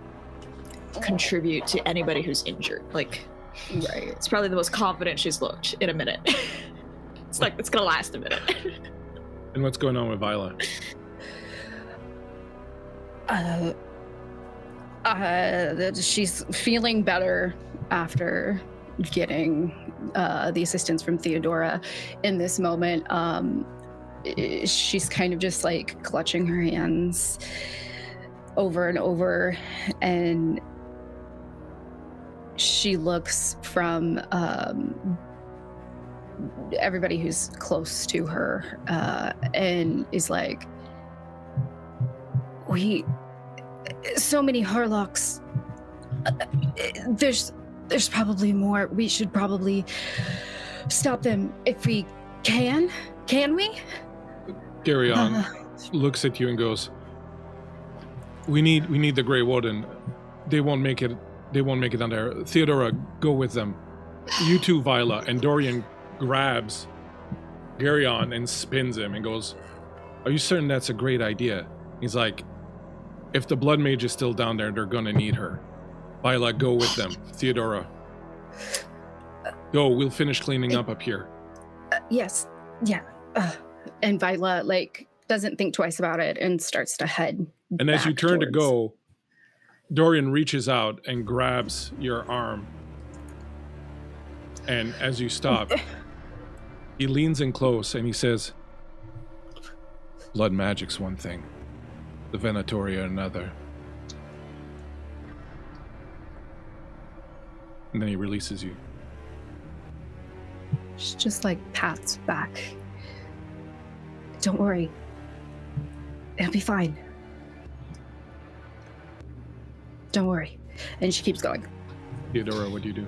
contribute to anybody who's injured. Right. It's probably the most confident she's looked in a minute. It's gonna last a minute. And what's going on with Viola? She's feeling better after getting the assistance from Theodora. In this moment, she's kind of just clutching her hands over and over, and she looks from everybody who's close to her and is like, so many Harlocks. There's probably more. We should probably stop them if we can. Can we? Gereon looks at you and goes, We need the Grey Warden. They won't make it down there. Theodora, go with them. You too, Viola. And Dorian grabs Gereon and spins him and goes, Are you certain that's a great idea? He's like, if the Blood Mage is still down there, they're gonna need her. Viola, go with them. Theodora, go. We'll finish cleaning up here. Yes. Yeah. And Viola doesn't think twice about it and starts to head. And as you turn to towards... go, Dorian reaches out and grabs your arm. And as you stop, he leans in close and he says, Blood magic's one thing, the Venatoria another. And then he releases you. She just pats back. Don't worry. It'll be fine. Don't worry. And she keeps going. Theodora, what do you do?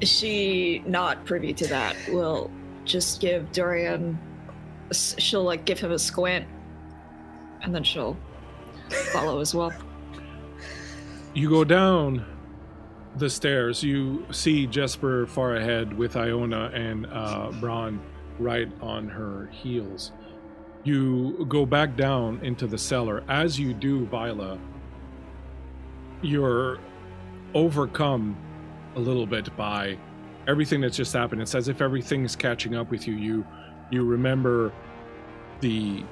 Is she not privy to that? Will just give Dorian, she'll give him a squint, and then she'll follow as well. You go down the stairs. You see Jesper far ahead with Iona and Bronn right on her heels. You go back down into the cellar. As you do, Viola, you're overcome a little bit by everything that's just happened. It's as if everything's catching up with you. You remember the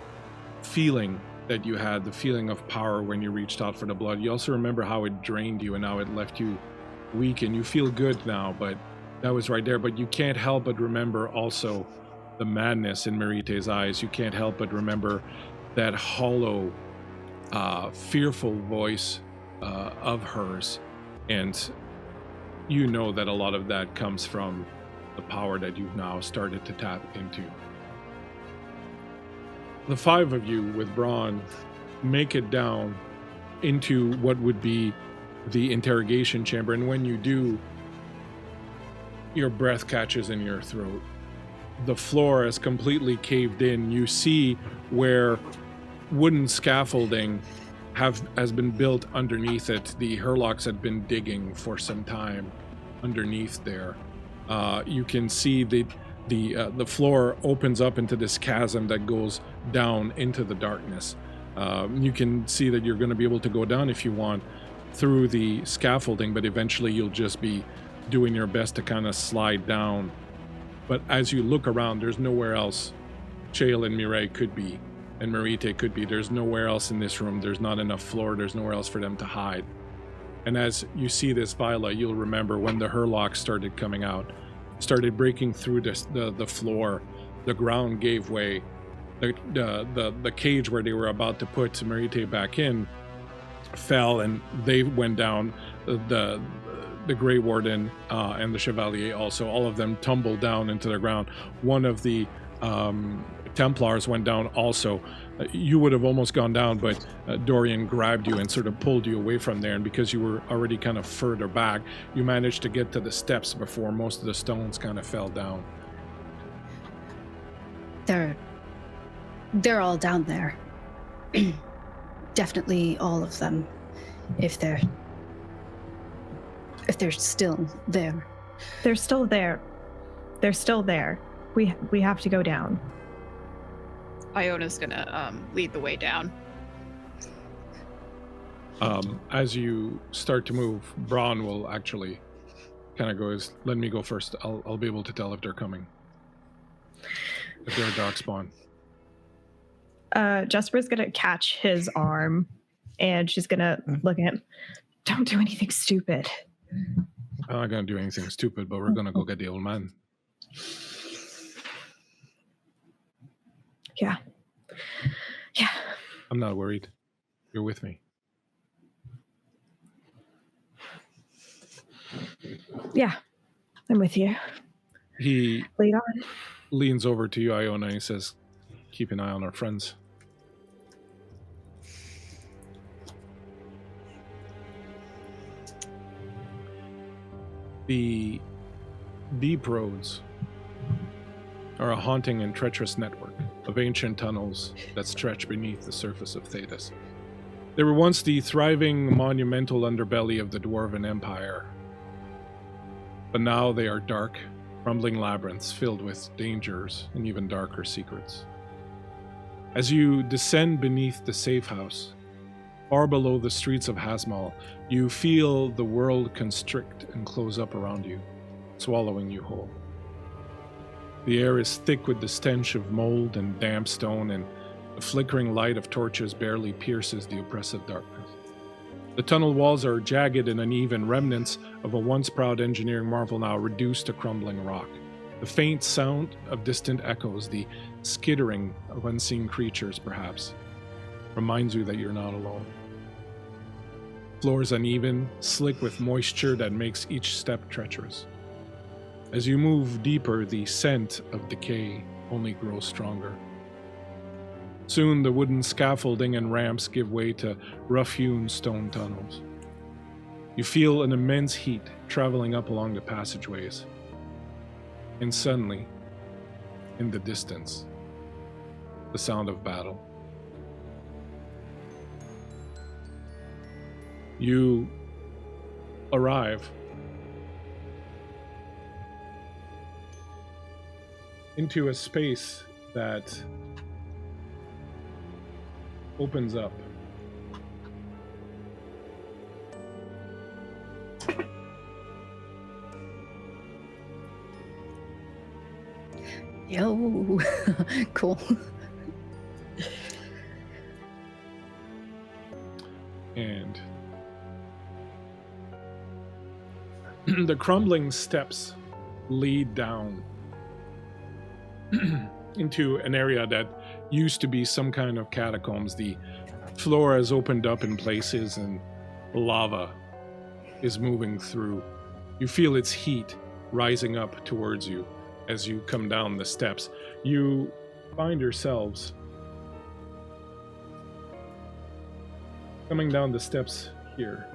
feeling that you had, the feeling of power when you reached out for the blood. You also remember how it drained you and how it left you weak, and you feel good now, but that was right there. But you can't help but remember also the madness in Marite's eyes. You can't help but remember that hollow, fearful voice of hers. And you know that a lot of that comes from the power that you've now started to tap into. The five of you with Bronn make it down into what would be the interrogation chamber, and when you do, your breath catches in your throat. The floor is completely caved in. You see where wooden scaffolding has been built underneath it. The Herlocks had been digging for some time underneath there. You can see the floor opens up into this chasm that goes down into the darkness. You can see that you're going to be able to go down if you want through the scaffolding, but eventually you'll just be doing your best to kind of slide down. But as you look around, there's nowhere else Chael and Mireille could be, and Marite could be. There's nowhere else in this room. There's not enough floor. There's nowhere else for them to hide. And as you see this, Viola, you'll remember when the Herlocks started coming out, started breaking through the floor, the ground gave way, the cage where they were about to put Marite back in fell, and they went down. The Grey Warden and the Chevalier also, all of them tumbled down into the ground. One of the Templars went down also. You would have almost gone down, but Dorian grabbed you and sort of pulled you away from there, and because you were already kind of further back, you managed to get to the steps before most of the stones kind of fell down. They're all down there. Definitely all of them. If they're still there. They're still there. They're still there. We have to go down. Iona's gonna lead the way down. As you start to move, Braun will actually kind of go, let me go first. I'll be able to tell if they're coming. If they're a dark spawn. Jesper's gonna catch his arm, and she's gonna look at him. Don't do anything stupid. I'm not gonna do anything stupid, but we're gonna go get the old man. Yeah. I'm not worried. You're with me. Yeah, I'm with you. He Lead on. leans over to you, Iona, and he says, keep an eye on our friends. The deep roads are a haunting and treacherous network of ancient tunnels that stretch beneath the surface of Thedas. They were once the thriving, monumental underbelly of the Dwarven Empire, but now they are dark, crumbling labyrinths filled with dangers and even darker secrets. As you descend beneath the safe house, far below the streets of Hasmal, you feel the world constrict and close up around you, swallowing you whole. The air is thick with the stench of mold and damp stone, and the flickering light of torches barely pierces the oppressive darkness. The tunnel walls are jagged and uneven, remnants of a once proud engineering marvel now reduced to crumbling rock. The faint sound of distant echoes, the skittering of unseen creatures perhaps, reminds you that you're not alone. Floors uneven, slick with moisture that makes each step treacherous. As you move deeper, the scent of decay only grows stronger. Soon the wooden scaffolding and ramps give way to rough-hewn stone tunnels. You feel an immense heat traveling up along the passageways. And suddenly, in the distance, the sound of battle. You arrive into a space that opens up. Yo, cool. And the crumbling steps lead down into an area that used to be some kind of catacombs. The floor has opened up in places and lava is moving through. You feel its heat rising up towards you as you come down the steps. You find yourselves coming down the steps here.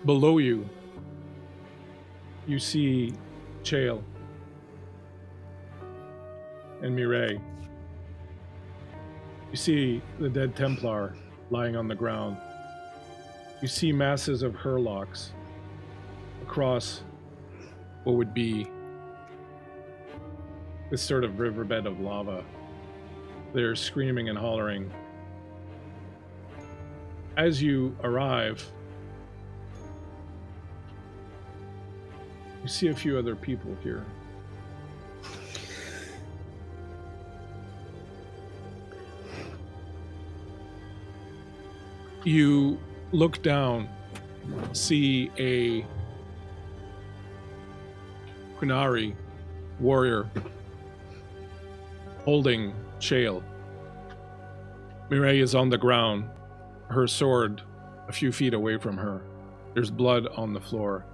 Below you, you see Chael and Mireille. You see the dead Templar lying on the ground. You see masses of Hurlocks across what would be this sort of riverbed of lava. They're screaming and hollering. As you arrive, you see a few other people here. You look down, see a Qunari warrior holding Chael. Mireille is on the ground, her sword a few feet away from her. There's blood on the floor.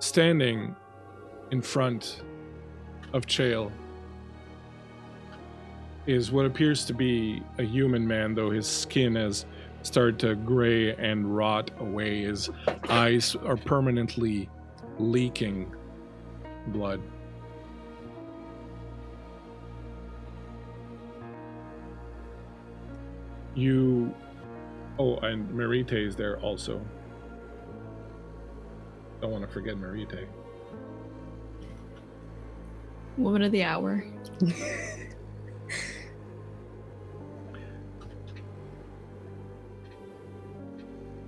Standing in front of Chael is what appears to be a human man, though his skin has started to gray and rot away. His eyes are permanently leaking blood. Oh, and Marite is there also. Don't want to forget Marite. Woman of the hour.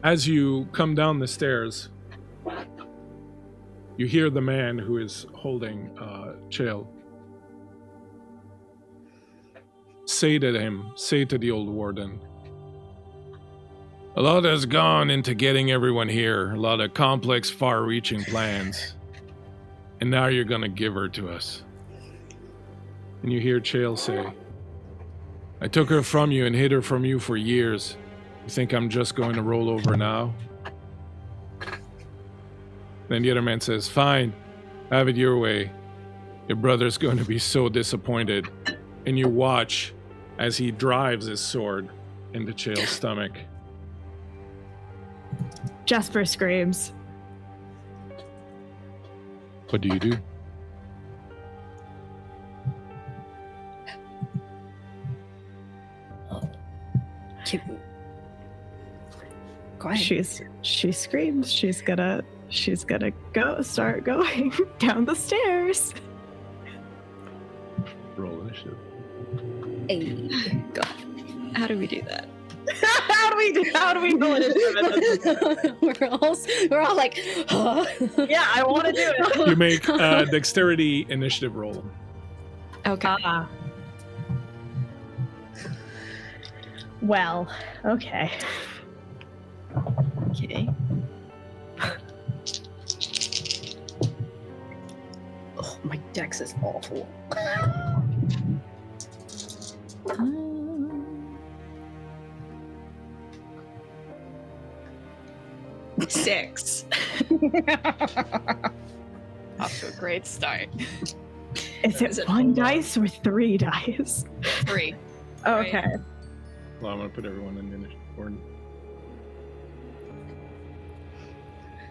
As you come down the stairs, you hear the man who is holding Chael say to the old warden, "A lot has gone into getting everyone here, a lot of complex, far-reaching plans, and now you're gonna give her to us." And you hear Chael say, "I took her from you and hid her from you for years. You think I'm just going to roll over now?" Then the other man says, "Fine, have it your way. Your brother's going to be so disappointed." And you watch as he drives his sword into Chael's stomach. Jasper screams. What do you do? Go ahead. She screams. She's gonna start going down the stairs. Roll initiative. Hey. God. How do we do that? How do we roll initiative? We're all like, huh? Yeah, I want to do it. You make a dexterity initiative roll. Okay. Well, okay. Okay. Oh, my dex is awful. 6. Off to a great start. Is it one dice or 3 dice? 3. Okay. Right. Well, I'm going to put everyone in the initiative order.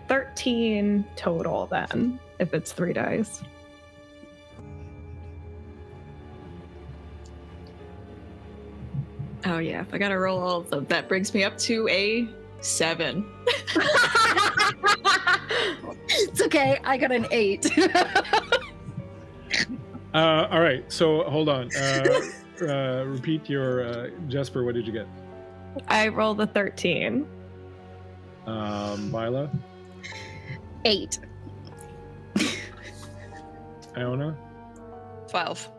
13 total then, if it's 3 dice. Oh yeah, if I gotta roll all of them, that brings me up to a 7. It's okay. I got an 8. All right, so hold on. Repeat your Jesper. What did you get? I rolled a 13. Viola, 8. Iona, 12.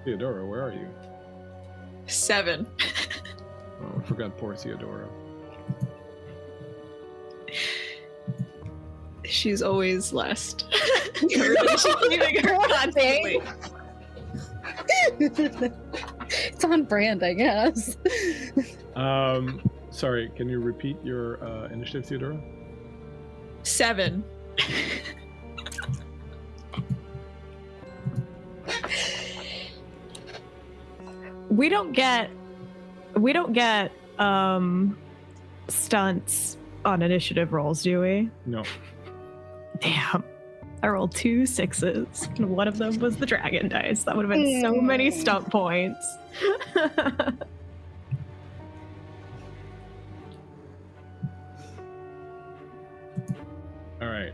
Theodora. Where are you? 7. Oh, I forgot poor Theodora. She's always last. Everybody should keep her constantly. It's on brand, I guess. Sorry, can you repeat your initiative, Theodora? 7. We don't get stunts on initiative rolls, do we? No. Damn. I rolled 2 6s, and one of them was the dragon dice. That would have been so many stunt points. All right.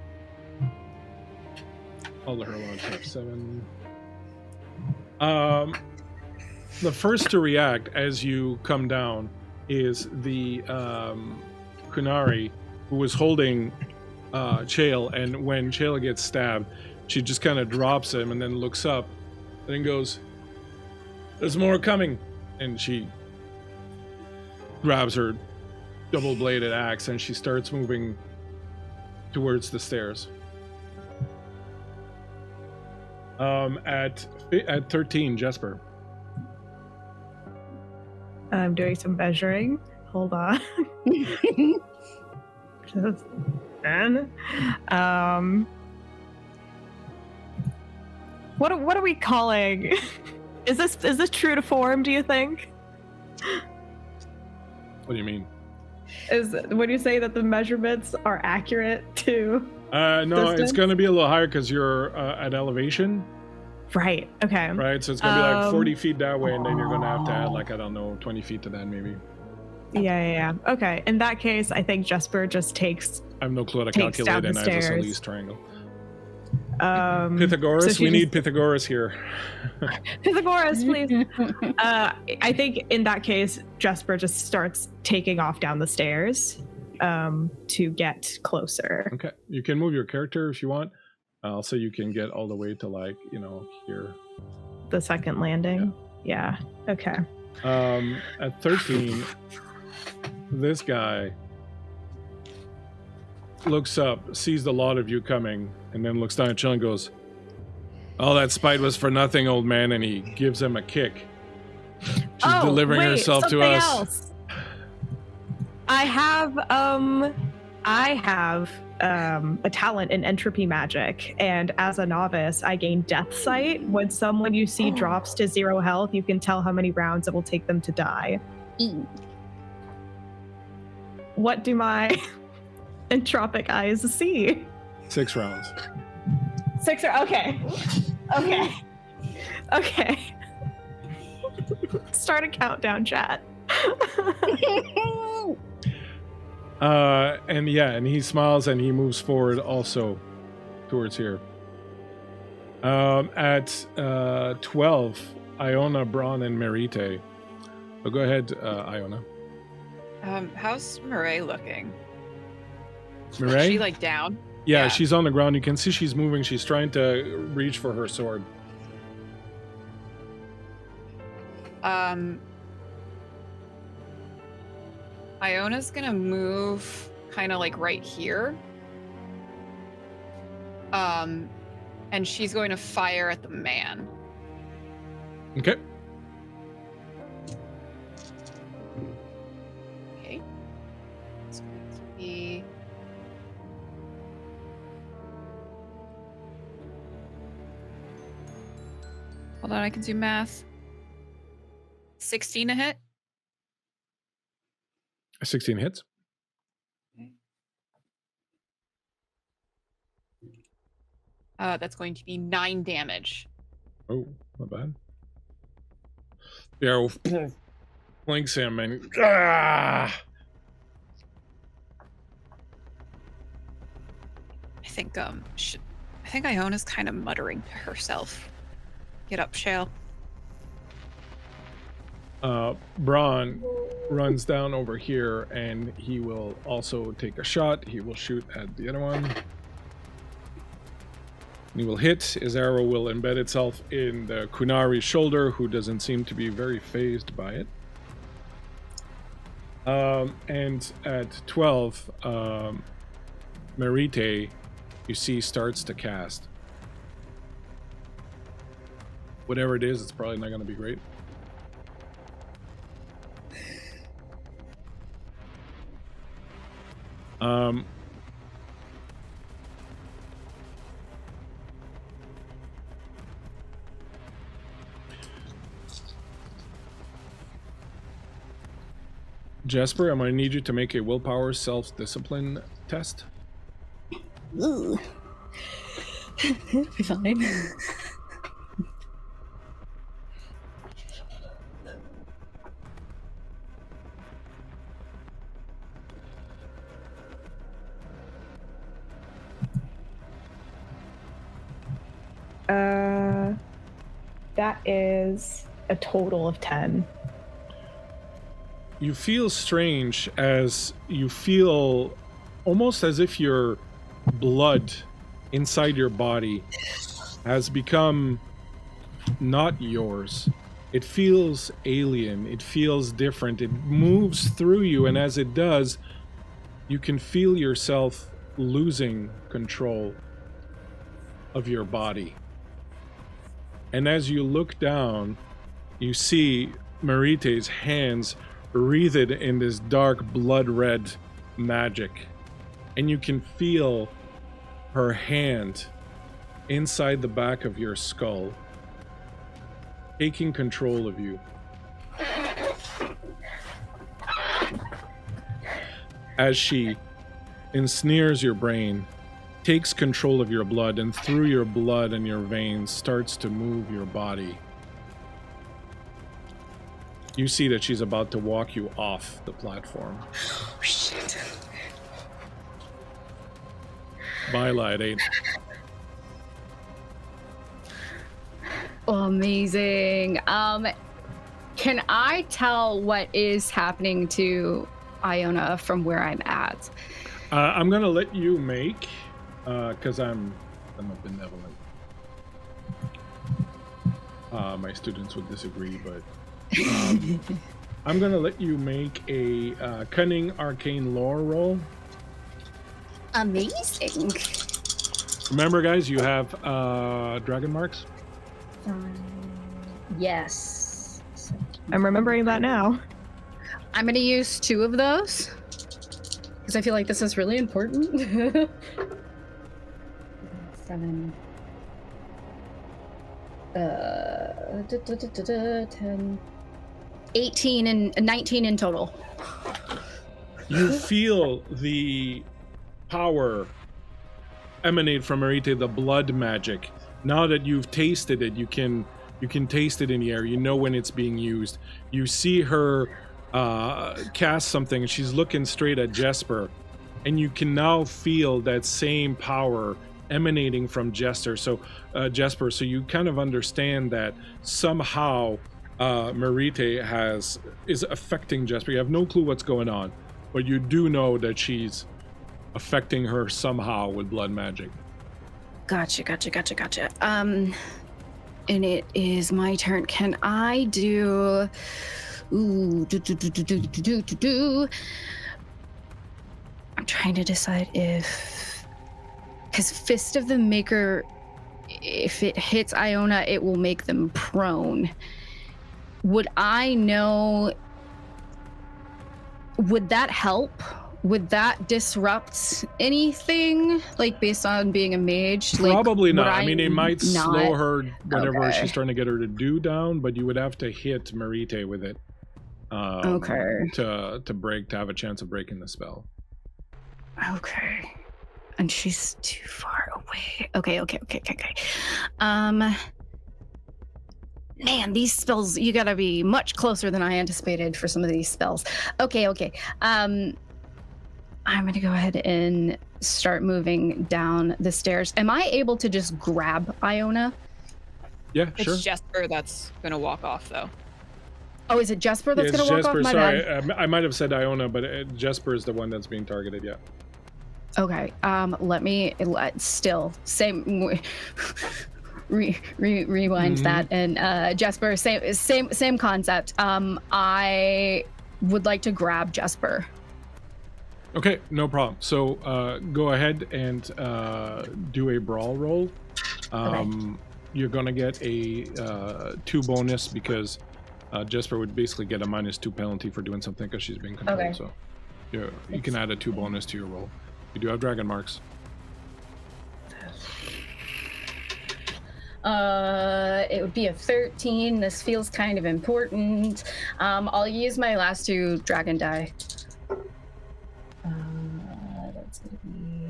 All the Herlons have 7. The first to react as you come down is the Qunari, who was holding Chael, and when Chael gets stabbed, she just kind of drops him and then looks up and then goes, There's more coming. And she grabs her double-bladed axe and she starts moving towards the stairs. At 13, Jesper. I'm doing some measuring. Hold on. Just then. What are we calling? Is this true to form, do you think? What do you mean? Would you say that the measurements are accurate to No, distance? It's going to be a little higher because you're at elevation. Right, okay. Right, so it's going to be like 40 feet that way, and then you're going to have to add, like, I don't know, 20 feet to that, maybe. Yeah. Okay, in that case, I think Jesper just takes... I have no clue how to Takes down calculate the an isosceles stairs. triangle. Pythagoras, Pythagoras? We need Pythagoras here. Pythagoras, please. I think in that case, Jesper just starts taking off down the stairs to get closer. Okay, you can move your character if you want. Also, you can get all the way to, like, you know, here. The second landing? Yeah. Okay. At 13, this guy looks up, sees the lot of you coming, and then looks down at Chill and goes, "All that spite was for nothing, old man," and he gives him a kick. She's delivering herself to us. Else. I have a talent in entropy magic, and as a novice, I gain death sight. When someone you see drops to 0 health, you can tell how many rounds it will take them to die. What do my entropic eyes see? 6 rounds. 6 okay. Start a countdown, chat. And he smiles and he moves forward also towards here. At 12, Iona, Braun, and Merite. So go ahead, Iona. How's Murray looking? Mireille? Is she like down? Yeah, she's on the ground. You can see she's moving. She's trying to reach for her sword. Iona's gonna move kind of like right here. And she's going to fire at the man. Okay. Okay. It's going to be... Hold on, I can do math. 16 a hit. 16 hits. That's going to be 9 damage. Oh, not bad. The arrow flanks him and... I think Iona's kind of muttering to herself. Get up, Shale. Braun runs down over here and he will also take a shot. He will shoot at the other one. He will hit. His arrow will embed itself in the Kunari's shoulder, who doesn't seem to be very fazed by it. And at 12, Merite, you see, starts to cast. Whatever it is, it's probably not going to be great. Jesper, I'm going to need you to make a willpower self-discipline test. Ooh. Be fine. That is a total of 10. You feel strange as you feel almost as if your blood inside your body has become not yours. It feels alien. It feels different. It moves through you, and as it does, you can feel yourself losing control of your body. And as you look down, you see Marite's hands wreathed in this dark blood-red magic. And you can feel her hand inside the back of your skull, taking control of you. As she ensnares your brain, takes control of your blood, and through your blood and your veins starts to move your body. You see that she's about to walk you off the platform. Oh, shit. Bye, Light 8. Oh, amazing. Can I tell what is happening to Iona from where I'm at? I'm gonna let you make, because I'm a benevolent. My students would disagree, but I'm gonna let you make a cunning arcane lore roll. Amazing. Remember, guys, you have dragon marks. Yes. I'm remembering that now. I'm going to use 2 of those because I feel like this is really important. 7. 10. 18 and 19 in total. You feel the power emanate from Marite, the blood magic. Now that you've tasted it, you can taste it in the air. You know when it's being used. You see her cast something, and she's looking straight at Jesper, and you can now feel that same power emanating from Jesper. So you kind of understand that somehow Marite is affecting Jesper. You have no clue what's going on, but you do know that she's affecting her somehow with blood magic. Gotcha. And it is my turn. Can I do... I'm trying to decide if... Because Fist of the Maker, if it hits Iona, it will make them prone. Would I know... Would that help? Would that disrupt anything, like based on being a mage? Probably like, not. I mean, it might slow her whatever she's trying to get her to do down, but you would have to hit Marite with it. To have a chance of breaking the spell. Okay. And she's too far away. Okay. Man, these spells, you gotta be much closer than I anticipated for some of these spells. Okay. I'm gonna go ahead and start moving down the stairs. Am I able to just grab Iona? Yeah, sure. It's Jesper that's gonna walk off, though. Oh, is it Jesper that's gonna walk off? My bad. I might have said Iona, but Jesper is the one that's being targeted. Yeah. Okay. Still same. Rewind that, and Jesper, same concept. I would like to grab Jesper. Okay, no problem. So go ahead and do a brawl roll. Okay. You're gonna get a 2 bonus because Jesper would basically get a -2 penalty for doing something because she's being controlled. Okay. So you can add a 2 bonus to your roll. You do have dragon marks. It would be a 13. This feels kind of important. I'll use my last 2 dragon die. That's gonna be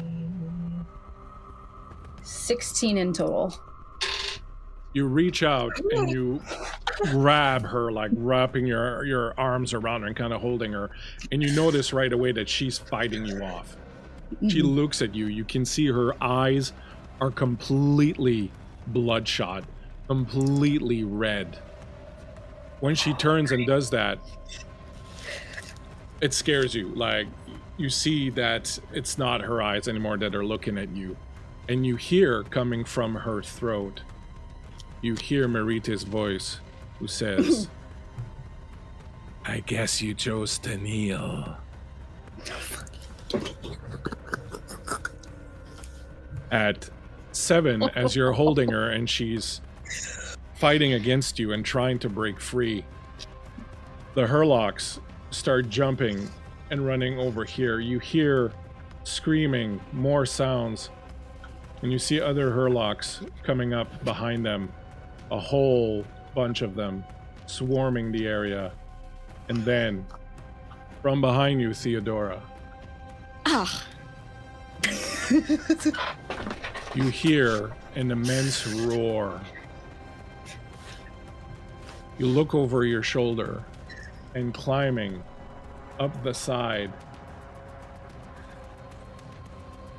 16 in total. You reach out and you grab her, like wrapping your arms around her and kind of holding her, and you notice right away that she's fighting you off. She looks at you. You can see her eyes are completely bloodshot, completely red. When she turns and does that, it scares you. Like, you see that it's not her eyes anymore that are looking at you, and you hear coming from her throat, you hear Marite's voice. who says, I guess you chose to kneel. At 7, as you're holding her and she's fighting against you and trying to break free, the Hurlocks start jumping and running over here. You hear screaming, more sounds, and you see other Hurlocks coming up behind them, a whole bunch of them swarming the area. And then, from behind you, Theodora, Ah, you hear an immense roar. You look over your shoulder, and climbing up the side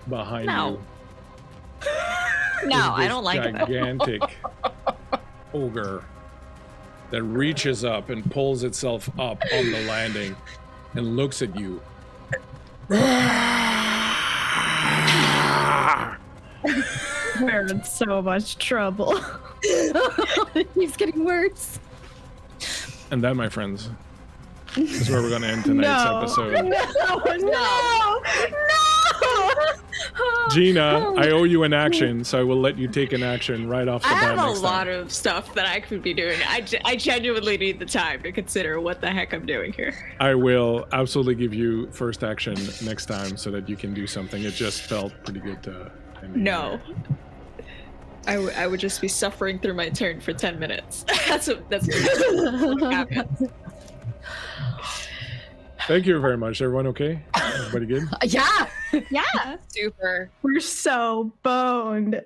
behind No. you no, is I this don't like it. gigantic ogre that reaches up and pulls itself up on the landing and looks at you. We're in so much trouble. He's getting worse. And that, my friends, is where we're going to end tonight's episode. No! Gina, I owe you an action, so I will let you take an action right off the I bat have a next lot time. of stuff that I could be doing. I genuinely need the time to consider what the heck I'm doing here. I will absolutely give you first action next time so that you can do something. It just felt pretty good to end No. I would just be suffering through my turn for 10 minutes. that's what happens. Thank you very much. Everyone okay? Everybody good? Yeah. Yeah. Super. We're so boned.